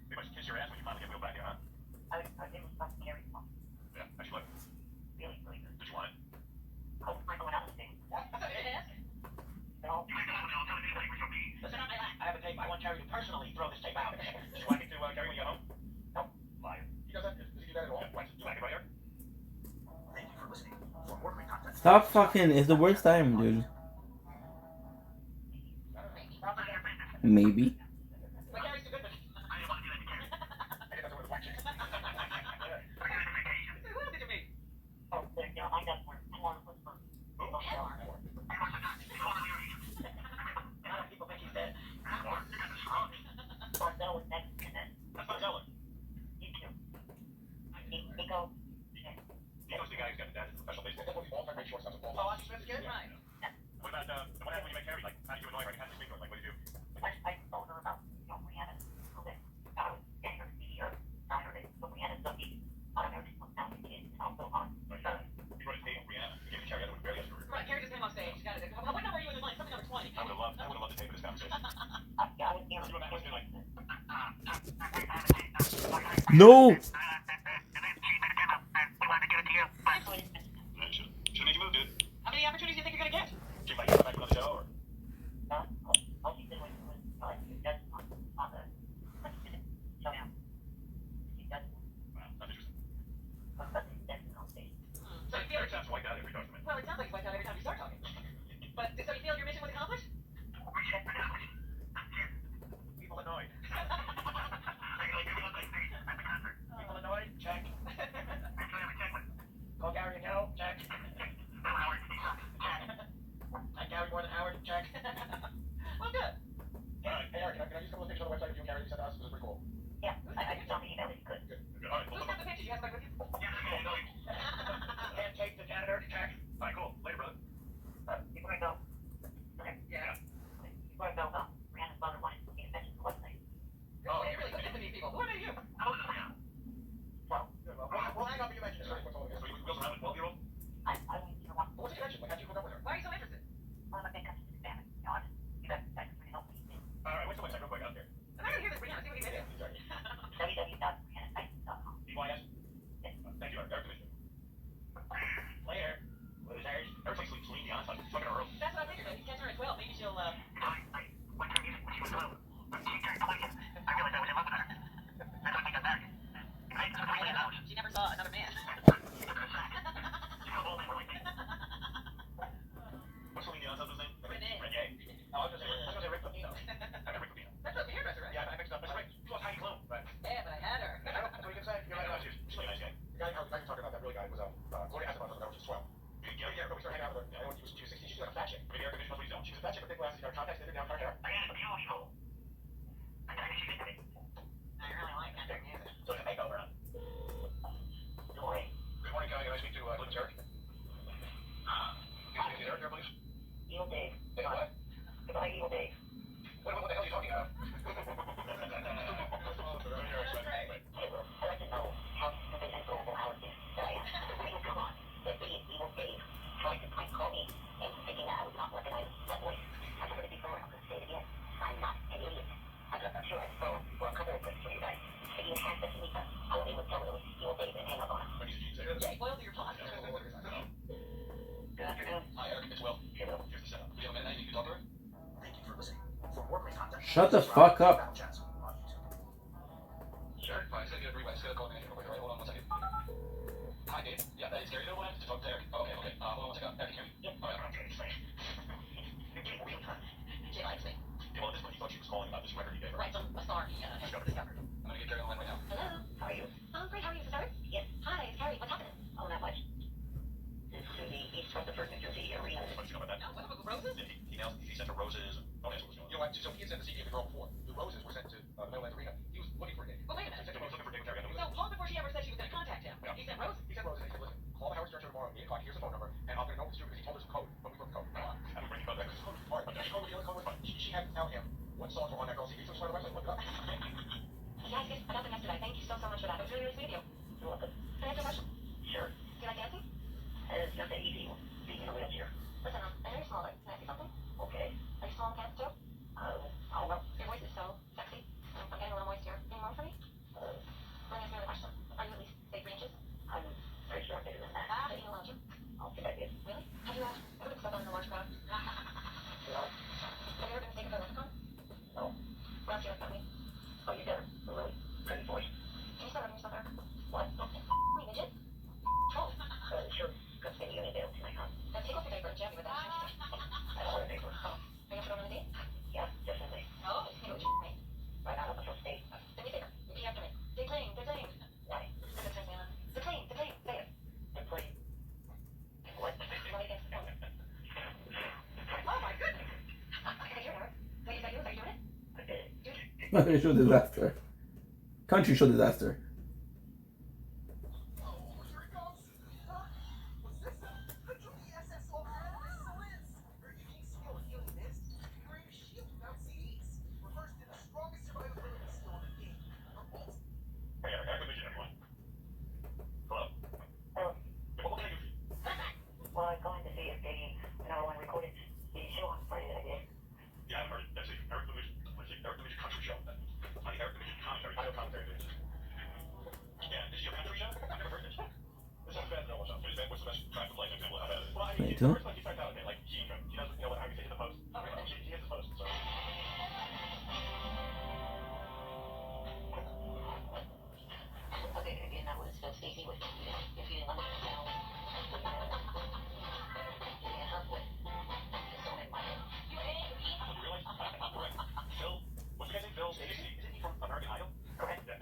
They must kiss your ass when you finally get wheeled back here, huh? I was able to talk to Gary. Yeah, how'd you look? Really good. Did you want it? Oh, I'm going out with things. No. Listen, I have a tape. I want Carrie to personally throw this tape out. Did you want me to, Carrie, when you get home? No. Liar. He does that? Does he do that at all? What? Do you like it right here? Thank you for listening. For more great content. Stop fucking. It's the worst time, dude. Maybe. But Gary's too good for me. I didn't want to do that to Carrie. I did that to her watch it. So who else did you meet? Oh, I got more. More was for. People think he's dead. Barcel was next, and then That's not Zeller. you two. Nico. Nico's the guy who's got the dad special baseball. That's what we all play short stuff. Oh, Oscar Smith's kid? Right. What about, what happened when you met Carrie? Like, how did you annoy her? How did you speak to her? Like, what did you do? I told her No! Should make you move, dude. How many opportunities do you think you're gonna get? She might come back on the show, or All she did was just on the showdown. She does, wow, that's interesting. but that's on stage. So you feel it sounds like that every time. Well, it sounds like it's wiped out every time you start talking. But so you feel your mission was accomplished? People annoyed. People annoyed? Check. Call Gary and Hell? Check. And Gary more than Howard? Check. Well, good. Alright, hey Eric, can I use a couple of pictures on the website of you and Gary you sent us? This is pretty cool. Yeah, I just don't think that was good. Good. Alright, Who's got the pictures? You have like with you? and take the janitor, check. Alright, cool. Later, brother. Before I go, Yeah. before I go, Rihanna's mother wanted me to mention the website. Oh, you're really good to these people. Who are you? Well, We'll hang up and you mention it. Sorry, what's all this? So you also have a 12-year-old? I want you to want What's your connection? Like, how'd you hook up with her? Why are you so interested? one of my big customers in family. You know, you guys really help me. Alright, what's the website real quick out there? I'm not gonna hear this, Brianna. See what you can do. www.rihannatitan.com. BYS? Thank you, Eric. Eric Division. Later. Losers. Eric's like Celine Dion, so I'm fucking early. That's what I figured. He's cancer at 12. Maybe she'll, she never saw another man. What's Celine Dion's husband's name? Renee. Renee. Oh, I was gonna say Rick Pitino. I met Rick Pitino. That's a hairdresser, right? Yeah, I mixed up. Mr. Rick, she was Heidi Klum, right? Yeah, but I had her. That's what you can say. You're right. She's really nice guy. The guy you're talking about, that really guy, was Gloria Estefan, that was just swell. Yeah, we started hanging out with her. When she was 16, she was like a fat chick. Maybe Eric Division knows what he's doing. She was a fat chick with big glasses, contacts, did it down her hair. I really like that music. So it's a makeover, huh? Good morning. Good morning, can I speak to Lucas Eric? Can I speak to Eric here, please? Evil Dave. Hey, what? Goodbye, Evil Dave. What the hell are you talking about? I'd like to know how stupid and gullible Howard is. Come on. That idiot Evil Dave tried to prank call me and thinking that I was not recognizing that voice. I'm going to be someone else to say it again. I'm not an idiot. I'm sure I've phoned for a couple of clips from you guys. If you had to meet them, I would able to tell it was Evil Dave and hang up on him. When you say Yeah, he boiled your pot. Good afternoon. Hi, Eric. It's Will. Hello. Here's the setup. Do you have a minute? You can talk to her? Thank you for listening. For more great content, Shut the fuck up. Battle Chats on YouTube. Sure. Fine. So you agree. Right. So call me. All right. Hold on 1 second. Hi, Dave. Yeah, it's Gary. You know what? To talk to Eric. Okay. Hold on 1 second. Eric, can you? All right. Okay. She likes me. Yeah, well, at this point, he thought she was calling about this record he gave her. Right, so a star he has discovered. I'm gonna get Gary on the line right now. Hello. How are you? Great. How are you, sister? Yes. Hi, it's Carrie. What's happening? Oh, not much. This is the East Rutherford, New Jersey area. What did you know about that? Oh, what, roses? He nailed. He sent her roses. Oh, that's what was going on. You know what? So he had sent the CD to the girl before. The roses were sent to the Meadowlands Arena. He was looking for a date. Well, wait a He minute. said he was looking for a date with Gary. So long before she ever said she was going to contact him, he sent roses. He said roses. He said, listen, call the Howard Stern show tomorrow at 8 o'clock. Here's the phone number, and I'm gonna know it's true because he told us the code, but we wrote the code. I don't bring the code back. The code was hard. The code was fun. She had to tell him what songs were on that girl's CD. So she started the website. Look it up. Yeah, I got them yesterday. Thank you so much for that. It was really, really sweet of you. You're welcome. Can I ask you a question? Sure. Do you like dancing? It's not that easy being in a wheelchair. Listen, I know you're smaller. Can I ask you something? Okay. Are you small in pants too? I don't know. Your voice is so sexy. I'm getting a little moist here. Can you moan for me? Let me ask you another question. Are you at least 3 inches? I'm pretty sure I'm bigger than that. But you allowed you? I'll bet I did. Really? Have you ever been stuck on in a large crowd? No. Have you ever been mistaken for a leprechaun? No. What else do you like about me? Oh, you got a really pretty voice. Can you start rubbing yourself there? What? Me, midget? Oh. Sure. Good thing you ain't able to my house. Now take off your diaper and jab me with that. I don't want to paper. Are you up for going on a date? Yeah, definitely. Oh, hey, what you me? Right out of the first date. Do me a favor. Repeat after me. Declaim, declaim. Why? Is it Tarzana? Declaim, declaim. Say it. And play. What? What do you think? Oh my goodness. Okay, you're there. So you said you? Are you doing it? I did it. Country show disaster. Country show disaster. Hey, Eric. Eric Division, everyone. Hello. Oh, What can I do for you? well, I'm going to see if they, recorded the show on Friday that I did. Yeah, I've heard it. That's it. Eric Division. Let's see. Eric Division Country Show. On the Eric Division commentary. Audio commentary. it to him. First, like, he starts out a bit like he doesn't, you know, what I would say, hit the post. He hits the post, so. Okay, again, that was Stacey with, if you didn't let me know. You realize? Correct. Phil, what's the guy's name? Phil Stacey. Isn't he from American Idol? Correct. Yeah.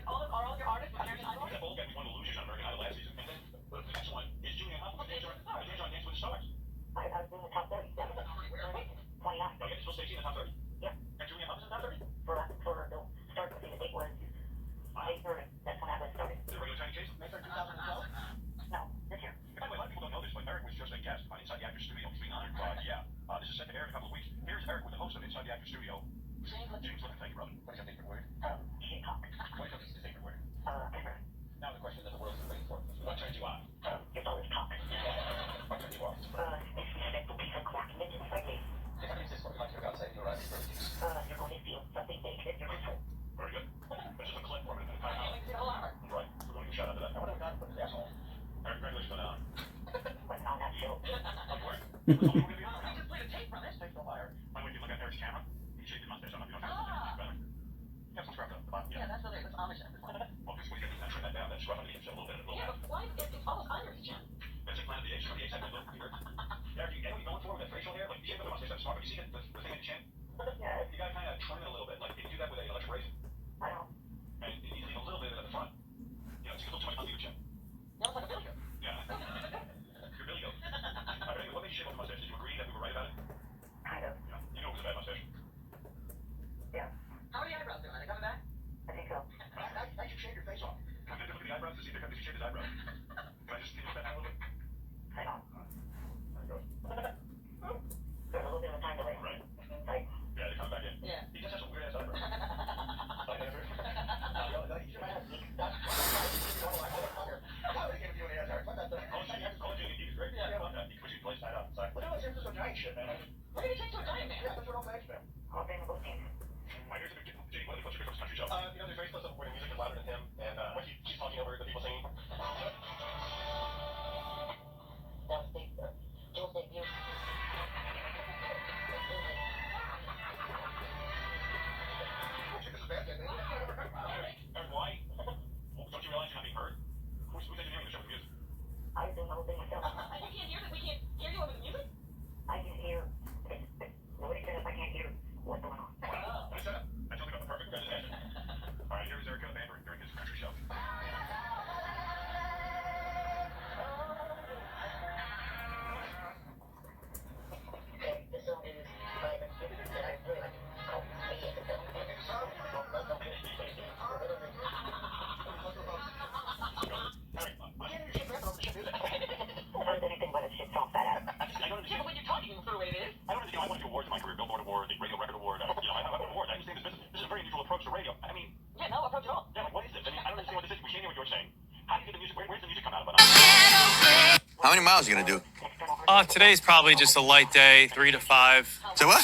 Are all of your artists from American Idol? That old guy we won Illusion on American Idol last season. And then the next one is Julian Huffman. Danger on Dance with the Stars. I was in the top 30. Yeah. 29. Okay, Phil Stacey in the top 30? Yeah. And Julian Huffman's in the top 30? For the start of the season, it was May 3rd. That's when I was started. Is it regular Tiny Chase? May 3rd, 2012? No, this year. By the way, a lot of people don't know this, but Eric was just a guest on Inside the Actors Studio. He's being honored. This is set to air in a couple of weeks. Here's Eric with the host of Inside the Actors Studio. James Looking. Thank you, Robin. What is your favorite word? She-Hulk. What is your favorite word? Ever. Now the question that the world's been waiting for. What turns you on? It's always talk. What turns you off? Disrespectful piece of crap. Midgets like me. If I use this one, like you're outside, you're right. You're going to feel something big that you're control. Very good. That's just a clip from it. Right. We're going to shout out to that. I wonder what God put in his asshole. Eric, congratulations on that. But on that show. I'm worried. We're going to be on. You just played a tape from this. Tape's no liar. By the way, if you look at Eric's camera, he shaved his mustache. I don't know if you don't have it. Better. You have some scruff at the bottom. Yeah, that's really that's Amish. Well, this way you can trim that down. That scruff underneath his chin a little bit. Yeah, but why? It's almost under his chin. That's a plan of the apes. From the apes, I look weird. Eric, you get what you're going for with that facial hair? Like, you shave with the mustache, that's smart. But you see the thing in the chin? Yeah. You gotta kind of trim it a little bit. Like, if you do that with an electric razor. I don't. And you need to leave a little bit of it at the front. You know, it's a little too much under your chin. You look like a billy goat. Yeah. You're Billy Goat. Anyway, what made you shave off the mustache? Did you agree that we were right about it? Kind of. Yeah. You know it was a bad mustache. Yeah. How are the eyebrows doing? Are they coming back? I think so. Now you should shave your face off. Come in to look at the eyebrows to see if they're coming. Did you shave his eyebrows? Can you spend that a little bit? I don't. There you go. There's a little bit of time delay. Right. Like, Yeah, they're coming back in. Yeah. He just has some weird ass eyebrows. Like, never. You might have to keep that. How would he give you any ass hair? He's great. Yeah, I love that. He puts you place that up. Look at this is a giant shit, man. What did he take to a giant man? Yeah, that's what I'm saying, man. all things both teams. My ears are big. Jake, what's your favorite country show? You know, there's very special where the music is louder than him, and when he's talking over the people singing. That was big. Jill's debut. This is bad, man. And why? Don't you realize you're not being heard? Who's engineering the show with music? I was doing the whole thing myself. You can't hear that. We can't hear you over the music. I can hear. Nobody said if I can't hear what's going on. What is that? I totally got the perfect presentation. All right, here's Eric Van during his country show. This song is by the that I really like. Called Maybe It's a Film. Heard anything but a shit song fat ass. I don't Yeah, understand. but when you're talking through it, it is. I don't understand. I won a few awards in my career: Billboard Award, the Radio Record Award. I have an award. I understand this business. This is a very unusual approach to radio. I mean, Yeah, no approach at all. yeah, like what is this? I mean, I don't understand what this is. We can't hear what you're saying. How do you get the music? Where's the music come out of? How many miles are you gonna do? Today's probably just a light day, 3 to 5. So what?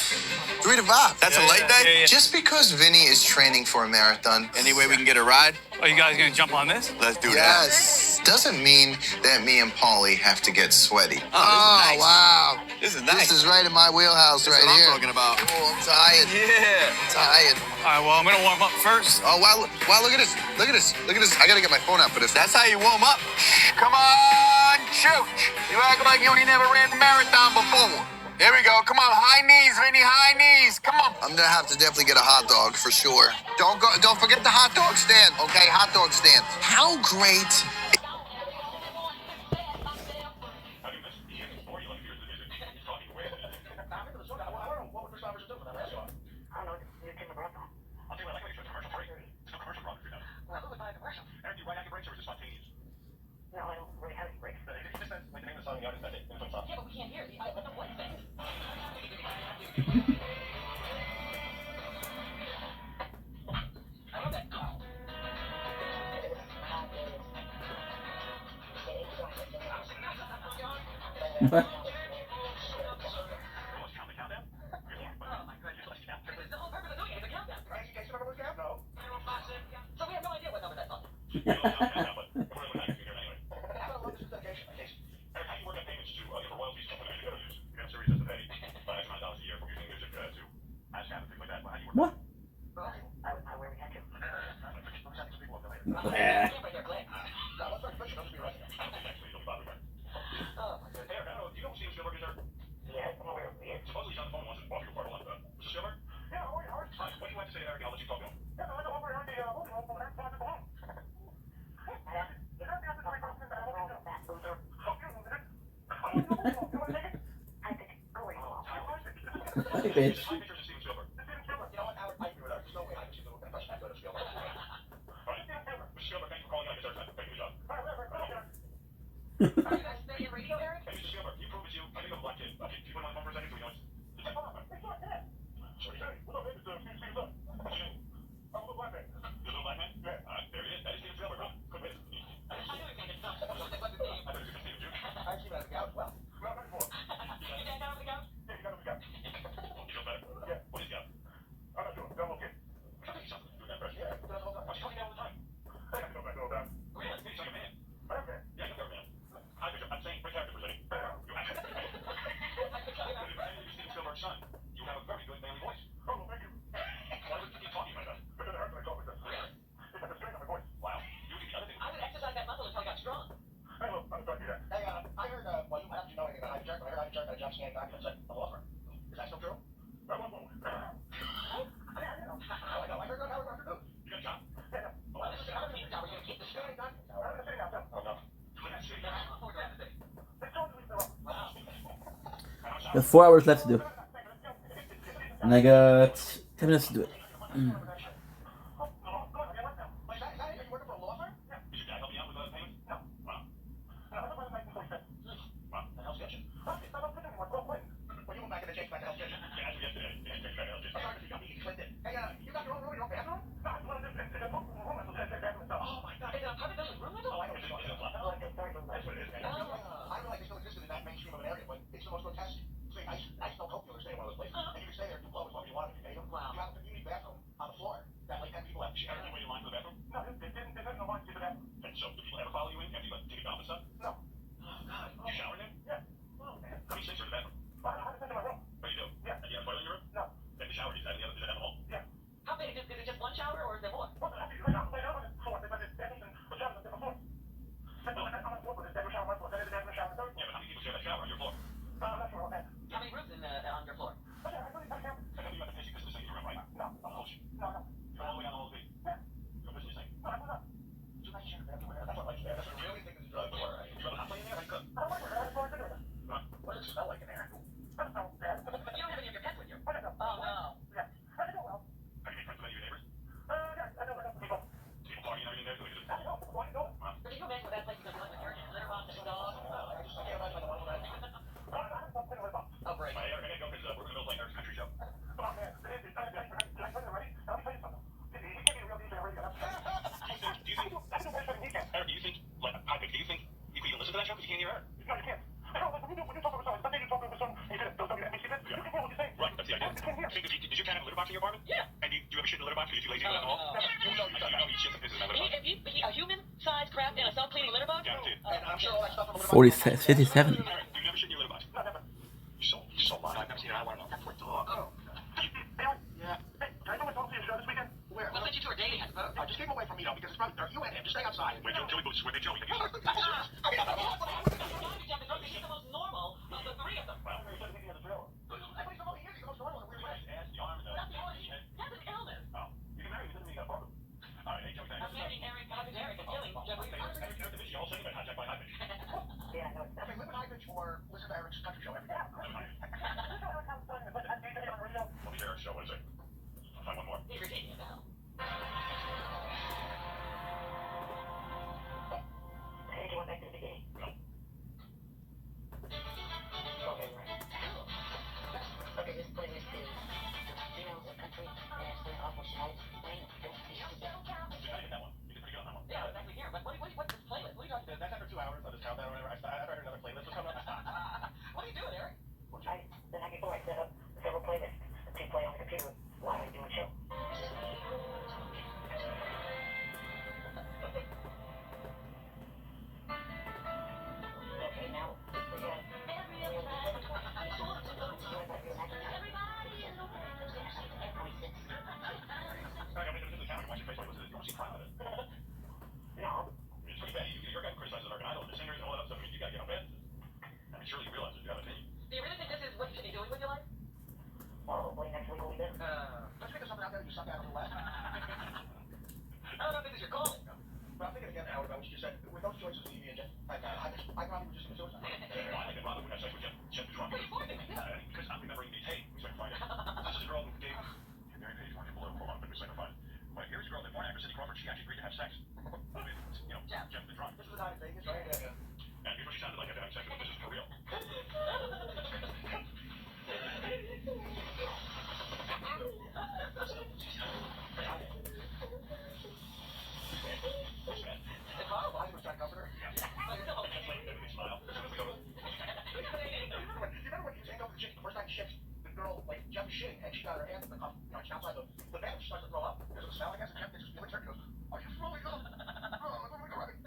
3 to 5. That's a light day? Yeah. Just because Vinny is training for a marathon, any way we can get a ride? Are you guys gonna jump on this? Let's do that. Yes. Doesn't mean that me and Paulie have to get sweaty. Oh, wow. This is nice. This is right in my wheelhouse This is right what here. I'm talking about. Oh, I'm tired. Yeah. I'm tired. All right, well, I'm gonna warm up first. Oh, wow, look at this. Look at this. Look at this. I gotta get my phone out for this. That's how you warm up. Come on, shoot. You act like you ain't never ran a marathon before. Here we go. Come on, high knees, Vinny, high knees. Come on. I'm gonna have to definitely get a hot dog for sure. Don't forget the hot dog stand, okay? Hot dog stand. How great How do you miss? He is 40. Like, here's the music. He's talking away. I remember the song. I don't know what Chris Roberts doing that last song. I don't know. New Tim McGraw song. I'll tell you what. I like when it's a commercial break. There's no commercial block for that. Well, who would buy a commercial? Eric, do you write out your breaks or is it spontaneous? No, I don't really have any breaks. He just says like the name of the song, the artist, that's it. It's on. Yeah, but we can't hear it. I don't know what thing. I love it. What? Let's count the countdown. Oh my goodness. This is the whole purpose of doing it. It's a countdown. Right, you guys remember what's count? No. So we have no idea what number that's on. We don't know countdown, but we're not going to hear it anyway. I don't love this dedication. Eric, how do you work out payments to for royalties to Yeah. No, let's start fishing. Don't just be arrested. I don't think actually you'll be bothered with that. Oh, my God. Hey, I don't know. Do you know Steven Spielberg is there? Yeah, I'm aware of it. Supposedly he's on the phone once and off your part a lot. Mr. Spielberg? Yeah, how are you, Howard? Hi. What do you have to say, Eric? I'll let you talk to him. Yeah, I know. Over here on the movie room from Eric Fox at home. Hey, bitch. I think there's a Steven Spielberg. You know what, Howard? I agree with her. There's no way I can see the impression I got of Spielberg. All right. Mr. Spielberg, thank you for calling on. It's our time. Thank you, John. Are you guys staying in radio, Eric? Hey, Mr. Spielberg, you prove it's you. I think I'm a black kid. Okay, can you put him on the phone for a second so we know it's... Sorry, hey, what's up, man? It's Steven Spielberg. I'm a little black man. You're a little black man? Yeah. All right, there he is. That is Steven Spielberg, huh? Good man. I knew he made it up. What's his name? I thought it was going to Steven Juke. I actually got the couch. Well, Well, not before. You guys down on the couch? Yeah, you got him the couch. You feel better? Yeah. What is he got? I'm not sure. I'm okay. I'll tell you something. Do that first. Yeah, he does all the time. Why you calling me all the time? I have to go back all the time. Really? Yeah, he's like a man. I am man. Yeah, you're a man. Hi, Bishop. I'm saying, break character for a second. You have Steven Spielberg's son. You have a very good manly voice. Oh, well, thank you. Why would you keep talking like that? Because it hurts when I talk like that. Really? It's like a strain on my voice. Wow. You can the other thing. I would exercise that muscle until I got strong. Hey, look, I'm sorry to do that. hey, I heard, well, you might have to know anything about Ivy Jerk, but I heard Ivy Jerk got a job scanning documents at the law firm. Is that still true? I know. I heard that Howard Roger News. You got a job? Yeah. Well, this is how many years now we're going to keep the scanning documents. I'm going to say now, Tom. Oh, no. Let's see. There's 4 hours left to do. And I got 10 minutes to do it. Mm. A human-sized crap in a self-cleaning litter box? And I'm sure all that stuff on the 57. You never shit in your litter box? No, never. You're so lying. I've never seen it. I want to know. That's what dog. Oh. Yeah. Hey, can I go with Tom to your show this weekend? Where? We'll send you to her dating, I suppose. Just keep away from me, though, because it's probably you and him. Just stay outside. Wait, Joey Boots is where they Joey. She's the most normal of the three of them. Well, you're thinking of the drill. I put somebody here. You're the most normal in a weird way. Ass, the arm, and the... That's the only thing. That's an illness. Oh. You can marry me. Doesn't mean you got a problem. All right, hey, Joey, thanks. I'm marrying Eric and killing Jeffrey. You all saying that hijacked by High Pitch. Yeah, I know. Okay, live in High Pitch or listen to Eric's country show every day. I'll be there, show. What is it? I'll find one more. He's Virginia now. Hey, do you want back to the beginning? No. you suck out a little less? I don't think it's your calling. But I'm thinking again, Howard, about what you just said. With those choices, Evie and Jeff, I probably would just commit suicide. I think Robin would have sex with Jeff Trump. Yeah, because I'm remembering these. Hey, we spent Friday. This is a girl who gave your Mary Page one below. Hold on, but we spent Friday. But here's a girl that born actress Cindy Crawford. She actually agreed to have sex with, Jeff the Drunk. This was the time in Vegas, right? Yeah. And here's what she sounded like after having sex with him. This is for real. It's horrible. I was trying to comfort her. Yeah. Smile. You remember when you take over the chick the first time she shits, the girl, like, Jeff is shitting, and she got her hand in the cup, outside the bed, she starts to throw up because of the smell, I guess, and Jeff just feeling her, he goes, oh, you're throwing up. Oh, what are we going to do?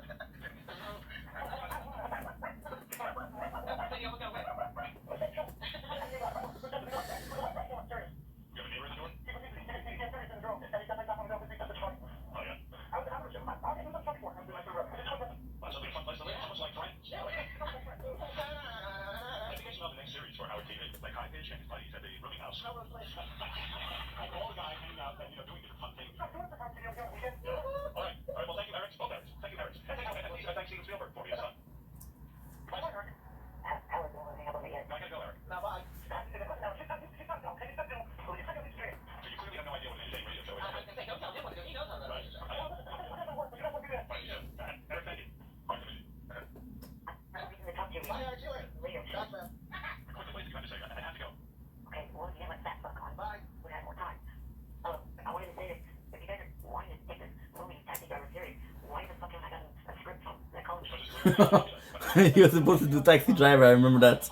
He was supposed to do Taxi Driver, I remember that.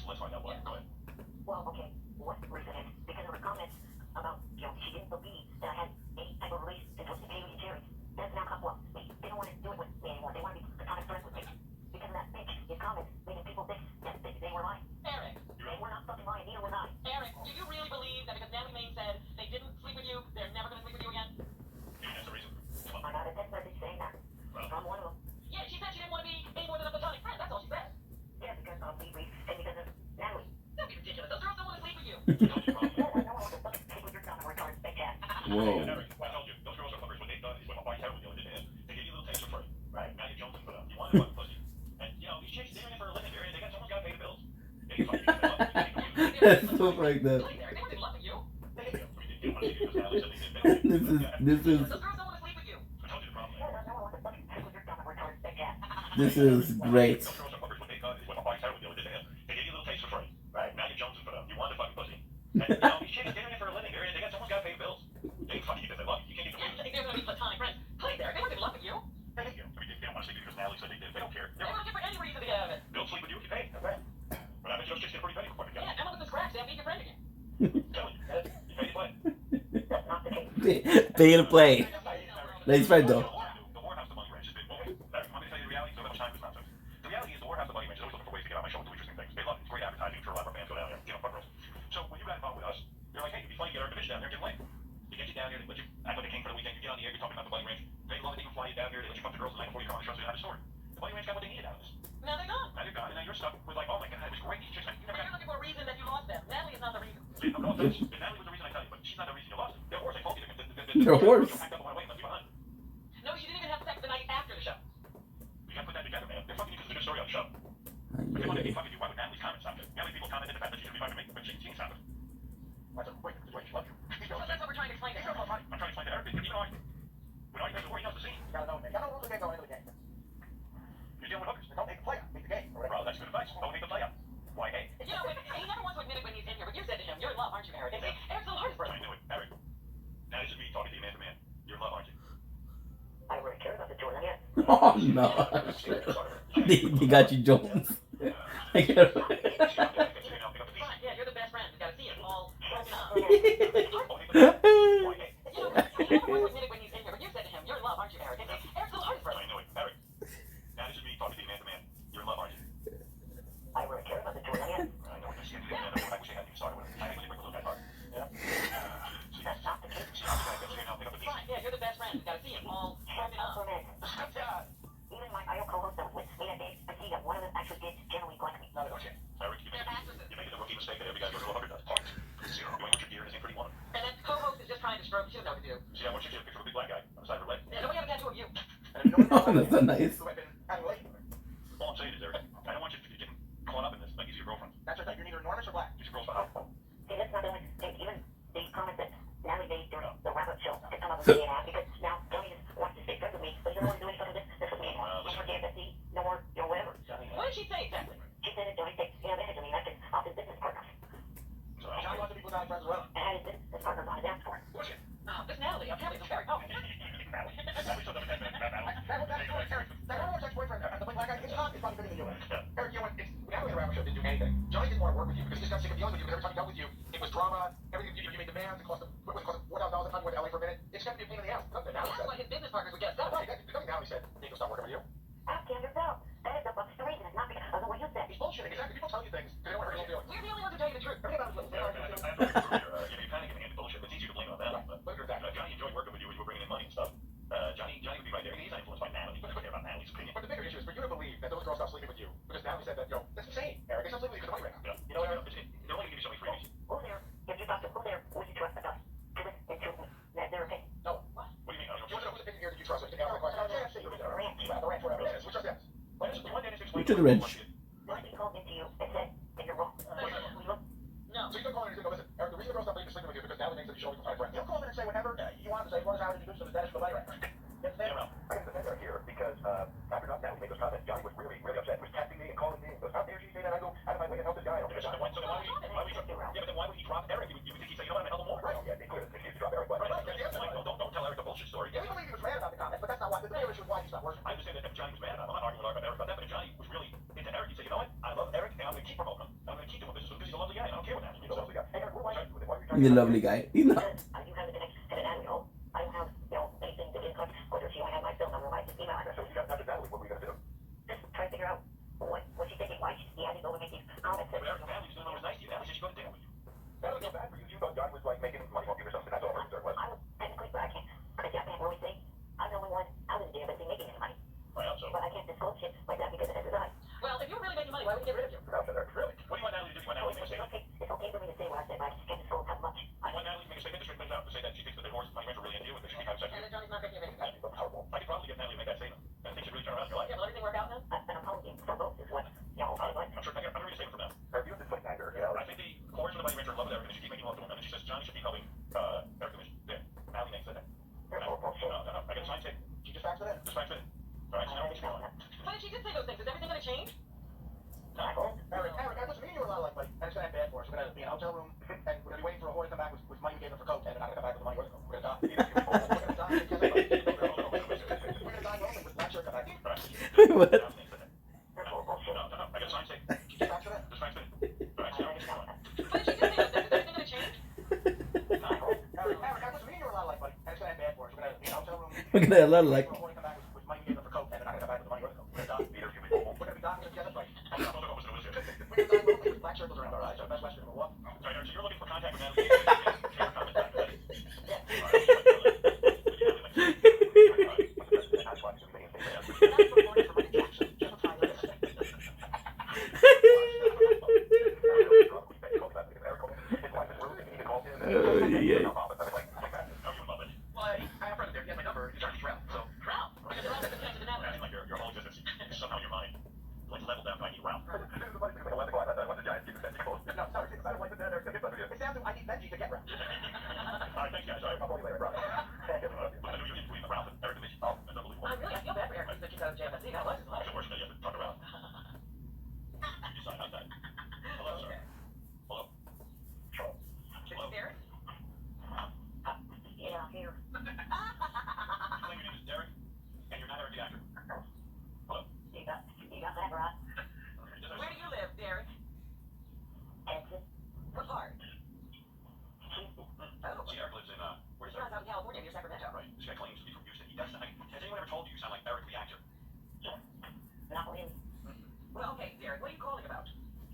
Let's find out what. Whoa. I told you, those girls are fuckers. What they've done is what my wife with the other day is they give you a little taste for free. Right? Now you Jones and put up. You want to fuck pussy. And, you know, these chicks, they're in it for a living. They got someone's got to pay the bills. They can fucking get them up. That's so like that. They weren't in love with you. They didn't want to see you because Natalie said they did. This is Those girls don't want to sleep with you. I told you the problem. this is great. Those girls are fuckers. What they've done is what my wife with the other day is they give you a little taste for free. Right? Now you Jones and put up. You want to fucking pussy. And, you know, these chicks, they're in it for a living. They got someone's got to pay the bills. They ain't fucking you because they love you. You can't get them. I think they're going to be platonic friends. Honey, there. They weren't in love with you. They hate you. I mean, they don't want to sleep with you because Natalie said they did. They don't care. They were looking for any reason to get out of it. They'll sleep with you if you pay. That's right. But I bet you those chicks get a pretty penny for it. Yeah, Emma with the scratch. They'll be your friend again. Tell you. You pay to play. Pay to play. Nice friend though. The whorehouse, the money ranch has been moving. I'm going to tell you the reality so much time is nonsense. The reality is the whorehouse, the money ranch is always looking for ways to get on my show and do interesting things. They love it. It's great advertising for a lot of our fans go down there. You know, fuck girls. So when you got involved with us, they're like, hey, it'd be fun to get our division down there and get laid. They get you down here, they let you act like a king for the weekend. You get on the air, you're talking about the money ranch. They love it. They can fly you down here. They let you fuck the girls the night before you come on the show so you have a story. The money ranch got what they needed out of this. Now they're gone. Now you're gone, and now you're stuck with like, oh my god, it was great. These chicks, you But never you're got. looking for a reason that you lost them. Natalie is not the reason. No offense. Natalie was the reason I tell you, but she's not the reason you lost it. They're whores. I told you. They're whores. Packed up and went away and left you behind. No, she didn't even have sex the night after the show. You gotta put that together, man. They're fucking you because there's a good story on the show. If they wanted to be fucking you, why would Natalie's comments stop it? Natalie people commented the fact that she should be fucking me, but she ain't stop it. I said, wait, this is why she loves you. Well, that's what we're trying to explain to her. I'm trying to explain to her, but you know, when all you guys are working out the scene, you gotta know, man. You gotta know the game going into the game. You're dealing with hookers. Don't make the play out. Make the game. Well, that's good advice. Don't make the play out. Why, hey? You know, he never wants to admit it when he's in here, but you said to him, you're in love, aren't you, Eric? And Eric's a little hard for I him. knew it. Eric. Now this is me talking to you man to man. You're in love, aren't you? I don't really care about the two of them yet. Oh no. They got you, Jones. I get it. Fine, yeah, you're the best friend. You gotta see it all broken up. Why, hey? You know, he never wants to admit it when he's in here, but you said to him, you're in love, aren't you, Eric? And Eric's a little hard for him. I know it. Eric. Now this is me talking to you man to man. You're in love, aren't you? I don't really care about the two of them yet. I know it. I wish I hadn't even started with it. I think we break a little bit apart. Yeah? That's not the case. Fine, yeah, you're the best friend. You gotta see it all broken up. Even my IO co-host that was with me that day, I see that one of them actually did generally like me. No, okay. Eric, you're making the rookie mistake that every guy goes to a hooker does. Part. Zero. Going with your gear and isn't pretty woman. And that co-host is just trying to stroke. She doesn't know what to do. See, I want you to get a picture of a big black guy on the side of her leg. Yeah, nobody have a tattoo of you. And if you know Oh, that's so nice. who I've been having a relationship with. All I'm saying is, Eric, I don't want you to get caught up in this like he's your girlfriend. That's right. You're neither enormous or black. He's your girlfriend. See, that's not the only thing. Even the comments that Natalie made during the wrap-up show to come up with me and because now Johnny just wants to stay friends with me, but he doesn't want to do any fucking this with me anymore. No more KFC, no more, whatever. What did she say exactly? She said that Johnny takes advantage of me after off his business partner. So, Johnny wants to be platonic friends as well. And had his business partner on his ass for it. Bullshit. Oh, this Natalie, apparently it's very... Oh, Natalie still doesn't have Eric, that Natalie ex-boyfriend, the black guy, it's not, it's probably bigger than you. Eric, you know what, Natalie on the wrap-up show didn't do anything. Johnny didn't want to work with you because he just got sick of dealing with you because every time he dealt with you, it was drama, everything, you made demands, it cost him $4,000 a time to go to LA for a minute. It's kept me a pain in the ass. Nothing that Natalie that's said. what his business partners would get. No, right, that's nothing Natalie said. He stop working with you. Ask Andrew Bell. That is the fucking reason. It's not because of what you said. He's bullshitting. Exactly. People tell you things. They don't want to hurt your feelings. We're the only ones who tell you the truth. Forget about it. You're panicking and bullshit. It's easy to blame on that. But Johnny enjoyed working with you when you were bringing in money and stuff. Johnny would be right there. He's not influenced by Natalie. But forget about Natalie's opinion. But the bigger issue is for you to believe that those girls stopped sleeping with you because Natalie said that, that's insane. Eric, it's not sleeping because of money right now. You know what? They're only going to give you so many freebies. Who there, if you talk to who there, would you trust enough to listen to their opinion? No. What do you mean? You want to know whose opinion here do you trust? So you can answer the question. Yeah, see. The ranch, whatever. Yes, we trust them. Which of the wrench? What if he called into you and said that you're wrong? No. So you can call in and say, no, listen, Eric, the reason the girls stop sleeping with you is because Natalie thinks that you show me friends. You'll call in and say whatever you want to say, as long as Natalie introduces the status of the money right. Yes, ma'am. I can defend her here because after Natalie made those comments, Johnny was really, really upset. He was texting me and calling me. He goes, how dare she say that? I go out of my way to help this guy. So then why would he drop Eric? You would think he'd say, you know what, I'm going to help him more. Right. Yeah, he could have refused to drop Eric. But don't tell Eric the bullshit story. Yeah, we believe he was mad about the comments, but that's not why. The bigger issue is why he's not working. I understand that if Johnny was mad about it. I'm not arguing with Eric about that, but if Johnny was really into Eric, he'd say, you know what, I love Eric and I'm going to keep promoting him. I'm going to keep doing business with him because he's a lovely guy. I don't care what happens. He's a lovely guy. Hey, Eric, why are you He's a lovely guy. He's not. You have the connection to Natalie. I don't have, anything to get in contact with her. She don't have my phone number, my email address. So you got Natalie, what are we going to do? Just try to figure out what she's thinking, why he had to go and make these comments. Natalie's doing what was nice to you. Natalie said she go to dinner with you. That was so bad for you. You thought John was like making money off you or something. That's all her there was. I was technically, but I can't. Because I can't really say I'm the only one out of the dinner that's making any money. Well, so. But I can't disclose shit like that because it is I. Well, if you were really making money, why would we get rid of you? Really? What do you want Natalie to do? You want Natalie to say? It's okay for me to say what I said, but I just What? No, I got a sign saying, can you get back to that? The sign's been. All right, so. What did you do? Is anything gonna change? Eric, listen, me and you are a lot alike, buddy. And it's gonna end bad for us. We're gonna be in a hotel room. We're gonna have a lot of like. We're gonna come back with money we gave them for coke, and they're not gonna come back with the money or the coke. We're gonna die. We're gonna be doctors together, right? We're gonna die lonely with black circles around our eyes. Our best Western will walk. Sorry, Eric, so you're looking for contact with Natalie. Yeah.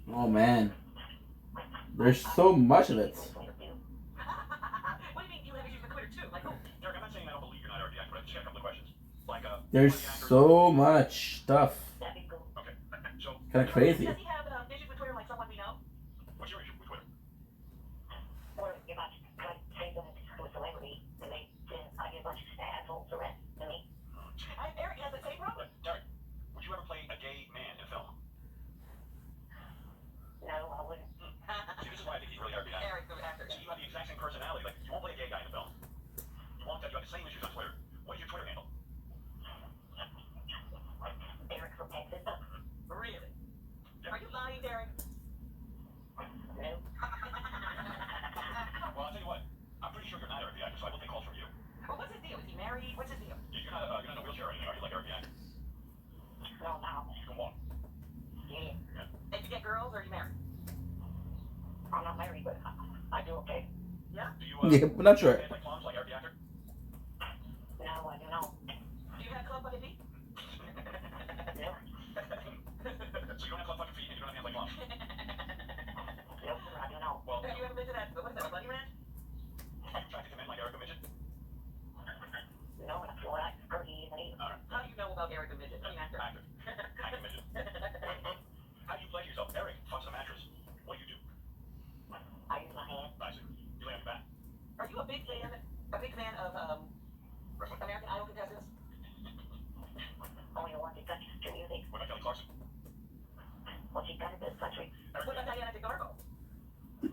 Oh man, there's so much of it. What do you mean you have issues with Twitter too? Like who? Derek, I'm not saying I don't believe you're not already accurate. Just got a couple of questions. Like There's so much stuff. Okay. So Kind of crazy. Does he have issues with Twitter like someone we know? what's your issue with Twitter? Or if I say that to a celebrity, and I get a bunch of assholes arrested to me. Eric has the same problem. Derek, would you ever play a gay man in a film? No, I wouldn't. See, this is why I think he's really hard to be Eric, the actor. See, you have the exact same personality. Like, you won't play a gay guy in a film. You won't. You have the same issues on Twitter. What is your Twitter handle? Eric from Texas. Really? Are you lying, Derek? No. Well, I'll tell you what. I'm pretty sure you're not Eric the actor, so I will take calls from you. Well, what's his deal? Is he married? What's his deal? You're not in a wheelchair or anything, are you? Like Eric the actor. No, no. You can walk. Yeah. And you get girls or are you married? I'm not married, but I do okay. Yeah? Do you, Yeah, but not sure. anti-clowns like Eric the actor? No, I do not. Do you have club bucket feet? No. So you don't have club fucking feet and you don't have hands like clowns? No, sir, I do not. Well, Have you ever been to that, what is that, a bunny ranch? are you attracted to men like Eric the midget? No, that's what I heard he isn't either. Alright. How do you know about Eric the midget? I mean, actor. Actor. Actor midget. How do you pleasure yourself? Eric fucks a mattress. What do you do? I use my hand. I see. You lay on your back. Are you a big fan of Wrestling. American Idol contestants? Only the one that touches to music. What about Kelly Clarkson? Well, she got into this country. Eric What about Diana DeGargo?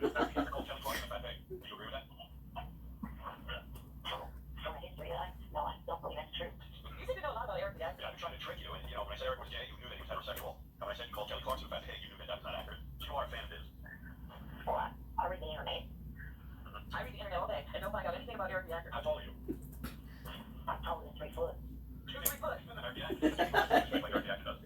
the actor called Kelly Clarkson a fat pig. Do you agree with that? From the history, no, I don't believe that's true. You seem to know a lot about Eric the actor. Yeah, I've been trying to trick you. And, you know, when I said Eric was gay, you knew that he was heterosexual. And when I said you called Kelly Clarkson a fat pig, you knew that that was not accurate. So you are a fan of his. Well, I read the internet. I read the internet all day and don't find out anything about Eric the actor. How tall are you? I'm taller than 3 foot. You're 3 foot. Eric the actor. Like Eric the actor does.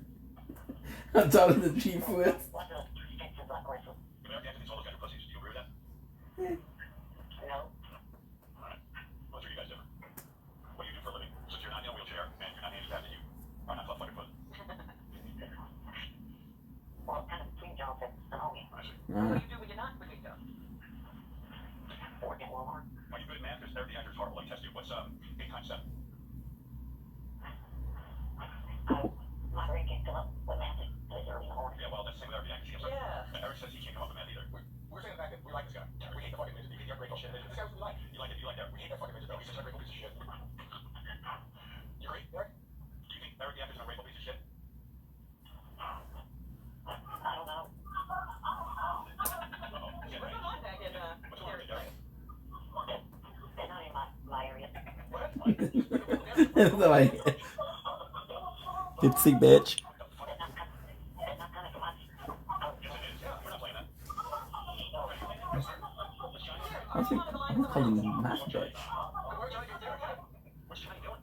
I'm taller than 3 foot. What's a expensive black wrestler? If Eric the actor thinks all those guys are pussies, do you agree with that? No. Alright. What's where you guys differ? What do you do for a living? Since you're not in a wheelchair and you're not handicapped and you are not club fucking foot. Well, kind of between jobs at the home. I see. What do you do when you're not between jobs? Work at Walmart. Are you good at math? Because Eric the actor's horrible. Like, test you. What's 8 times 7? My brain can't come up with math this early in the morning. Yeah, well, that's the same with Eric the actor. He can't Yeah. Eric says he can't come up with math either. We're saying the fact that we like this guy. We hate the fucking midget. We hate the ungrateful shit. This guy was we like. You like it? You like that? We hate that fucking midget though. He's such an ungrateful piece of shit. You agree, Eric? Do you think Eric the actor's an ungrateful piece of shit? I don't know. Uh-oh. What's going on back in What's going on, Eric? Derek? They're not in my area. That's my gypsy bitch. They're not coming from us. Yes, it is. Yeah, we're not playing that. I'm calling you my bitch. What's Johnny doing?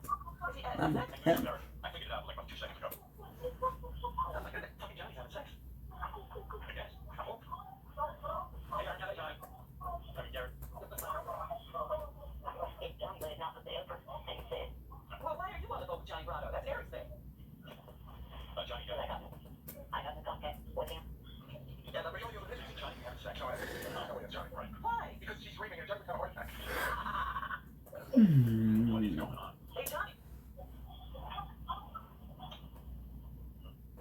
Is he I'm sex? I figured it out like about 2 seconds ago. Hey, Johnny. He's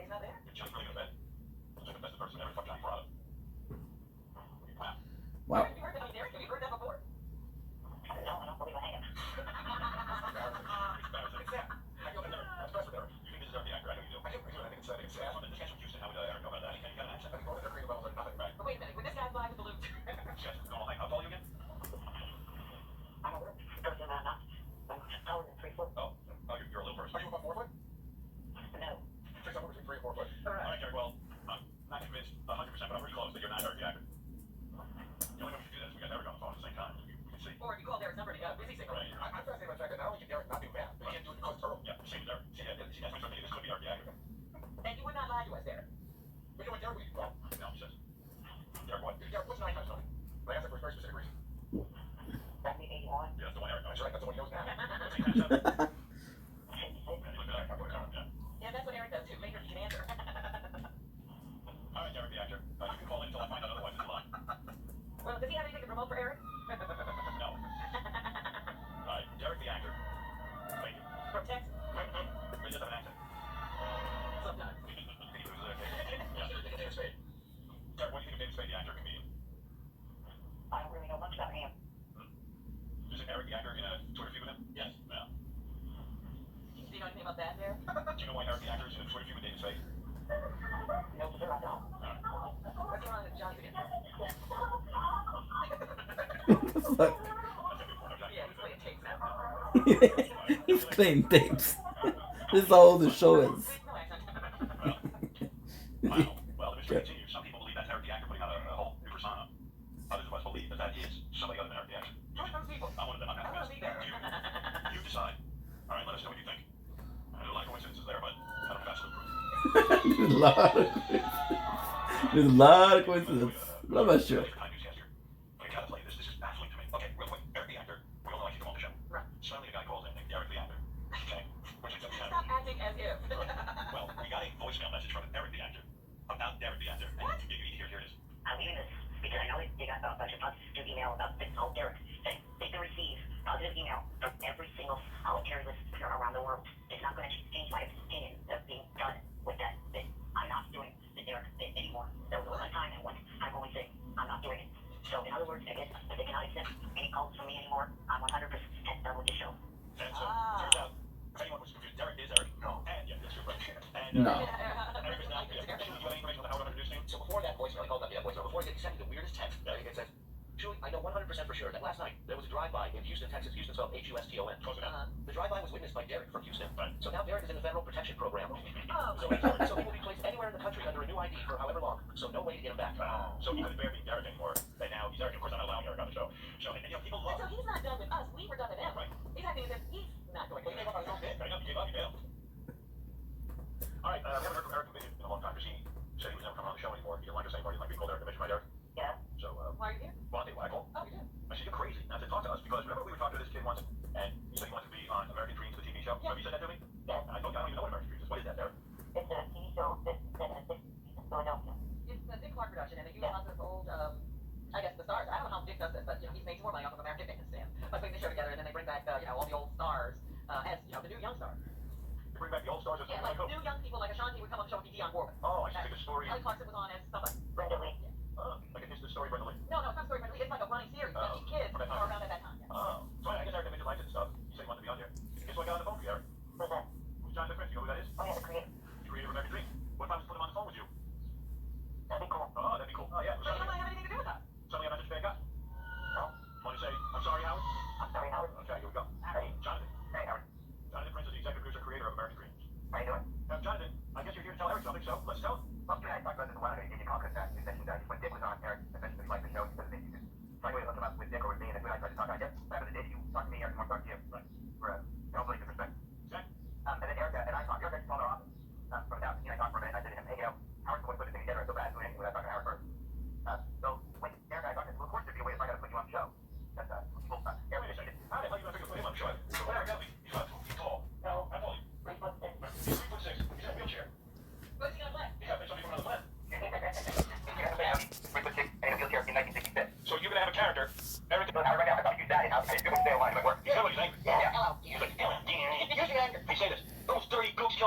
not there? Johnny's really good at bed. He's like the best person ever. Fuck Johnny Parada. Wow. Wow. Have you heard that? Derek, have you heard that before? No, I don't believe I have. Embarrassing. It's sad. I feel like that's best for Derek. You think this is Derek the actor? I know you do. I think it's sad. This guy's from Houston. How would Eric know about that? He got an accent. I think both of their green levels are nothing, right? But wait a minute. When this guy flies with balloons. Yes. How tall are you again? I'm a little person about not. I'm taller than 3 foot. Oh, you're a little person. Are you about 4 foot? No. Say somewhere between 3 and 4 foot. All right, Derek. Well, I'm not convinced 100%, but I'm pretty close that you're not Eric the actor. The only way we can do that is we got Eric on the phone at the same time. We can see. Or if you call Derek's number, he got a busy signal. Right. I'm fascinated by the fact that not only can Derek not do math, but he can't do it because it's Earl. Yeah, same as Derek. See, that's what this could be Eric the actor. And you would not lie to us, Derek. But you know what, Derek, no, he says. Derek, what? Derek, what's 9 times 9? But I asked that for a very specific reason. That'd be 81. Yeah, that's the one Eric knows, right? That's the one he knows now. Yeah, that's what Eric does too. Make sure he can answer. All right, Derek the actor. You can call in until I find out otherwise. It's a lie. Well, does he have anything to promote for Eric? No. All right, Derek the actor. Thank you. From Texas? He does have an accent. Sometimes. He loses it. Yeah. David Spade. Derek, what do you think of David Spade, the actor, comedian? I don't really know much about him. Isn't Eric the actor in a Twitter feud with him? Yes. Yeah. Do you know anything about that, Derek? Do you know why Eric the actor is in a Twitter feud with David Spade? No, sir, I don't. What's wrong with Johnny again? Fuck. Yeah, he's playing tapes now. He's playing tapes. This is all the show is. Wow. Well, the mystery continues. Some people believe that's Eric the actor putting out a whole new persona. Others of us believe that that is somebody other than Eric the actor. Join those people. I'm one of them. I'm not convinced. You decide. All right, let us know what you think. There's a lot of coincidences there, but I don't have absolute proof. There's a lot of coincidences. But I'm not sure. I gotta play this. This is baffling to me. Okay, real quick. Eric the actor. We all know I see him on the show. Right. Suddenly a guy calls in, Eric the actor. Okay. Which is Stop acting as if. Well, we got a voicemail message from Eric the actor about Derek the actor. What? You need to hear this. I'm leaving this because I know they got a bunch of positive email about this whole Derek thing. They can receive positive email from every single solitary listener around the world. It's not going to change my opinion of being done with that bit. I'm not doing the Derek bit anymore. There was one time and once I'm only saying I'm not doing it. So in other words, I guess if they cannot accept any calls from me anymore, I'm 100% done with the show. And so, turns out, if anyone was confused, Derek is Eric. No. And yeah, that's true, right? And, No. Eric is not. Do you have any information on how I'm introducing him? So before that voicemail, I called up the voicemail. Before he sent me the weirdest text, it says, Julie, I know 100% for sure that last night there was a drive-by in Houston, Texas. Houston spelled H-U-S-T-O-N. The drive-by was witnessed by Derek from Houston. Right. So now Derek is in the federal protection program. So he will be placed anywhere in the country under a new ID for however long. So no way to get him back. So he couldn't bear being Derek anymore. And now he's Eric. Of course, I'm not allowing Eric on the show. So, and you know, people love So he's not done with us. We were done with him. Right. He's acting as if he's not going Well, he gave up on his own bit. He gave up. He bailed. All right, we haven't heard from Eric Comedian in a long time because he said he was never coming on the show anymore. He didn't like us anymore. He didn't like being called Eric Comedian, right, Eric? Yeah. So, Why are you here? well, I'll tell you why I called. Oh, you did? I said, you're crazy not to talk to us because remember we were talking to this kid once and he said he wanted to be on American Dreams, the TV show? Yeah. Remember you said that to me? Yeah. And I told you I don't even know what American Dreams is. What is that, Eric? It's a TV show that's set in Philadelphia. It's a Dick Clark production, and they use lots of old, I guess, the stars. I don't know how Dick does this, but you know, he's made more money off of American Bandstand by putting the show together, and then they bring back, you know, all the old stars as, you know, the new young stars. You bring back the old stars as Yeah, like new young people, like Ashanti would come up showing Dionne Warwick. Oh, I should think a story. Kelly Clarkson was on as somebody. Brenda Lee. Like a history story, Brenda Lee. No, it's not story, but it's like a running series. Oh. These kids Okay. are around at that time. Yeah. Oh, so I guess Eric Comedian likes it and stuff. He said he wanted to be on here. Guess what I got on the phone for you, Eric? Who's that? Who's Jonathan Prince? You know who that is? Oh, yeah, the creator. The creator of American Dream. What if I was to put him on the phone with you? That'd be cool. Oh, that'd be cool. Oh, yeah. But you don't have anything to do with us. Suddenly I'm not such a bad guy. No. Want to say, I'm sorry, Howard? I'm sorry, Howard. Okay, here we go. Hey. Jonathan. Hey, Howard. Jonathan Prince is the executive producer, creator of American Dreams. How you doing? Jonathan, I guess you're here to tell Eric something, so let's tell him. Okay, my cousin, when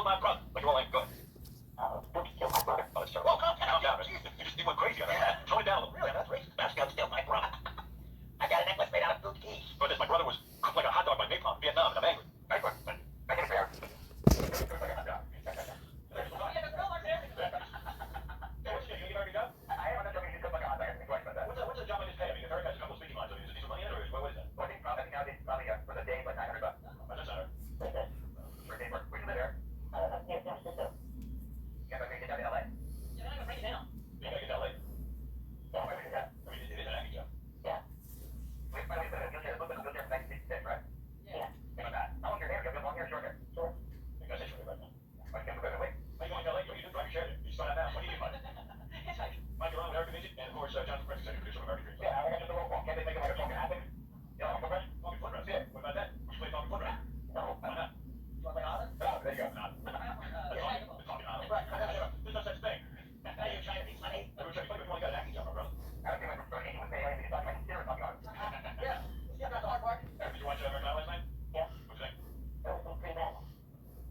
my brother. But you won't let him go. Boots killed my brother. Oh, that's terrible. Well, calm down. You went crazy on that. Tone it down a little. Really? That's racist. Mask killed my brother. I got a necklace made out of boot keys. But my brother was cooked like a hot dog by napalm in Vietnam, and I'm angry. Make it fair. What's the job I just paid? I mean, Eric has a couple of speaking lines. I mean, is it money in it, or what is that? Well, I think probably for the day, like $900. What's that center? For a day work. Where do you live there? Near San Francisco. Yeah, but we get down to LA. Yeah, I'm gonna break it down. You gotta get that late. Yeah. I mean, it is an acting job. Yeah. Wait, by the way, you'll share for 1966, right? Yeah. Think about that. How long your hair? You have long hair or short hair? Sure. I think that's it for me right now. Okay, wait. How you going to LA? You didn't drive your share. You just found out now. What do you mean by that? It's like, Mike, you're on with Eric Midget, and of course, Jonathan Prince, executive producer of American Dreams. Yeah, I got just a roll call. Can't they make it like a fucking happen? Yeah, Tommy Footrest? Tommy Footrest, yeah. What about that? Would you play Tommy Footrest? No. Why not? you want like Oz? Oh, there you go. Not. Tommy Island. Right. There's no such thing. Are you trying to be funny? Every time you play, you only got an acting job, my brother. I don't think my profession would say anything. It's not like serious talking about it. Yeah. You got the hard part? Did you watch American Idol last night? Yeah. What'd you think? It was pretty bad.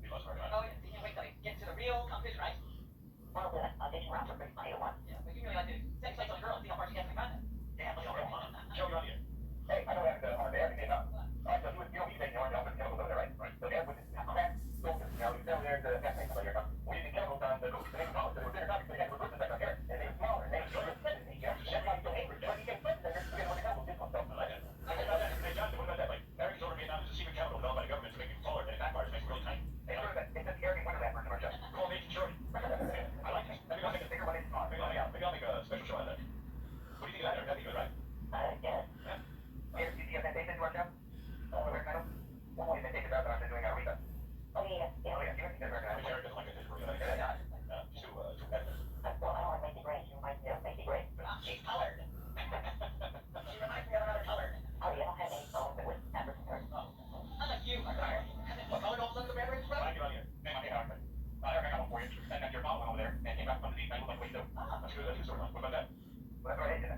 You lost American Oh, Idol. yeah. You can't wait till you get to the real competition, right? Well, the audition rounds were pretty funny to watch. Yeah, but you really like to take place on a girl and see how far she gets in the content. Yeah, Show me on here. Hey, I know we have on the air, we did not. Alright, so you know, we take the orange off with chemicals over there, right? Right. So the air with this crack filter. Now, you know, there's the gas tank over here. We're using chemicals on the roof to make them smaller. So they're bigger topics, so they have reverse effect on air. And they get smaller, and they get smaller. That's why you don't angry. But you get flipped, then you're getting one of the chemicals. This one, so. I like that. What about that? Hey, Jonathan, what about that? Like, Eric's over in Vietnam. There's a secret chemical developed by the government to make people taller, and it backfires, makes them really tiny. Hey, sort of that, it's an air in Wonderland version of our show. Call me Shorty. I like that. Maybe I'll make a Bigger one is smaller. Maybe I'll make a special show out of that. What do you think of that, Eric? That'd be good, right? Yeah. Yeah. Here, you see invitation to our show? American Idol? Invitation to our show doing Aretha. Oh, yeah. Oh, yeah, you see American I wish Idol. Eric doesn't like it. It's really Yeah, nice. yeah. She's too competitive. Well, I don't want to make it great. You might make it great. She's colored. She reminds me of another color. Oh, you don't have any problems with African person. Unlike you, my color. What color don't look the red race, Why brother? get on here? Hey, Eric, I got one for you. And your mom went over there and came back from the deep end. Look like what you do. That's good. That's a good story. What about that? Well, that's what I hated.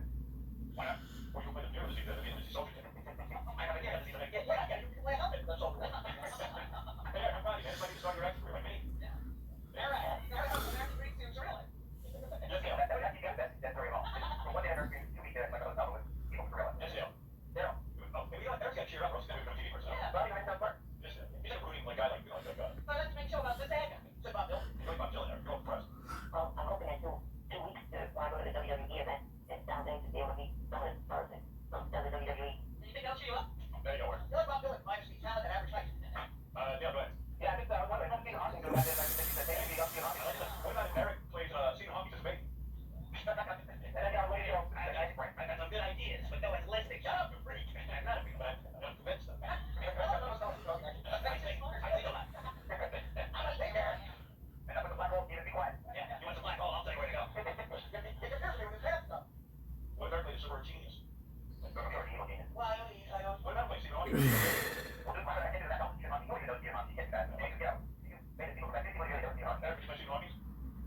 Why not? Or you'll play the Vietnamese soldier. I have a idea. Let's see if I can get. Yeah, you can lay up it. That's all. Hey, Eric, I'm proud of you. Everybody can start your acting career like me. All right. All right. American Greek seems really. Yes, Dale. That's very well. From one day I've been 2 weeks there, it's like I was done with people gorilla. Yes, Dale. Daryl. Oh, maybe Eric's got to cheer up, or else he's going to become a TV person. Yeah. Bobby, nice part. Yes, Dale. He's a brooding like guy like So let's make sure about this ad. Say Bob Dylan. you're like Bob Dylan, Eric. You're all depressed. Well, I'm hoping in 2 weeks to when I go to the WWE event in San Jose to be able to meet some of the stars from the WWE. You think I'll cheer you up? There you go, Eric. You're like Bob Dylan. Minus the talent and average height. Dale, go ahead. Yeah, I just was wondering, how Stephen Hawking do about this? I think he's a baby, up to Hawking. What about if Eric plays Stephen Hawking's baby? And then got a radio, ice break. I got some good ideas, but no one's listening. Shut up, you freak. I'm not a big fan. I'm convinced of that. I'm gonna take care of it. And up in the black hole, you be quiet. Yeah, you want some black hole? I'll tell you where to go. What if Eric plays a super genius? Go to your evil genius. Well, I don't. What about playing Stephen Hawking? Well, just why I can't do that. Stephen Hawking, you know Stephen Hawking, get that. Take it out. You made it people that people here, Stephen Hawking. Eric, you play Stephen Hawking?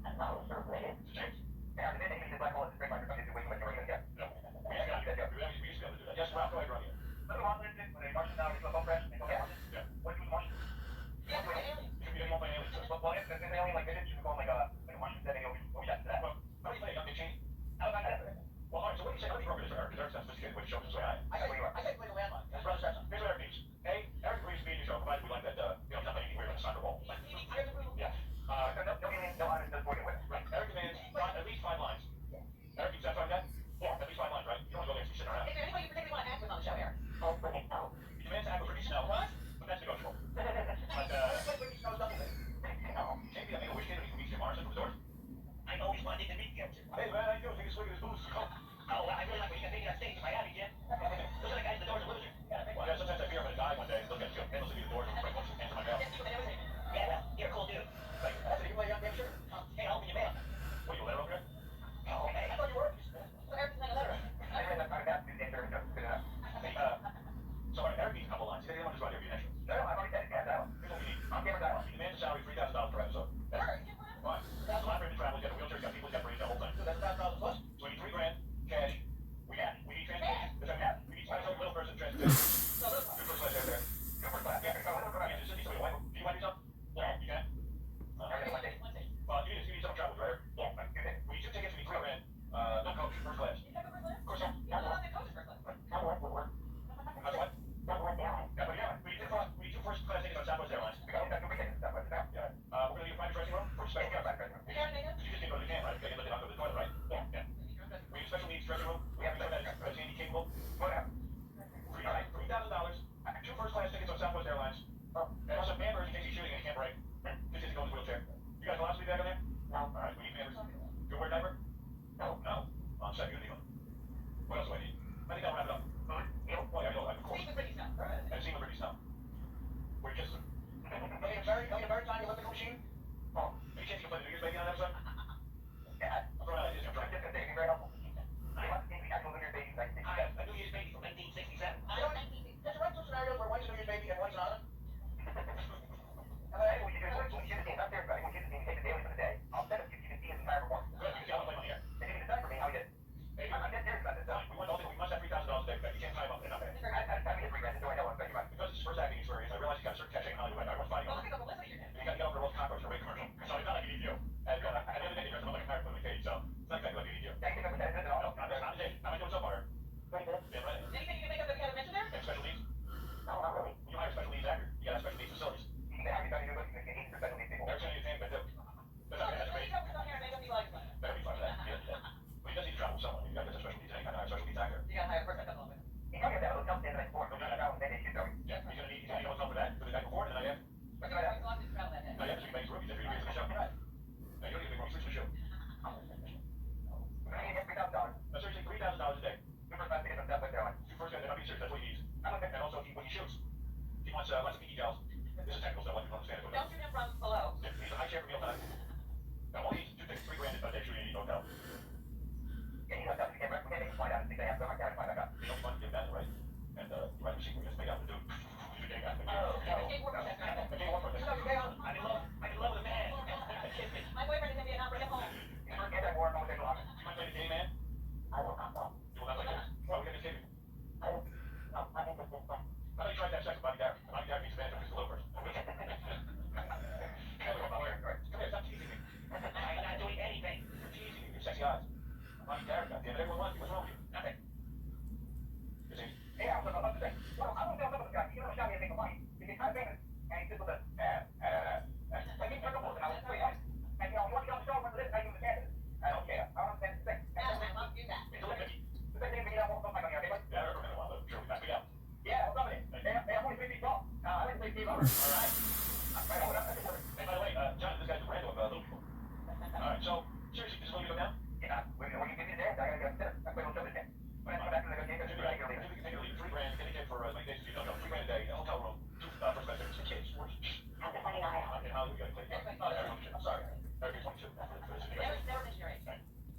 I'm not sure related. It's a change. Yeah, and then they use the black hole as a straight line for something to do way too much already. Yeah. No. We used to be able to do that. Yes, Ralph, go ahead, run here. Look at Martin Luther, when they Martians now, they go home crash, they go Martians. Yeah. What do you Martians? Yeah, we're aliens. You could be anyone playing aliens. Well, if they only like visits, you could go like a Martian setting, you'll be shot to that. Well, how do you play? Young Dick Cheney? How about that? Well, all right, so what do you say? How do you program this for Eric? Because Eric's not sophisticated with shows, so I. I say play the landline. That's Brother Stepson. Here's what Eric needs. Alright. Hey, by the way, John, this guy's Randall of Liverpool. Alright, so, seriously, just want me to go down? Yeah, when you give me there, I gotta get dinner. I'm going to dinner. When I come back to the game, I'm going to leave. Take a leave, $3,000, get a kid for 3 days, $3,000 a day, a hotel room, for specifics, 2 kids. In Hollywood, we gotta play. I'm sorry. Every 22. Never mention your age.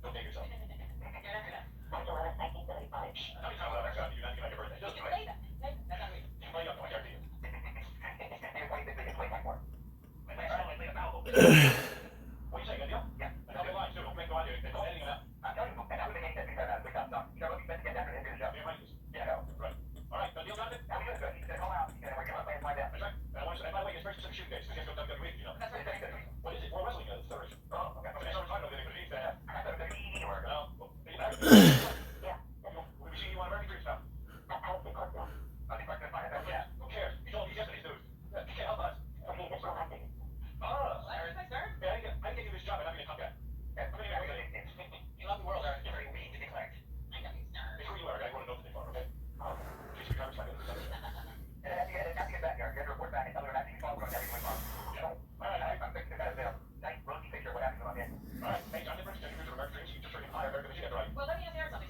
Don't date yourself. You're not gonna. March 11th, 1975. How many times have I got you not to get my birthday? You can say that. That's not me. You play up to my guarantee you. They can play my more. What do you say, good deal? Yeah. And tell me why, too. Don't make no idea. They don't anything about. I'm telling you, and I was thinking that because we got stuff. You know, we spent to get that into the show. Yeah, right. Yeah, no. Right. All right, good deal, Jonathan? Now we good. He said, call out. He said, we're going to play and find out. That's right. And by the way, it's very specific shooting days, because you have to go WWE, you know? That's right. What is it? More wrestling Federation. Oh, okay. Okay, so we're talking about the WWE staff. I thought it was EE or... Well, Yeah. we'll be seeing you on American Dream stuff. I was in Cornwall. I think we're going to find out. Yeah, who cares? You told me yesterday's news. Yeah, you can't help us. Okay, this will happen. Oh, Larry, thanks, sir. yeah, I didn't get you this job, and I'm going to come back. Yeah, I'm going to get you love the world, Eric. You're very weak to declare. I know you, sir. Make sure you are. I want to know the thing for, okay? Please be covered, second. And after you get back, Eric, you have to report back and tell me what happened. You follow everything went wrong. All right, I'm thinking about a nice rosy picture of what happened to him. All right, hey, John, difference. Can you do American Dreams? You just freaking hire American Machine, right? Well, let me ask Eric something.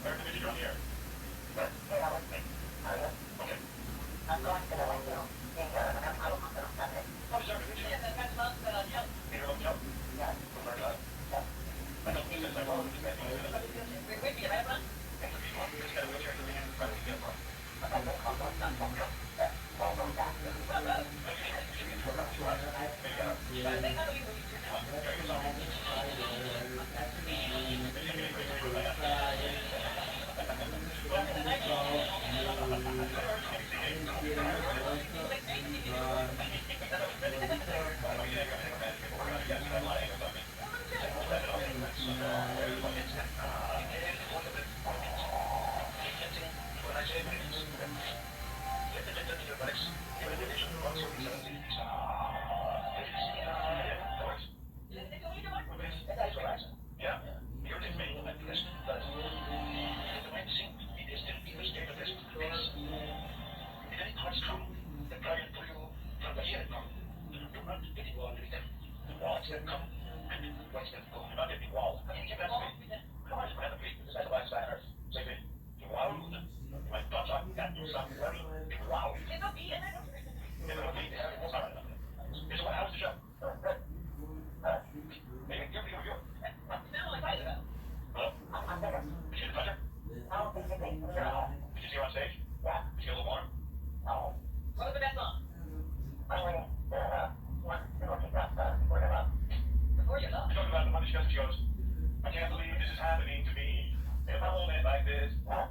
Eric, the you're on the air. Okay. I'm going to let you in here, and I'm going to Sunday. Oh, is Eric, Yeah, that's about, Peter Love Joe? Yes. I don't think that's like, this man thinks that. wait, you right up? This guy wheelchair in the hand, trying to get from. Yeah. You're just making like this. But the way it seems to be this, it was scared of this. It is hard to come. The dragon for you from the year come. You run to the wall with them. The wall is come. And what's that go? Not the wall. I mean, you can come on, man. This is the last time. Say me. You wow. My thoughts are that you sound very wow. It'll be in it. It's what how's the show? Maybe you're. Now I'm excited about it. Hello? Did you touch her? Did you see her on stage? Yeah. Did you get a little warm? No. What was the best song? Before you're done. I talked about the Monday discussion. She goes, I can't believe this is happening to me. If I hold it like this. I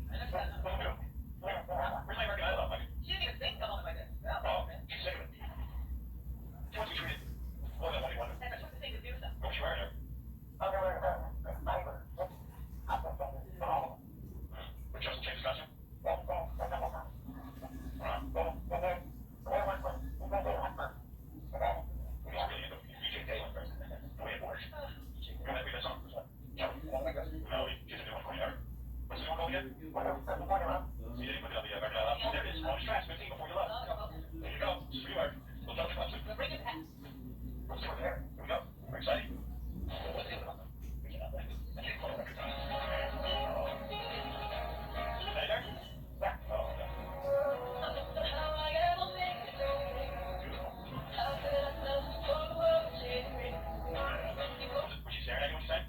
never said that. Where's my American Idol? Like, She didn't even sing the whole like this. oh, she's sick of it. She wants to be treated more than anyone. That's what the thing to do with them. What was she wearing there? With Justin James' costume? He's really into EJ Taylor. The way it works. You know that song? No, he's a new one for you, Eric. What's the song called again? See, you didn't put it on the American Idol. Oh, there it is. Bonus tracks 15 before you left. There you go. Just for you, Eric. We'll tell the costume. Bring it back. What's the word there? Here we go. We're excited. What's the deal about them? We cannot let it. I can't call it record time. Hey there? Yeah. Oh, yeah. Was she staring at you when you sang?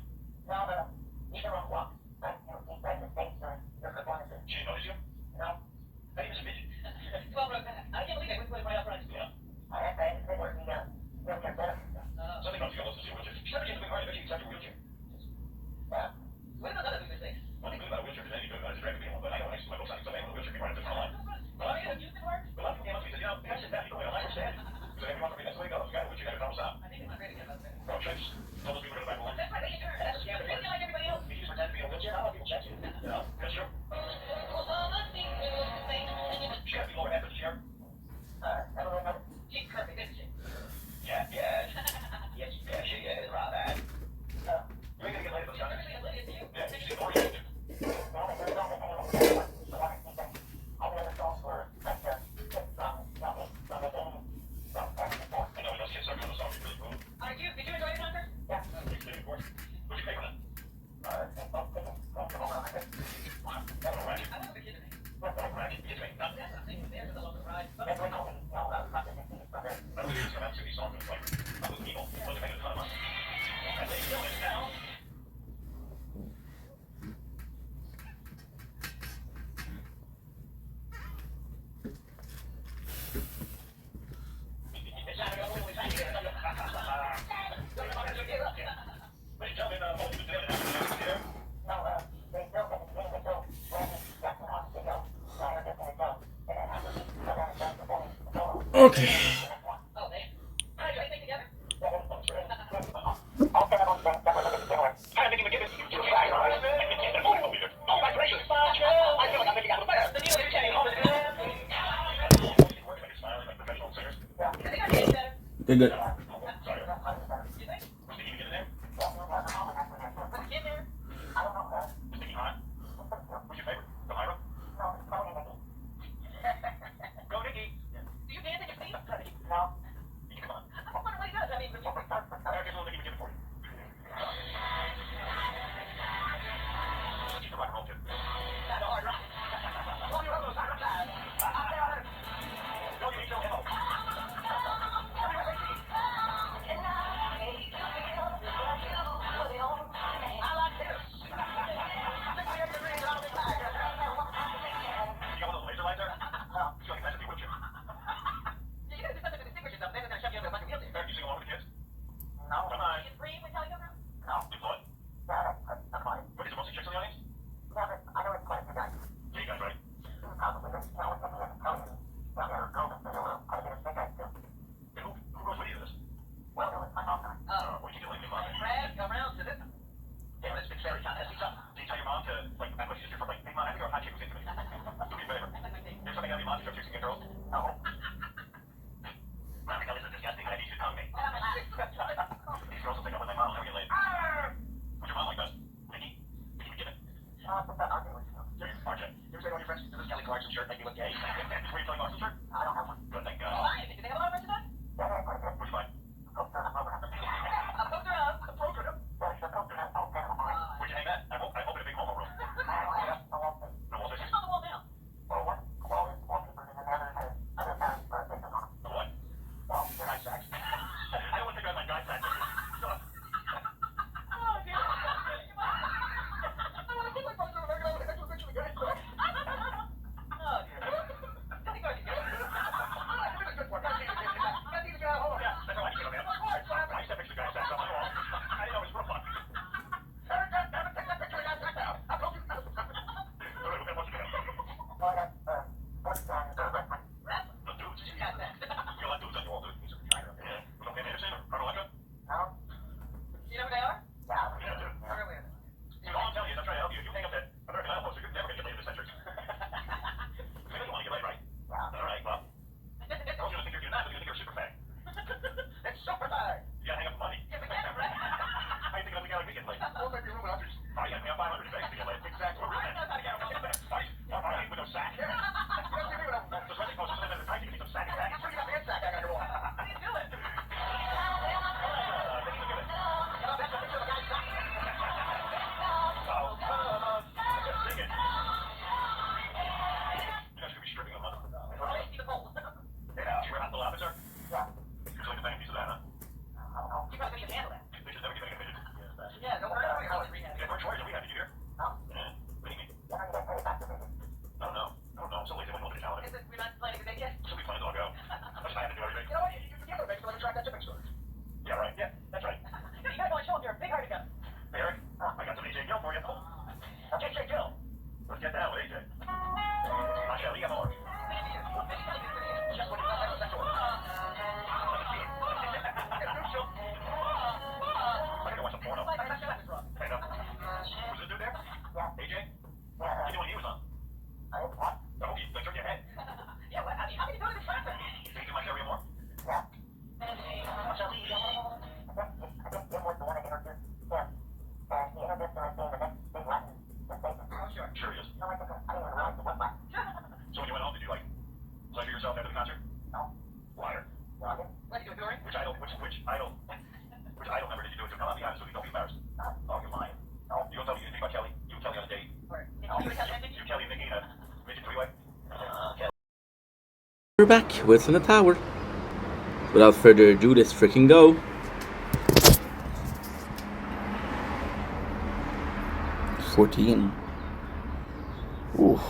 She didn't notice you? I think it's a midget. 12 rows back. I can't believe I went right up front. Yeah. Something about the yellow to see wheelchair. She never gets something hard to make you accept your wheelchair. What about other movers things? One thing good about a wheelchair is anything good about it is driving people, but I know next to my books, I can still make a wheelchair be right up to the front line. Well, you know, music works. But a lot of people came up to me and said, you know, I said that, you know, I don't understand. Because every month for me, that's the way it goes. You got a wheelchair, you got to double stop. I think it's not ready to get about that. Well, checks. Tell those people to go back one. That's right, they can turn. That's a scam. They're like everybody else. You just pretend to be in a wheelchair, I don't know if people check you. You know, that's true. She got to be lower half of the chair. She's perfect, isn't she? Yeah. Yes, yeah, she is, Robert. You're gonna get laid, though, son. Yeah, you see the organ. I know, those kids are coming, so I'll be really cool. Did you enjoy your concert? Yeah. Of course. What'd you pay for that? I wasn't a kid to me. Racket, kids make nothing. That's not saying theirs is a local ride. I don't think it's come out to these songs and it's like, I'm with people. What they make a ton of money. And they kill it now. Okay. Oh, man. All right, do anything together? The deal you're telling me. I think I did better. They're good. You think? Was the kid there? Go, Nikki. Do you dance in your sleep? No. Come on. I wonder what he does. I mean, when you... Eric, here's a little Nikki, give it for you. Keep the rock shirt make me look gay? Were you selling boxer shirt? I don't have one. Good, thank God. Why? Did they have a lot of merchandise? Where'd you find? A poster of. A program. Where'd you hang that? I opened a big homo room. No wall space. It's on the wall now. A what? Guy sacks. I don't want to think about my guy sacks. Oh, dear. I want to put my poster of American Idol next to a picture of the guy sacks. Oh, dear. Tell me, Gardy, you know who they are? Where are we? All I'm telling you is I'm trying to help you. If you hang up that American Idol poster, you're never going to get laid in this century. Maybe you want to get laid, right? All right, well. I was going to think you're not, but you're going to think you're a super fan. It's super fan. You got to hang up the money. Yeah, we get it, right? I think I'll be getting laid. We'll make you room with others. Oh, you got to pay 500 bucks to get laid. Exactly. We're I know how to get it. with no sack. Just let me post something in the tight. You can need some sack. So you got the sack I got your wall. How do you do it? See the pole. You probably couldn't even handle that. Yeah, don't worry about your house rehab. Is it, we're not planning a date yet? You know what? You forget what makes them attract that shipping store. Yeah, right. Yeah, that's right. You gotta go and show them you're a big hard to go. Eric, I got some AJ Gill for you. AJ Gill. Let's get down with AJ. I shall leave more. Just when you got that sexual. I gotta watch some porno. Hey, no. Was this dude there? AJ? You knew when he was on? Oh, he turned your head. Yeah, what? How can you do it in traffic? Can you do my area more? Oh, sure. Sure he is. So when you went home, did you, like, pleasure yourself after the concert? Liar. What, you do a touring? Which idol member did you do it to? Come on, be honest with me. Don't be embarrassed. Oh, you're lying. You don't tell me anything about Kelly? You and Kelly on a date? Or, you tell them You, Kelly, and Nikki in a midget three-way? We're back. What's in the tower? Without further ado, let's freaking go. $14. Ooh.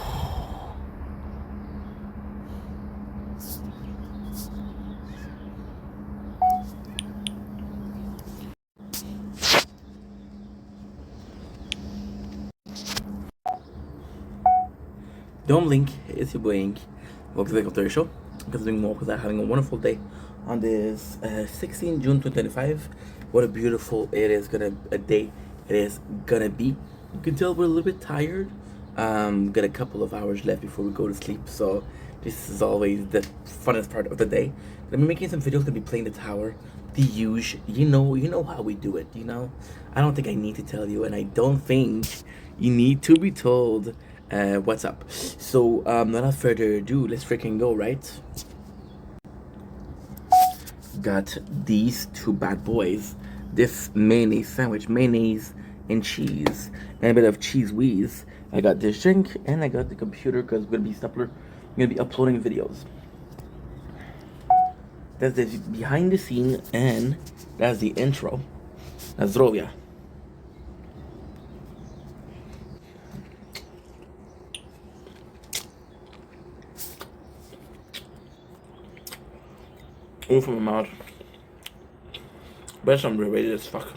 Don't blink, it's your boy Ink. Welcome to the Victoria Show. Because doing more because I'm having a wonderful day on this 16 June 2025. What a beautiful it is gonna be. You can tell we're a little bit tired. Got a couple of hours left before we go to sleep, so this is always the funnest part of the day. I'm making some videos, gonna be playing the tower. The usual, you know how we do it, you know? I don't think I need to tell you, and I don't think you need to be told what's up. So without further ado, let's freaking go, right? Got these two bad boys. This mayonnaise sandwich, mayonnaise and cheese, and a bit of cheese whiz. I got this drink, and I got the computer because I'm gonna be uploading videos. That's the behind the scene, and that's the intro. Zdrowia. Ooh, from my mouth. But I'm ready as fuck.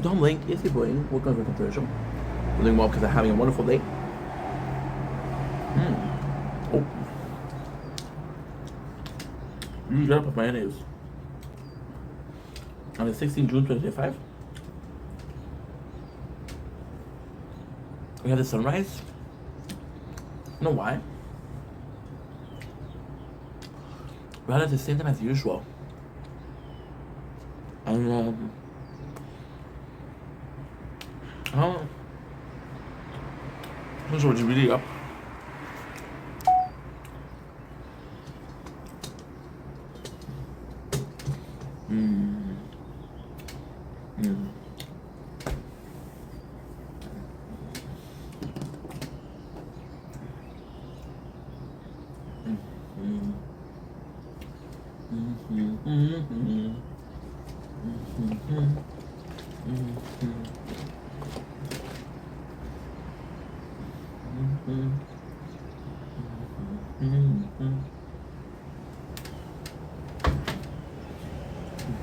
Don't blink, it's your boy. Welcome to the Victoria Show. We're doing well because I'm having a wonderful day. Oh. You got up with mayonnaise. On the 16th June 2025. We have the sunrise. You know why? We had it at the same time as usual. And Oh. This was really up.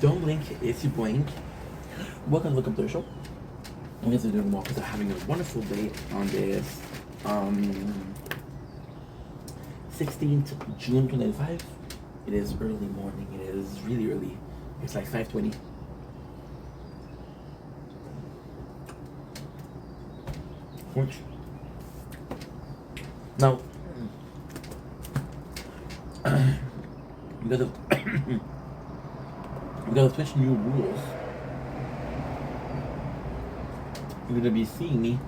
Don't blink if you blink. Welcome to Look Up the Show. You guys are doing well because I'm having a wonderful day on this 16th June 2025. It is early morning. It is really early. It's like 5:20. Which now we gotta switch new rules. You're gonna be seeing me.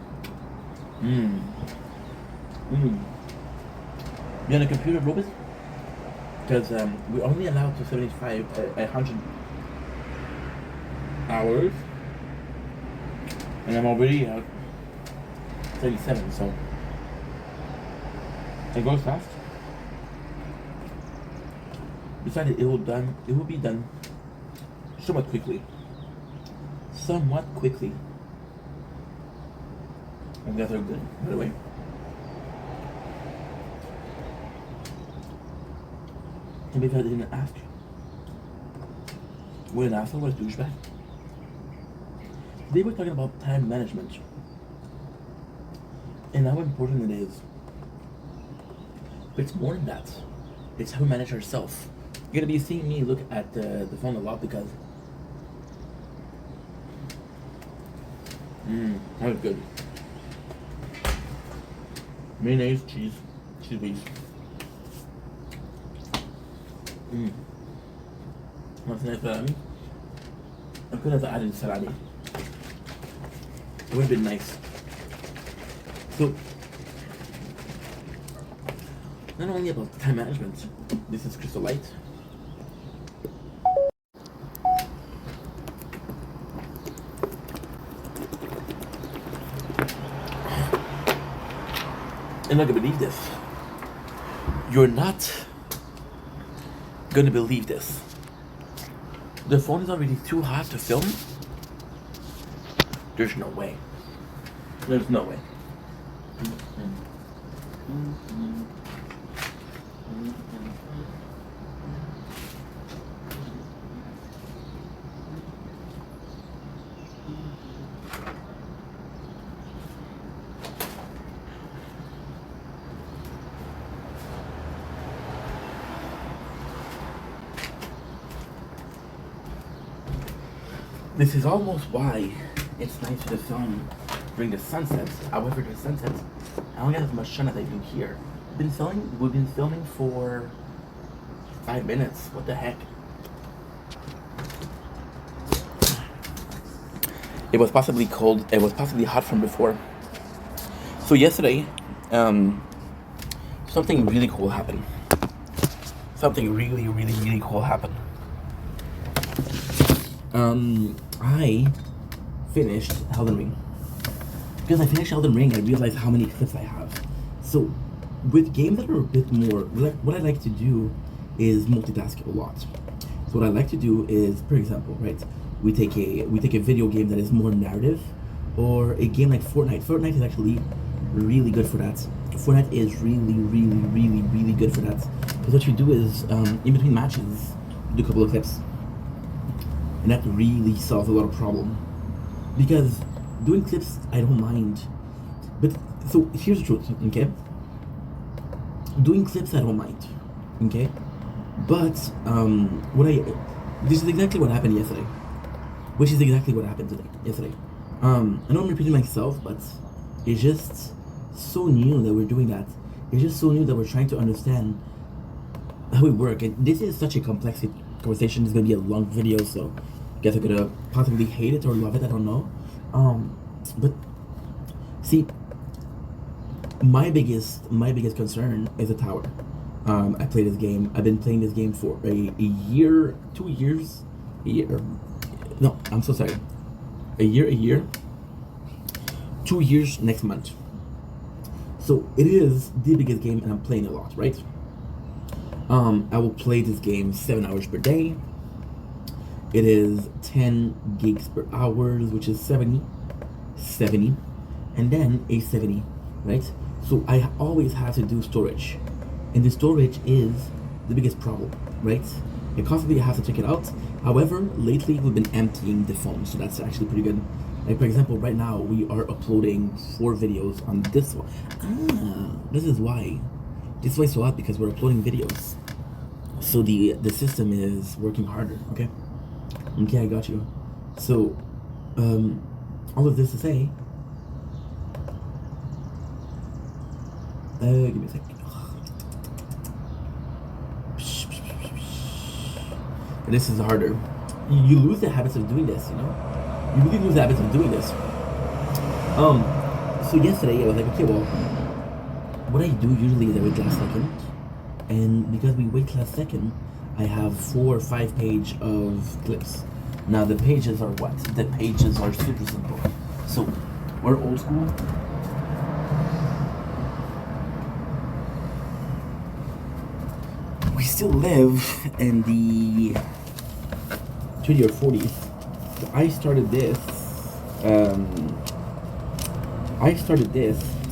Be on a computer, Robert? Because we're only allowed to 100 hours, and I'm already at 37, so it goes fast. Besides, it will be done somewhat quickly. And guys are good, by the way. And because I didn't ask, what an asshole, what a douchebag. They were talking about time management and how important it is. But it's more than that. It's how we manage ourselves. You're gonna be seeing me look at the phone a lot because that was good. Mayonnaise, cheese whiz. What's nice salami? I could have added salami. It would have been nice. So, not only about time management, this is Crystal Light. You're not gonna believe this. You're not gonna believe this. The phone is already too hot to film. There's no way. There's no way. This is almost why it's nice to film during the sunset. However, the sunset, I don't get as much sun as I do here. We've been filming for 5 minutes. What the heck? It was possibly cold. It was possibly hot from before. So yesterday, something really cool happened. Something really, really, really cool happened. I finished Elden Ring. Because I finished Elden Ring, I realized how many clips I have. So, with games that are a bit more, what I like to do is multitask a lot. So what I like to do is, for example, right, we take a video game that is more narrative, or a game like Fortnite. Fortnite is actually really good for that. Fortnite is really, really, really, really good for that. Because what you do is, in between matches, you do a couple of clips. And that really solves a lot of problem. Because doing clips, I don't mind. But, so, here's the truth, okay? Doing clips, I don't mind, okay? But, this is exactly what happened yesterday. Which is exactly what happened yesterday. I know I'm repeating myself, but it's just so new that we're doing that. It's just so new that we're trying to understand how we work. And this is such a complex conversation. It's gonna be a long video, so I guess I could possibly hate it or love it, I don't know. But See, my biggest concern is a tower. I play this game. I've been playing this game for a year, 2 years, a year. No, I'm so sorry. A year. 2 years next month. So it is the biggest game, and I'm playing a lot, right? I will play this game 7 hours per day. It is 10 gigs per hour, which is 70, and then a 70, right? So I always have to do storage, and the storage is the biggest problem, right? I constantly have to check it out. However, lately we've been emptying the phone, so that's actually pretty good. Like, for example, right now we are uploading 4 videos on this one. This is why. This is why it's so hot, because we're uploading videos. So the system is working harder, okay? Okay, I got you. So, all of this to say, give me a sec. This is harder. You lose the habits of doing this, you know? You really lose the habits of doing this. So yesterday I was like, okay, well, what I do usually is I wait last second. And because we wait last second, I have 4 or 5 pages of clips. Now the pages are what? The pages are super simple. So we're old school. We still live in the 30s or 40s. So I started this.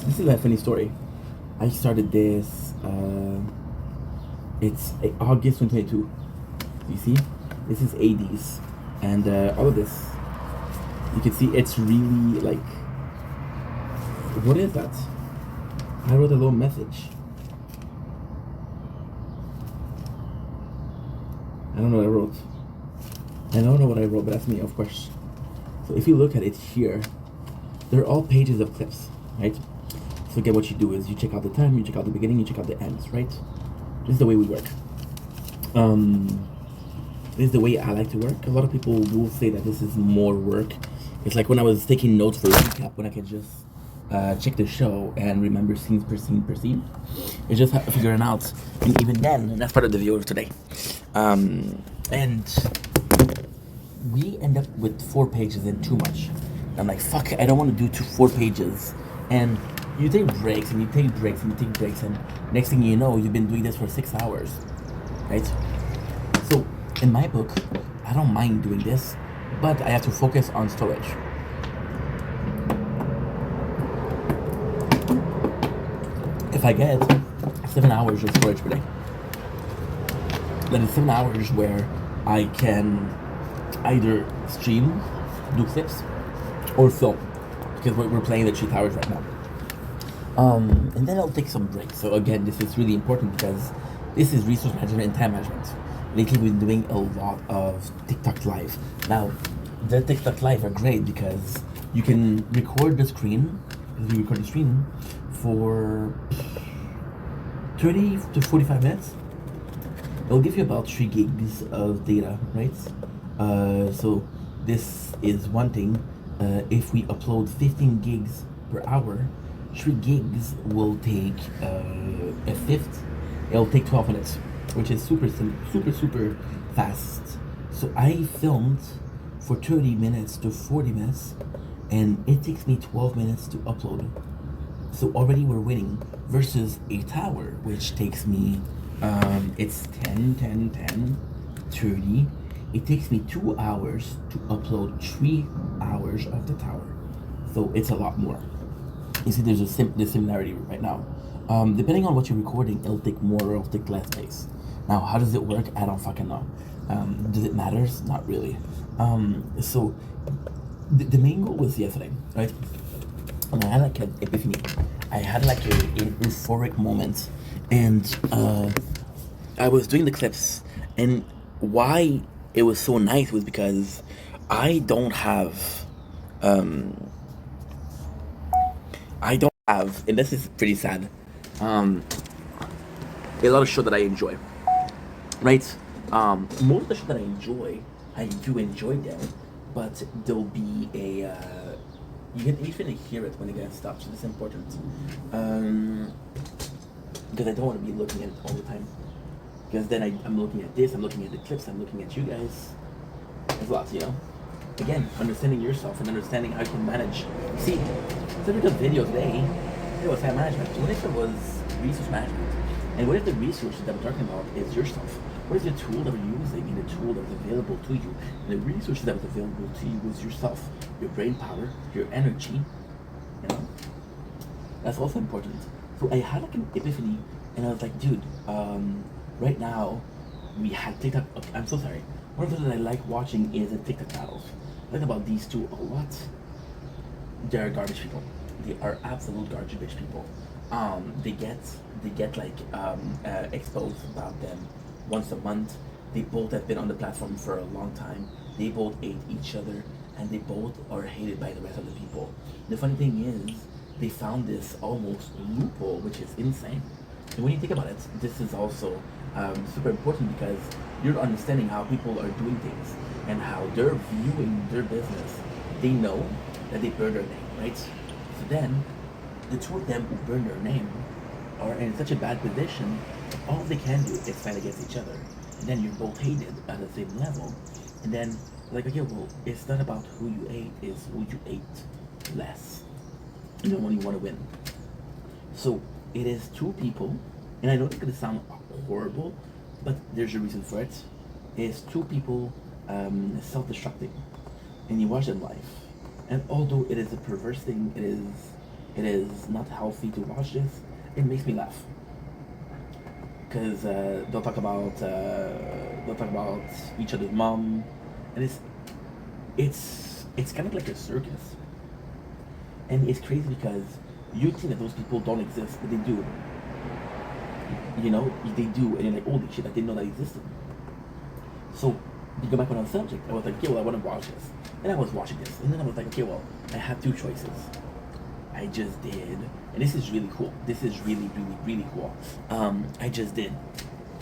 This is a funny story. I started this. It's August 2022. You see, this is 80s, and all of this. You can see it's really like. What is that? I wrote a little message. I don't know what I wrote. I don't know what I wrote, but that's me, of course. So if you look at it here, they're all pages of clips, right? So again, what you do is you check out the time, you check out the beginning, you check out the ends, right? This is the way we work. This is the way I like to work. A lot of people will say that this is more work. It's like when I was taking notes for a recap, when I could just check the show and remember scenes per scene. It's just figuring out. And even then, that's part of the video of today. And we end up with 4 pages and too much. I'm like, fuck, I don't want to do 4 pages. And you take breaks and you take breaks and you take breaks, and next thing you know, you've been doing this for 6 hours, right? So in my book, I don't mind doing this, but I have to focus on storage. If I get 7 hours of storage per day, then it's 7 hours where I can either stream, do clips, or film, because we're playing the 3 towers right now. And then I'll take some breaks. So again, this is really important because this is resource management and time management. Lately we've been doing a lot of TikTok live. Now, the TikTok live are great because you can record the screen, for 30 to 45 minutes. It'll give you about 3 gigs of data, right? So this is one thing. If we upload 15 gigs per hour, 3 gigs will take a fifth. It'll take 12 minutes, which is super fast. So I filmed for 30 minutes to 40 minutes, and it takes me 12 minutes to upload. So already we're winning versus a tower, which takes me, it's 10, 30. It takes me 2 hours to upload 3 hours of the tower. So it's a lot more. You see, there's the similarity right now. Depending on what you're recording, it'll take more or it'll take less space. Now, how does it work? I don't fucking know. Does it matter? Not really. So the main goal was yesterday, right? And I had like an epiphany. I had like an euphoric moment, and I was doing the clips, and why it was so nice was because I don't have, and this is pretty sad, a lot of show that I enjoy, right? Most of the show that I enjoy, I do enjoy them, but there'll be You can even hear it when it gets stopped, so it's important. Because I don't want to be looking at it all the time. Because then I'm looking at this, I'm looking at the clips, I'm looking at you guys. There's lots, you know? Again, understanding yourself and understanding how you can manage. See, typical video today, it was time management. What if it was resource management? And what if the resources that we're talking about is yourself? What is the tool that we're using and the tool that is available to you? And the resources that is available to you is yourself, your brain power, your energy, you know? That's also important. So I had like an epiphany and I was like, dude, right now we had TikTok. Okay, I'm so sorry. One of the things that I like watching is the TikTok battles. I think about these two a lot. They are garbage people. They are absolute garbage people. They get like exposed about them once a month. They both have been on the platform for a long time. They both hate each other, and they both are hated by the rest of the people. The funny thing is, they found this almost loophole, which is insane. And when you think about it, this is also super important because you're understanding how people are doing things and how they're viewing their business. They know that they burn their name, right? So then, the two of them who burn their name are in such a bad position, all they can do is fight against each other. And then you're both hated at the same level. And then, like, okay, well, it's not about who you hate, it's who you hate less. You don't only want to win. So, it is two people, and I know it's going to sound horrible, but there's a reason for it. It's two people self-destructing, and you watch them live. And although it is a perverse thing, it is not healthy to watch this, it makes me laugh. Because they'll talk about each other's mom, and it's kind of like a circus. And it's crazy because you think that those people don't exist, but they do. You know, they do, and you're like, holy shit, I didn't know that existed. So, to go back on the subject, I was like, okay, well, I want to watch this. And I was watching this, and then I was like, okay, well, I have two choices. I just did, and this is really cool. This is really, really, really cool. I just did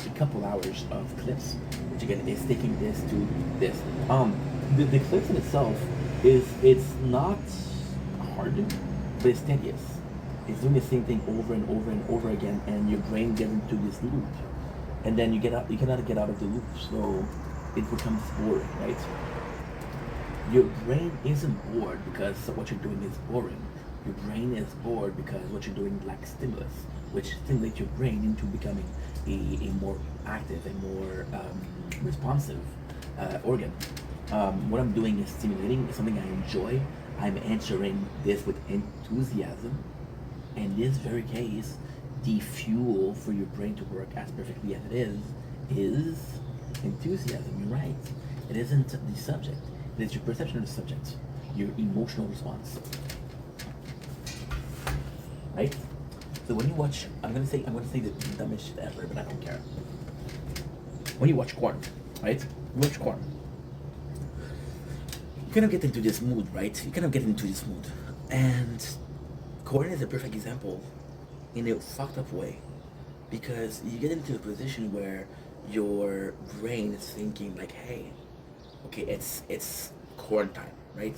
a couple hours of clips, which again is taking this to this. The clips in itself it's not hard, but it's tedious. It's doing the same thing over and over and over again, and your brain gets into this loop, and then you cannot get out of the loop, so it becomes boring, right? Your brain isn't bored because what you're doing is boring. Your brain is bored because what you're doing lacks stimulus, which stimulates your brain into becoming a more active and more responsive organ. What I'm doing is stimulating, it's something I enjoy. I'm answering this with enthusiasm. In this very case, the fuel for your brain to work as perfectly as it is enthusiasm. You're right. It isn't the subject. It is your perception of the subject, your emotional response. Right? So when you watch, I'm gonna say the dumbest shit ever, but I don't care. When you watch corn, right? You watch corn. You kind of get into this mood, right? You kind of get into this mood, and corn is a perfect example in a fucked up way, because you get into a position where your brain is thinking like, hey, okay, it's corn time, right?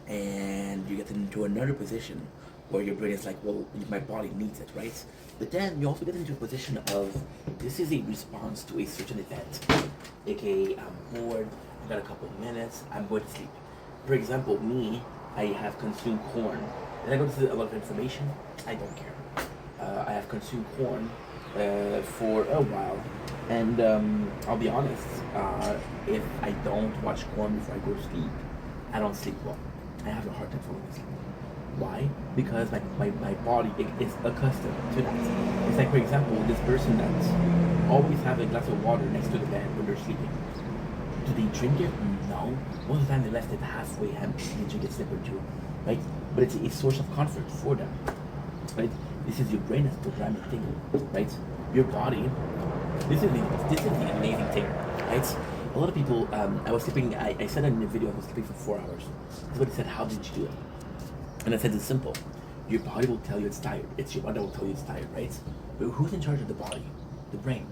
And you get into another position where your brain is like, well, my body needs it, right? But then you also get into a position of, this is a response to a certain event. AKA, I'm bored, I've got a couple of minutes, I'm going to sleep. For example, me, I have consumed corn. Did I go to a lot of information? I don't care. I have consumed corn for a while. And I'll be honest, if I don't watch corn before I go to sleep, I don't sleep well. I have a hard time falling asleep. Why? Because my body is accustomed to that. It's like, for example, this person that always have a glass of water next to the bed when they're sleeping. Do they drink it? No. Most of the time they left it halfway empty. They drink a sip or two, right? But it's a source of comfort for them, right? This is your brain that's programming thing, right? Your body. This is the amazing thing, right? A lot of people. I was sleeping. I said in the video I was sleeping for 4 hours. Somebody said, "How did you do it?" And I said, it's simple. Your body will tell you it's tired. It's your body that will tell you it's tired, right? But who's in charge of the body? The brain.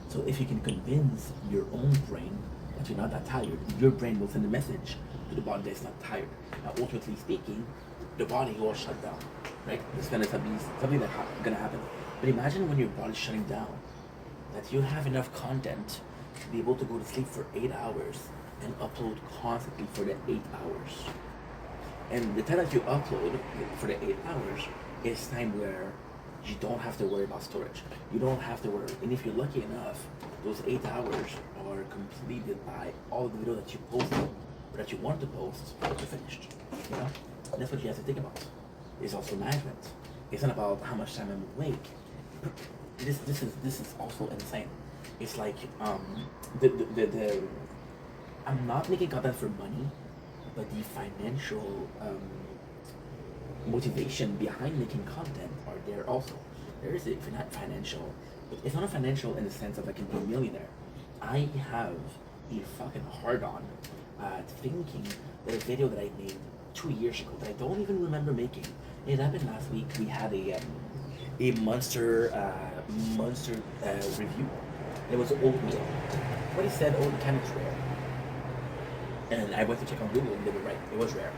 So if you can convince your own brain that you're not that tired, your brain will send a message to the body that it's not tired. Now, ultimately speaking, the body will shut down, right? It's gonna be something that's gonna happen. But imagine when your body's shutting down, that you have enough content to be able to go to sleep for 8 hours and upload constantly for the 8 hours. And the time that you upload for the 8 hours is time where you don't have to worry about storage. You don't have to worry. And if you're lucky enough, those 8 hours are completed by all the video that you posted or that you want to post are finished. You know? And that's what you have to think about. It's also management. It's not about how much time I'm awake. This is also insane. It's like the I'm not making content for money, but the financial motivation behind making content are there also. There is a financial, but it's not a financial in the sense of I can be a millionaire. I have a fucking hard-on thinking that a video that I made 2 years ago that I don't even remember making. It happened last week. We had a monster review. It was oatmeal. What he said, oatmeal is rare. And I went to check on Google and they were right. It was rare.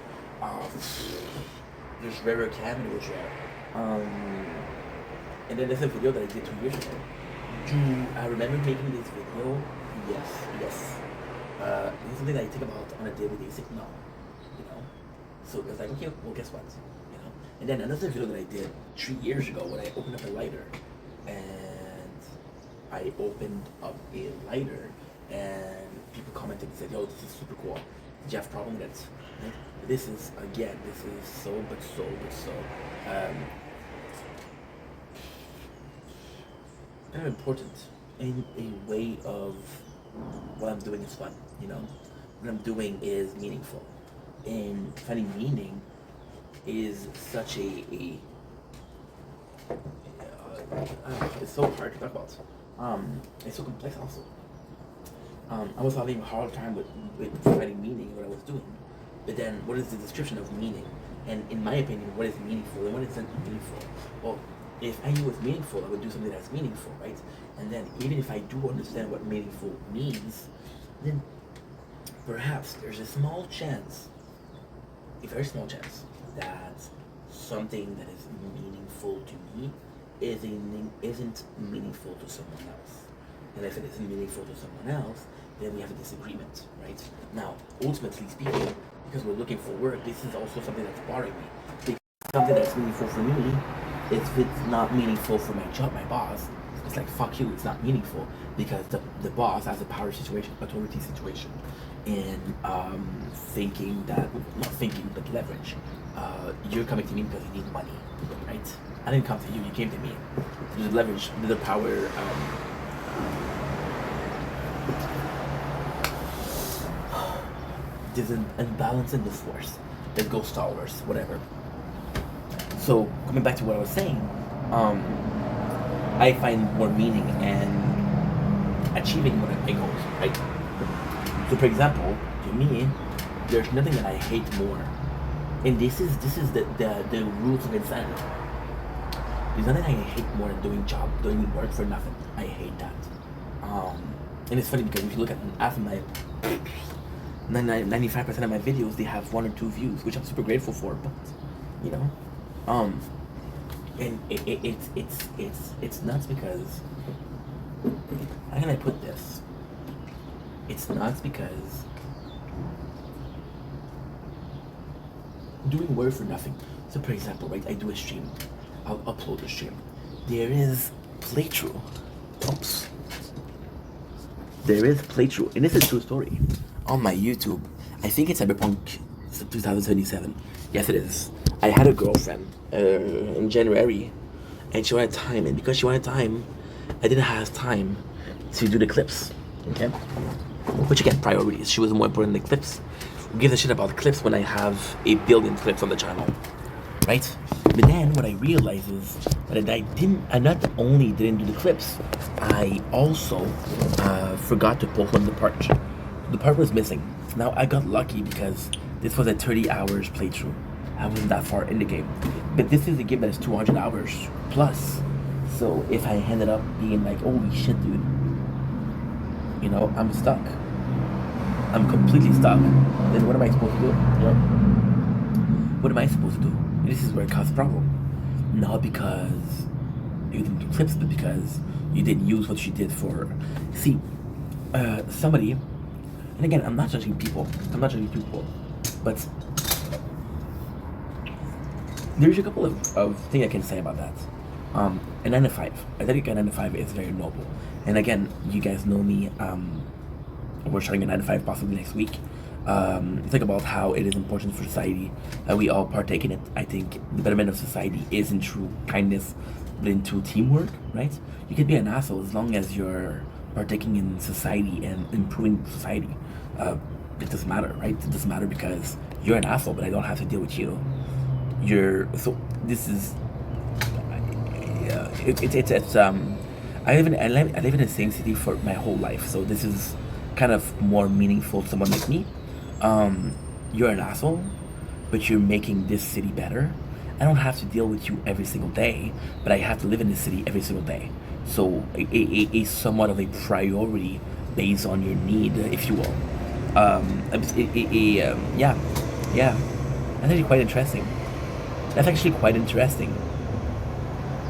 There's rarer cam and it was rare. And then there's a video that I did 2 years ago. Do I remember making this video? Yes. This is something that I think about on a daily basis. No. You know? So it's like, okay, well guess what? You know? And then another video that I did 3 years ago when I opened up a lighter. And I opened up a lighter and people commented and said, yo, this is super cool. Did you have a problem with it? Right? This is so kind of important in a way of what I'm doing is fun, you know? What I'm doing is meaningful. And finding meaning is such it's so hard to talk about. It's so complex also. I was having a hard time with finding meaning in what I was doing. But then, what is the description of meaning? And in my opinion, what is meaningful and what isn't meaningful? Well, if I knew what's meaningful, I would do something that's meaningful, right? And then, even if I do understand what meaningful means, then perhaps there's a small chance, a very small chance, that something that is meaningful to me isn't meaningful to someone else. And if it isn't meaningful to someone else, then we have a disagreement, right? Now, ultimately speaking, because we're looking for work, this is also something that's bothering me. Because something that's meaningful for me, if it's not meaningful for my job, my boss, it's like, fuck you, it's not meaningful. Because the boss has a power situation, authority situation. And thinking that, not thinking, but leverage. You're coming to me because you need money, right? I didn't come to you, you came to me. There's leverage, the power, there's an imbalance in the force. Let's go Star Wars, whatever. So, coming back to what I was saying, I find more meaning in achieving my goals, right? So, for example, to me, there's nothing that I hate more. And this is the roots of insanity. There's nothing I hate more than doing work for nothing. I hate that. And it's funny because if you look at half of my 95% of my videos, they have 1 or 2 views, which I'm super grateful for. But you know, and it's nuts because how can I put this? It's nuts because doing work for nothing. So, for example, right, I do a stream. I'll upload a stream. There is playthrough. Oops. There is playthrough, and this is a true story. On my YouTube, I think it's Cyberpunk 2077. Yes, it is. I had a girlfriend in January, and she wanted time, and because she wanted time, I didn't have time to do the clips. Okay? Which again, priorities. She was more important than the clips. Who gives a shit about clips when I have 1 billion clips on the channel? Right? But then what I realized is that I not only didn't do the clips, I also forgot to post on the part. The part was missing. Now I got lucky because this was a 30 hours playthrough. I wasn't that far in the game. But this is a game that is 200 hours plus. So if I ended up being like, holy shit, dude, you know, I'm stuck. I'm completely stuck. Then what am I supposed to do? You know? what am I supposed to do? And this is where it causes a problem. Not because you didn't do clips, but because you didn't use what she did for. See, somebody, and again, I'm not judging people, but there's a couple of things I can say about that. A 9 to 5. I think a 9 to 5 is very noble. And again, you guys know me. We're starting a 9 to 5 possibly next week. Think about how it is important for society that we all partake in it. I think the betterment of society is in true kindness, but in true teamwork, right? You can be an asshole as long as you're partaking in society and improving society. It doesn't matter, right? It doesn't matter because you're an asshole, but I don't have to deal with you. This is. I live in the same city for my whole life, so this is kind of more meaningful to someone like me. You're an asshole, but you're making this city better. I don't have to deal with you every single day, but I have to live in this city every single day. So a somewhat of a priority based on your need, if you will. Yeah. That's actually quite interesting.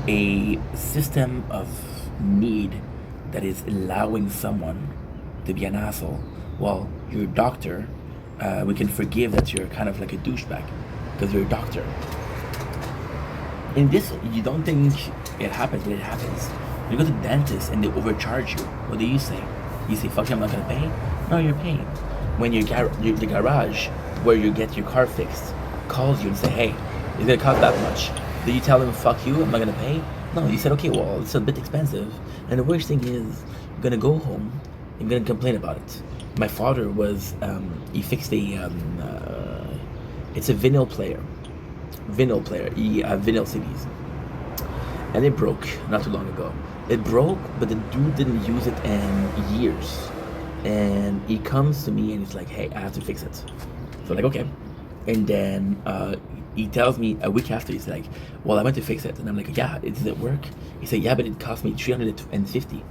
A system of need that is allowing someone to be an asshole. Well, you're a doctor. We can forgive that you're kind of like a douchebag because you're a doctor. In this, you don't think it happens, but it happens. You go to the dentist and they overcharge you. What do you say? You say, fuck you, I'm not gonna pay? No, you're paying. When the garage where you get your car fixed calls you and say, hey, it's gonna cost that much. Do you tell them, fuck you, I'm not gonna pay? No, you said, okay, well, it's a bit expensive. And the worst thing is, you're gonna go home and you're gonna complain about it. My father was, he fixed it's a vinyl player, vinyl CDs. And it broke not too long ago. It broke, but the dude didn't use it in years. And he comes to me and he's like, hey, I have to fix it. So I'm like, okay. And then he tells me a week after, he's like, well, I went to fix it. And I'm like, yeah, it didn't work. He said, yeah, but it cost me $350.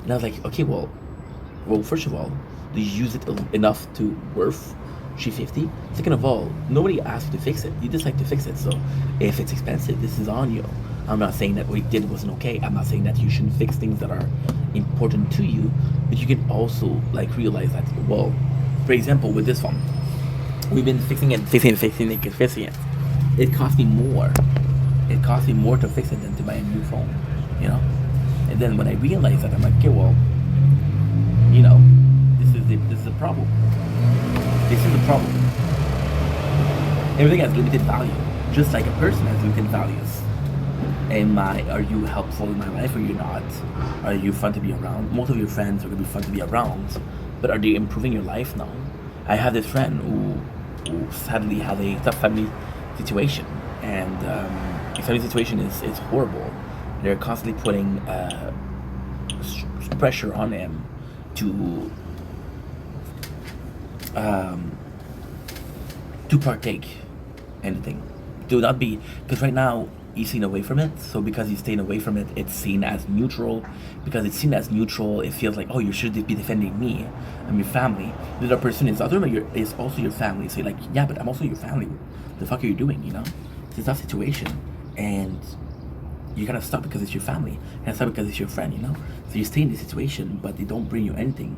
And I was like, okay, well, first of all, do you use it enough to worth $350? Second of all, nobody asked you to fix it. You just like to fix it. So if it's expensive, this is on you. I'm not saying that what you did wasn't okay. I'm not saying that you shouldn't fix things that are important to you, but you can also like realize that, well, for example, with this phone, we've been fixing it. It cost me more. It cost me more to fix it than to buy a new phone, you know? And then when I realized that, I'm like, okay, well, you know, this is a problem. This is a problem. Everything has limited value, just like a person has limited values. Are you helpful in my life or you're not? Are you fun to be around? Most of your friends are gonna be fun to be around, but are they improving your life? No. I have this friend who sadly had a tough family situation, and his family situation is horrible. They're constantly putting pressure on him to partake anything, to not be, because right now he's staying away from it. So because he's staying away from it, it's seen as neutral. Because it's seen as neutral, it feels like, oh, you should be defending me. I'm your family. The other person is also your family. So you're like, yeah, but I'm also your family. What the fuck are you doing? You know, it's a tough situation, and you're kind of stuck because it's your family. You're kind of stuck because it's your friend. You know, so you stay in this situation, but they don't bring you anything,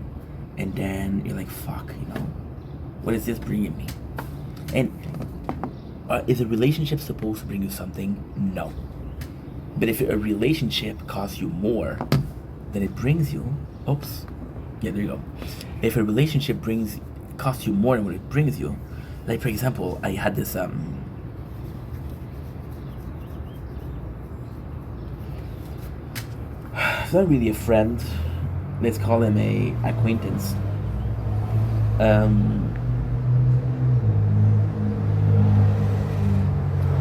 and then you're like, fuck, you know, what is this bringing me? And is a relationship supposed to bring you something? No. But if a relationship costs you more than it brings you, oops, yeah, there you go. If a relationship costs you more than what it brings you, like for example, I had this it's not really a friend. Let's call him a acquaintance.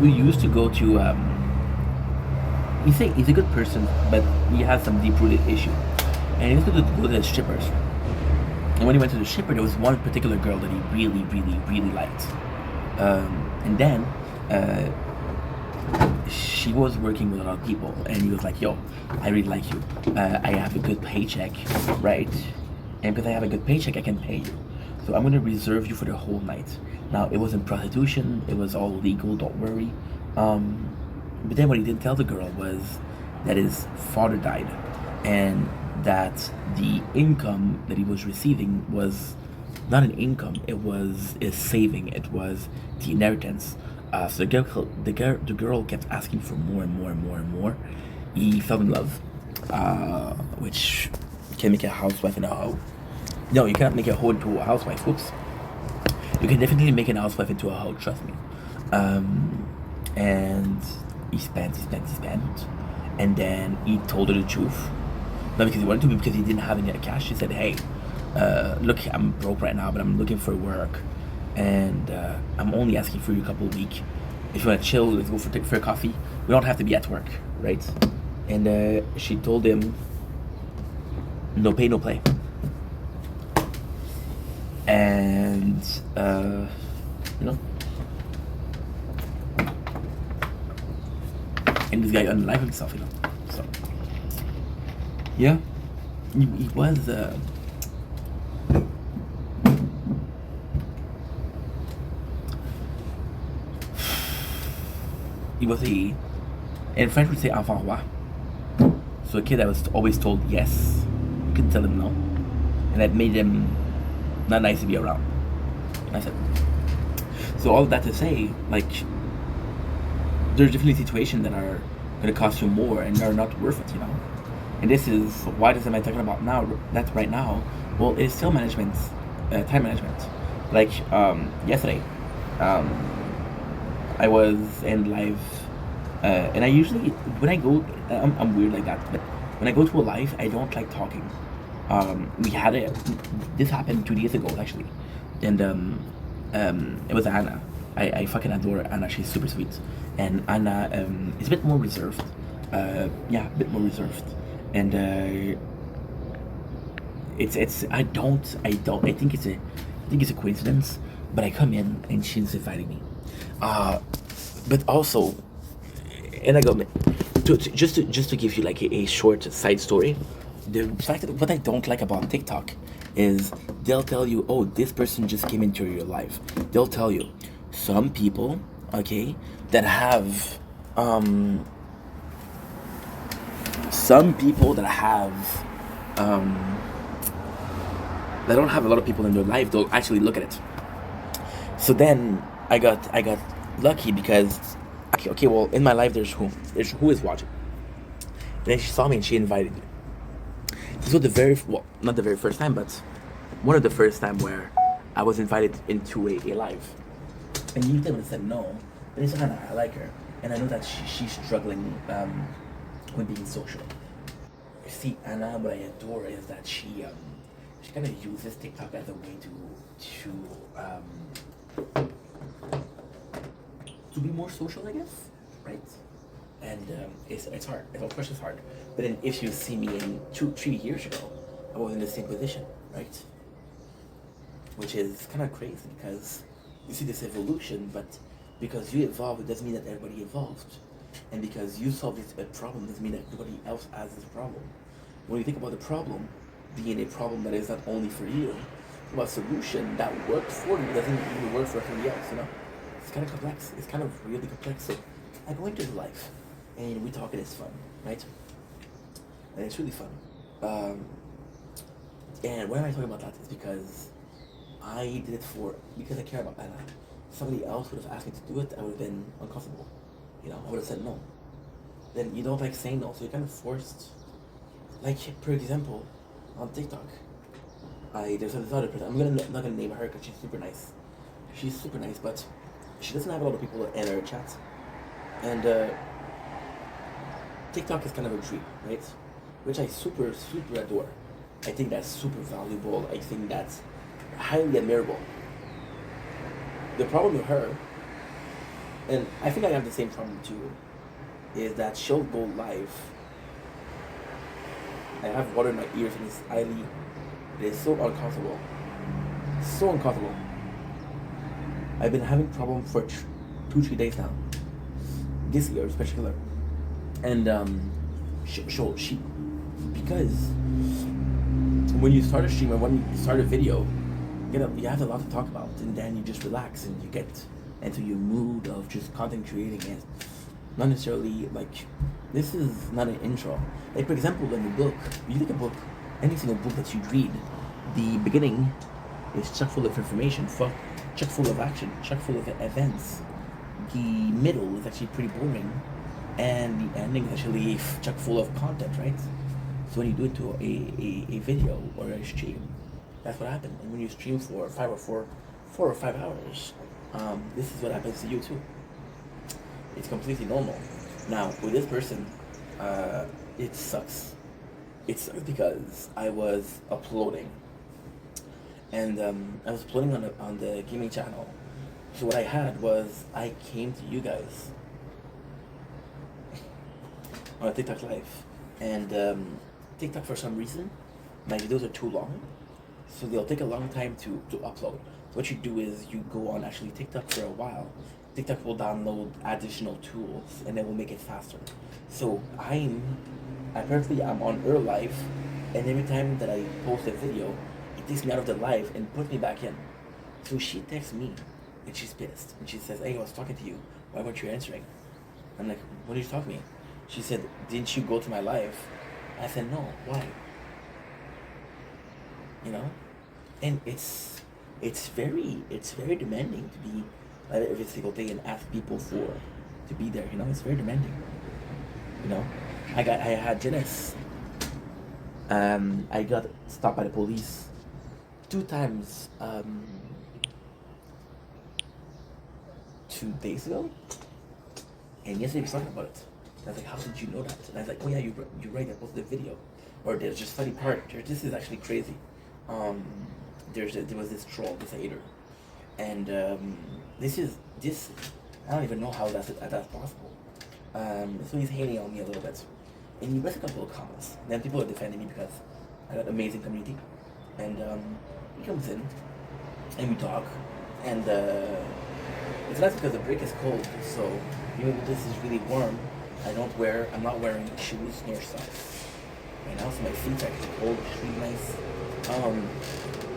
We used to go to he's a good person, but he has some deep-rooted issue, and he used to go to the strippers. And when he went to the stripper, there was one particular girl that he really, really, really liked, and then she was working with a lot of people, and he was like, yo, I really like you, I have a good paycheck, right? And because I have a good paycheck, I can pay you. So I'm gonna reserve you for the whole night. Now it wasn't prostitution, it was all legal, don't worry. But then what he didn't tell the girl was that his father died, and that the income that he was receiving was not an income, it was a saving, it was the inheritance. So the girl kept asking for more and more and more and more. He fell in love, which can make a housewife into a hoe. No, you cannot make a hoe into a housewife. Whoops. You can definitely make an housewife into a hoe, trust me. And he spent, and then he told her the truth. Not because he wanted to, but because he didn't have any cash. He said, "Hey, look, I'm broke right now, but I'm looking for work, and I'm only asking for you a couple of weeks. If you want to chill, let's go for a coffee. We don't have to be at work, right?" And she told him, "No pay, no play." And you know, and this guy unalived himself, you know. So yeah, he was he was a, in French we say enfant roi. So a kid that was always told yes, you couldn't tell him no, and that made him not nice to be around. And I said, so all of that to say, like, there's definitely situations that are going to cost you more and are not worth it, you know. And this is, why am I talking about now? That's right now. Well, it's still management, time management. Like yesterday, I was in live, and I usually, when I go, I'm weird like that, but when I go to a live, I don't like talking. We had this happened 2 days ago actually, and it was Anna. I fucking adore Anna. She's super sweet, and Anna is a bit more reserved. Yeah, a bit more reserved, and it's I think it's a coincidence, but I come in and she's inviting me, but also, and I go just to give you like a short side story. The fact that what I don't like about TikTok is they'll tell you, oh, this person just came into your life. They'll tell you some people, okay, that have they don't have a lot of people in their life, they'll actually look at it. So then I got lucky because okay, well, in my life there's who is watching. And then she saw me and she invited me. This was not the very first time, but one of the first time where I was invited into a live. And you would have said no, but it's Anna, I like her, and I know that she's struggling with being social. You see, Anna, what I adore is that she kind of uses TikTok as a way to be more social, I guess, right? And it's hard. Of course, it's hard. But then, if you see me in 2-3 years ago, I was in the same position, right? Which is kind of crazy because you see this evolution, but because you evolve, it doesn't mean that everybody evolved. And because you solve a problem doesn't mean that everybody else has this problem. When you think about the problem being a problem that is not only for you, about a solution that works for you doesn't even work for everybody else, you know? It's kind of complex. It's kind of really complex. So I go into the life, and we talk, and it's fun, right? And it's really fun. And why am I talking about that? Is because I did it because I care about Anna. Somebody else would have asked me to do it, I would have been uncomfortable. You know, I would have said no. Then you don't like saying no, so you're kind of forced. Like, for example, on TikTok, there's this other person. I'm not gonna name her because she's super nice. She's super nice, but she doesn't have a lot of people in her chat. And TikTok is kind of a dream, right? Which I super adore. I think that's super valuable. I think that's highly admirable. The problem with her, and I think I have the same problem too, is that she'll go live. I have water in my ears and it is so uncomfortable. So uncomfortable. I've been having problems for 2-3 days now. This year in particular. And she because when you start a stream or when you start a video, you have a lot to talk about, and then you just relax and you get into your mood of just content creating and not necessarily like this is not an intro. Like for example, in the book, you take a book, any single book that you read, the beginning is chock full of information, chock full of action, chock full of events. The middle is actually pretty boring, and the ending is actually chock full of content, right? So when you do it to a video or a stream, that's what happens. And when you stream for 4 or 5 hours, this is what happens to you too. It's completely normal. Now with this person, it sucks. It sucks because I was uploading, and I was uploading on the gaming channel. So what I had was I came to you guys on a TikTok live, and TikTok for some reason my videos are too long, so they'll take a long time to upload. So what you do is you go on actually TikTok for a while. TikTok will download additional tools and it will make it faster. So I'm on her live, and every time that I post a video, it takes me out of the live and puts me back in. So she texts me and she's pissed and she says, "Hey, I was talking to you. Why weren't you answering?" I'm like, "What are you talking to me?" She said, "Didn't you go to my live?" I said, "No, why?" You know? And it's very demanding to be like every single day and ask people to be there, you know? It's very demanding. You know? I had Janice. I got stopped by the police 2 times 2 days ago. And yesterday we was talking about it. I was like, "How did you know that?" And I was like, "Oh yeah, you're right, I posted a video." Or there's just funny part. This is actually crazy. There was this troll, this hater. And this I don't even know how that's possible. So he's hating on me a little bit. And he makes a couple of comments. Then people are defending me because I got an amazing community. And he comes in and we talk. And it's nice because the break is cold, so even though this is really warm, I'm not wearing shoes nor socks. Right now, so my feet are actually cold, it's really nice.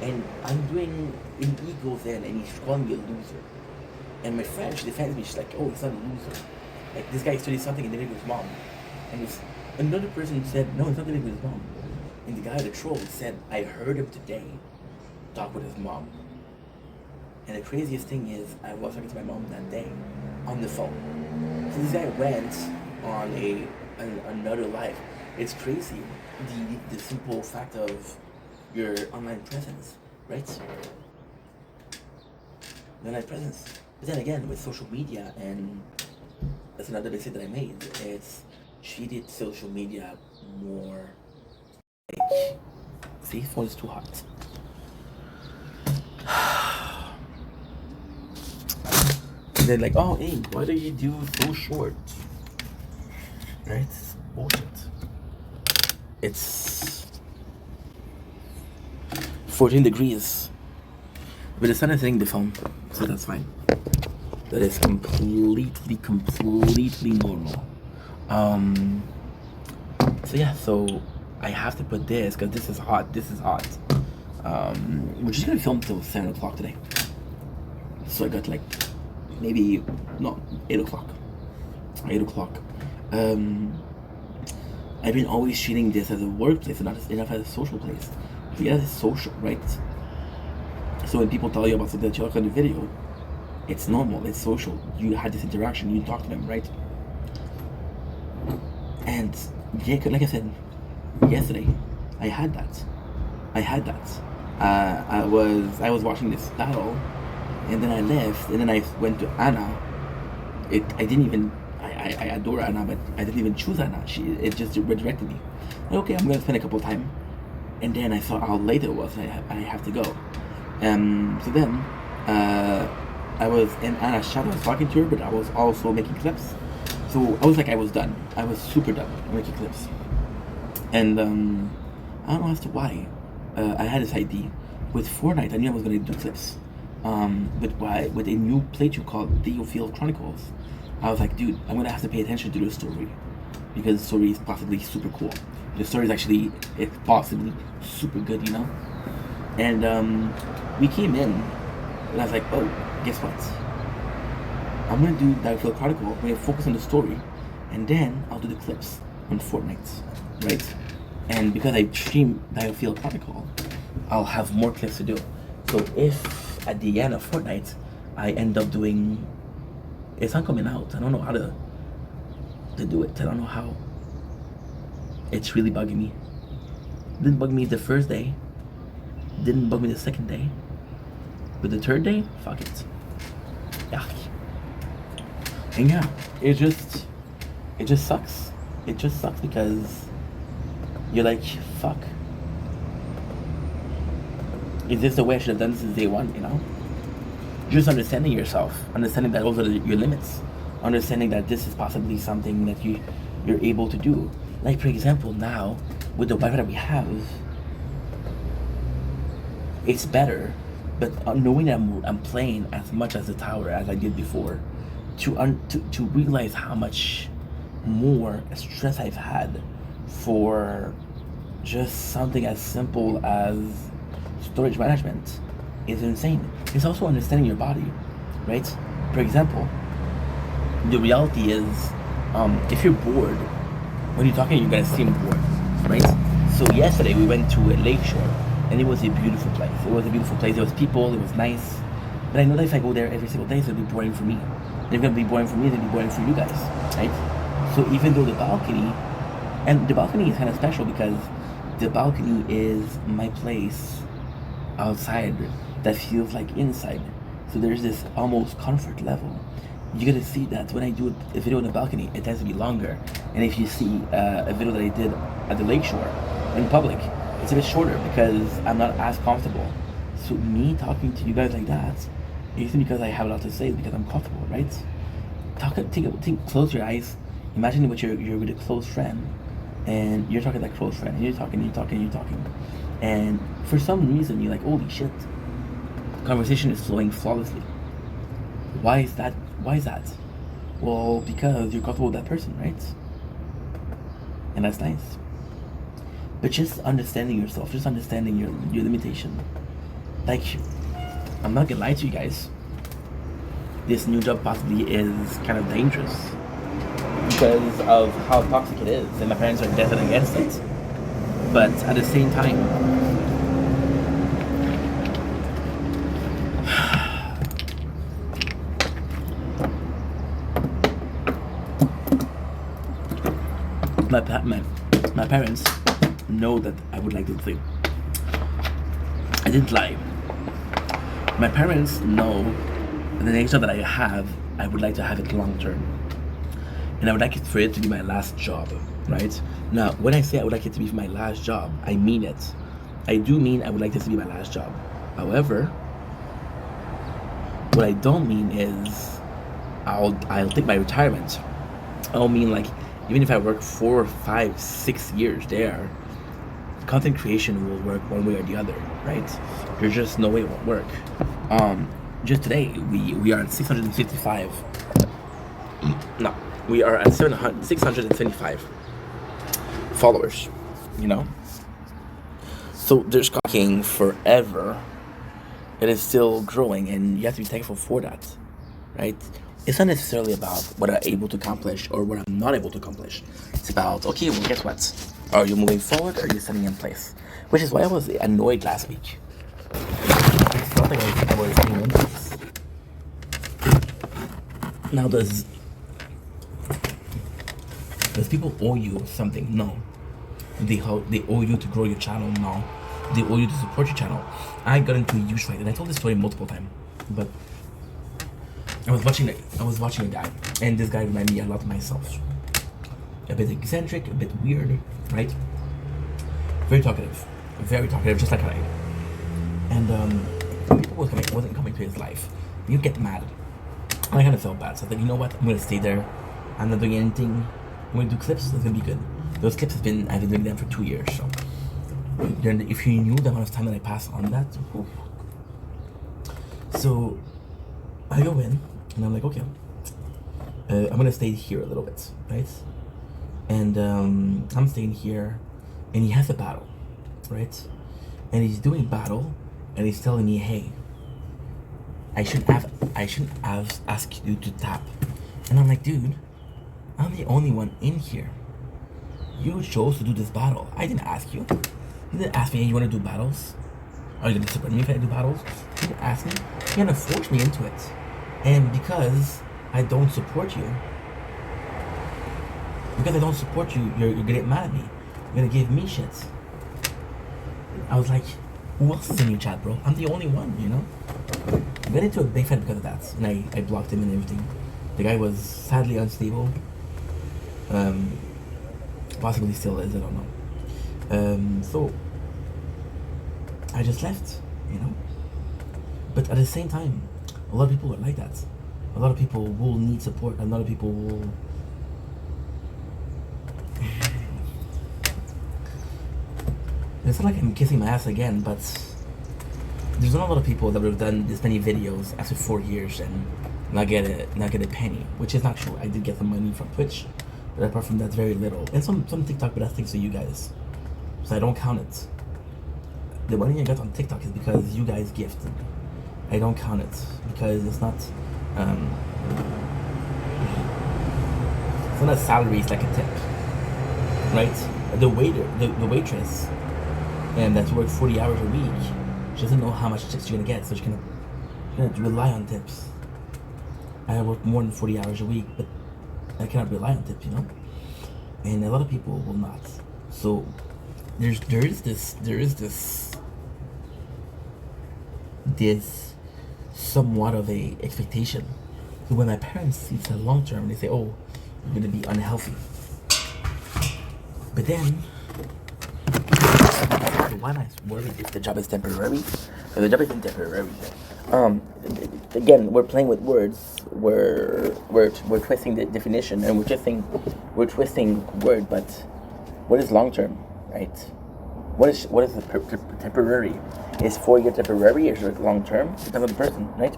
And he goes in and he's calling me a loser. And my friend, she defends me, she's like, "Oh, he's not a loser. Like, this guy is 30-something and living with his mom." And another person said, "No, he's not living with his mom." And the guy, the troll, said, "I heard him today talk with his mom." And the craziest thing is, I was talking to my mom that day on the phone. So this guy went on another live. It's crazy, the simple fact of your online presence, right? The online presence. But then again, with social media, and that's another mistake that I made, it's treated social media more like, see, phone is too hot. And they're like, "Oh, hey, why do you do so short?" Right? It's bullshit. It's 14 degrees, but the sun is hitting the phone, so that's fine. That is completely normal. So yeah, so I have to put this because this is hot. We're just gonna film till 7 o'clock today. So I got like maybe not 8 o'clock. 8 o'clock. I've been always treating this as a workplace and not enough as a social place. But yeah, it's social, right? So when people tell you about something that you like on the video, it's normal, it's social. You had this interaction, you talk to them, right? And yeah, like I said, yesterday, I had that. I was watching this battle, and then I left, and then I went to Anna. I adore Anna, but I didn't even choose Anna. It just redirected me. Okay, I'm gonna spend a couple of time, and then I saw how late it was. I have to go. So then I was in Anna's chat. I was talking to her, but I was also making clips. So I was like, I was done. I was super done making clips. And I don't know as to why. I had this idea with Fortnite. I knew I was gonna do clips. With a new playthrough called Theofield Chronicles. I was like, dude, I'm gonna have to pay attention to the story because the story is possibly super cool. The story is actually, it's possibly super good, you know. And we came in, and I was like, oh, guess what? I'm gonna do that Field Protocol. I'm gonna focus on the story, and then I'll do the clips on Fortnite, right? And because I stream Battlefield Protocol, I'll have more clips to do. So if at the end of Fortnite, I end up doing, it's not coming out. I don't know how to do it. I don't know how. It's really bugging me. Didn't bug me the first day. Didn't bug me the second day. But the third day, fuck it. Yuck. And yeah, it just sucks. It just sucks because you're like, fuck. Is this the way I should have done this since day one, you know? Just understanding yourself, understanding that those are your limits, understanding that this is possibly something that you're able to do. Like, for example, now, with the Wi-Fi that we have, it's better, but knowing that I'm playing as much as the tower as I did before, to realize how much more stress I've had for just something as simple as storage management is insane. It's also understanding your body, right? For example, the reality is, if you're bored, when you're talking, you're gonna seem bored, right? So yesterday we went to a lakeshore, and it was a beautiful place. It was a beautiful place. There was people. It was nice. But I know that if I go there every single day, it's gonna be boring for me. It's gonna be boring for me. It's gonna be boring for you guys, right? So even though the balcony is kind of special because the balcony is my place outside that feels like inside. So there's this almost comfort level. You gotta see that when I do a video on the balcony, it tends to be longer. And if you see a video that I did at the lakeshore in public, it's a bit shorter because I'm not as comfortable. So me talking to you guys like that isn't because I have a lot to say, it's because I'm comfortable, right? Close your eyes. Imagine what you're with a close friend, and you're talking to that close friend, and you're talking. And for some reason, you're like, holy shit, conversation is flowing flawlessly. Why is that? Well, because you're comfortable with that person, right? And that's nice. But just understanding yourself, just understanding your limitation. Like, I'm not gonna lie to you guys. This new job possibly is kind of dangerous because of how toxic it is, and my parents are dead against it. But at the same time, my parents know that I would like to sleep. I didn't lie. My parents know that the next job that I have, I would like to have it long term. And I would like it for it to be my last job, right? Now, when I say I would like it to be my last job, I mean it. I do mean I would like this to be my last job. However, what I don't mean is I'll take my retirement. I don't mean like, even if I work 4, 5, 6 years there, content creation will work one way or the other, right? There's just no way it won't work. Just today, we are at 655. No, we are at 675 followers, you know? So there's talking forever. It is still growing, and you have to be thankful for that, right? It's not necessarily about what I'm able to accomplish or what I'm not able to accomplish. It's about, okay, well, guess what? Are you moving forward or are you staying in place? Which is why I was annoyed last week. I felt like I was staying in place. Now, does people owe you something? No. They owe you to grow your channel? No. They owe you to support your channel. I got into a huge fight, and I told this story multiple times, but I was watching a guy, and this guy reminded me a lot of myself. A bit eccentric, a bit weird, right? Very talkative, just like I am. And people wasn't coming to his life. You get mad. And I kind of felt bad, so I thought, you know what? I'm gonna stay there. I'm not doing anything. I'm gonna do clips. It's gonna be good. Those clips I've been doing them for 2 years. So if you knew the amount of time that I passed on that, oof. So I go in and I'm like, okay, I'm gonna stay here a little bit, right? And I'm staying here, and he has a battle, right? And he's doing battle, and he's telling me, hey, I shouldn't have asked you to tap. And I'm like, dude, I'm the only one in here. You chose to do this battle. I didn't ask you. You didn't ask me, hey, you want to do battles? Are you going to support me if I do battles? You didn't ask me. You're going to force me into it. And because I don't support you, you're going to get mad at me. You're going to give me shit. I was like, who else is in your chat, bro? I'm the only one, you know? I got into a big fight because of that. And I blocked him and everything. The guy was sadly unstable. Possibly still is, I don't know. So I just left, you know. But at the same time, a lot of people are like that. A lot of people will need support. A lot of people will. It's not like I'm kissing my ass again, but there's not a lot of people that would have done this many videos after 4 years and not get a penny, which is not true. I did get some money from Twitch, but apart from that, very little. And some TikTok, but that's thanks to you guys, so I don't count it. The money I got on TikTok is because you guys gifted. I don't count it because it's not a salary. It's like a tip, right? The waiter, the waitress, and that's worked 40 hours a week. She doesn't know how much tips you're gonna get, so she's gonna rely on tips. I work more than 40 hours a week, but I cannot rely on tips, you know. And a lot of people will not. So there is this somewhat of a expectation. So when my parents see it long term, they say, "Oh, you're gonna be unhealthy." But then, why am I worried if the job is temporary? If the job isn't temporary. Again, we're playing with words. We're twisting the definition, and we're twisting word. But what is long term, right? What is the temporary? Is 4 year temporary or is it long term? Depends on the person, right?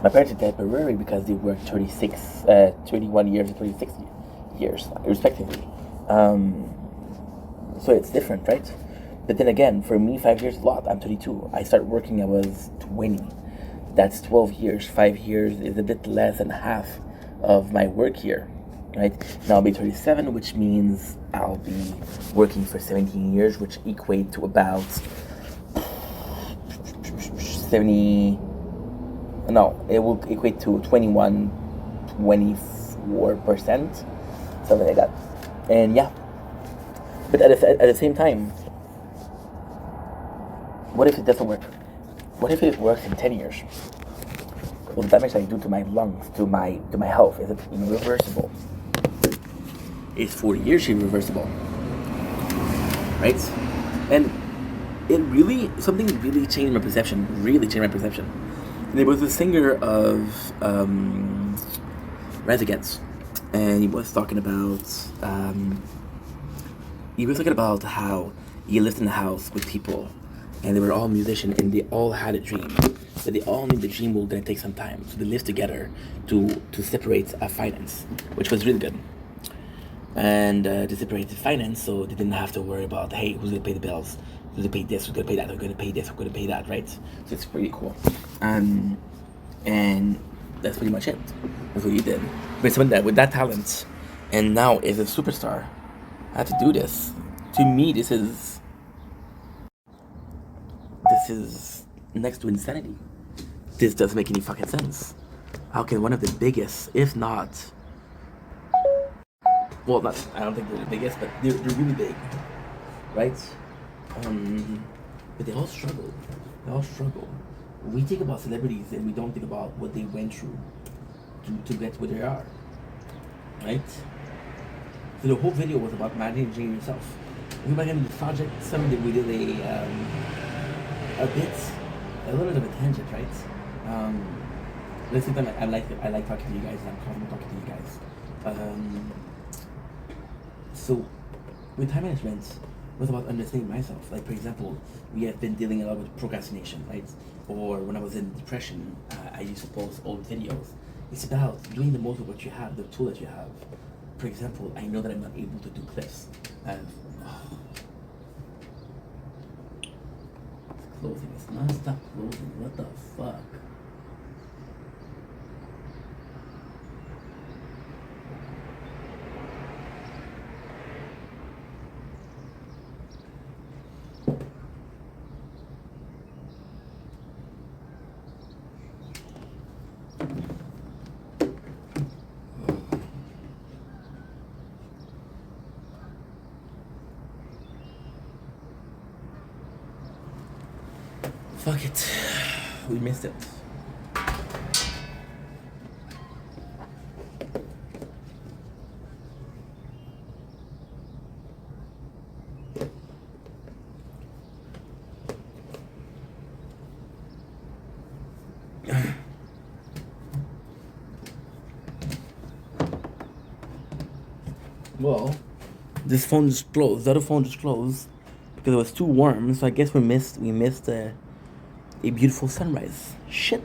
My parents are temporary because they worked 21 years and 26 years, respectively. So it's different, right? But then again, for me, 5 years is a lot. I'm 32. I started working, I was 20. That's 12 years. 5 years is a bit less than half of my work here, right? Now I'll be 37, which means I'll be working for 17 years, which equate to about 70... No, it will equate to 21, 24%, something like that. And yeah. But at the same time, what if it doesn't work? What if it works in 10 years? Well, the damage I do to my lungs, to my health, is it irreversible? Is 40 years irreversible? Right? And something really changed my perception. And there was a singer of Rise Against, and he was talking about how he lived in a house with people, and they were all musicians, and they all had a dream, but they all knew the dream was gonna take some time, so they lived together to separate finance, which was really good. And to separate the finance, so they didn't have to worry about, hey, who's gonna pay the bills? Who's gonna pay this? Who's gonna pay that? Who's gonna pay this? Who's gonna pay that? Right? So it's pretty cool. And that's pretty much it. That's what he did. But someone that with that talent, and now is a superstar, had to do this. To me, this is next to insanity. This doesn't make any fucking sense. How can one of the biggest, if not, well, not, I don't think they're the biggest, but they're really big, right? But they all struggle. We think about celebrities and we don't think about what they went through to get where they are, right? So the whole video was about managing yourself. We might have this project, something we did a little bit of a tangent, right? But at the same time, I like talking to you guys, and I'm comfortable talking to you guys. So with time management, it was about understanding myself. Like, for example, we have been dealing a lot with procrastination, right? Or when I was in depression, I used to post old videos. It's about doing the most of what you have, the tool that you have. For example, I know that I'm not able to do clips. closing. It's not stop closing. What the fuck? Fuck it. We missed it. Well, this phone just closed. The other phone just closed because it was too warm. So I guess we missed a beautiful sunrise. Shit.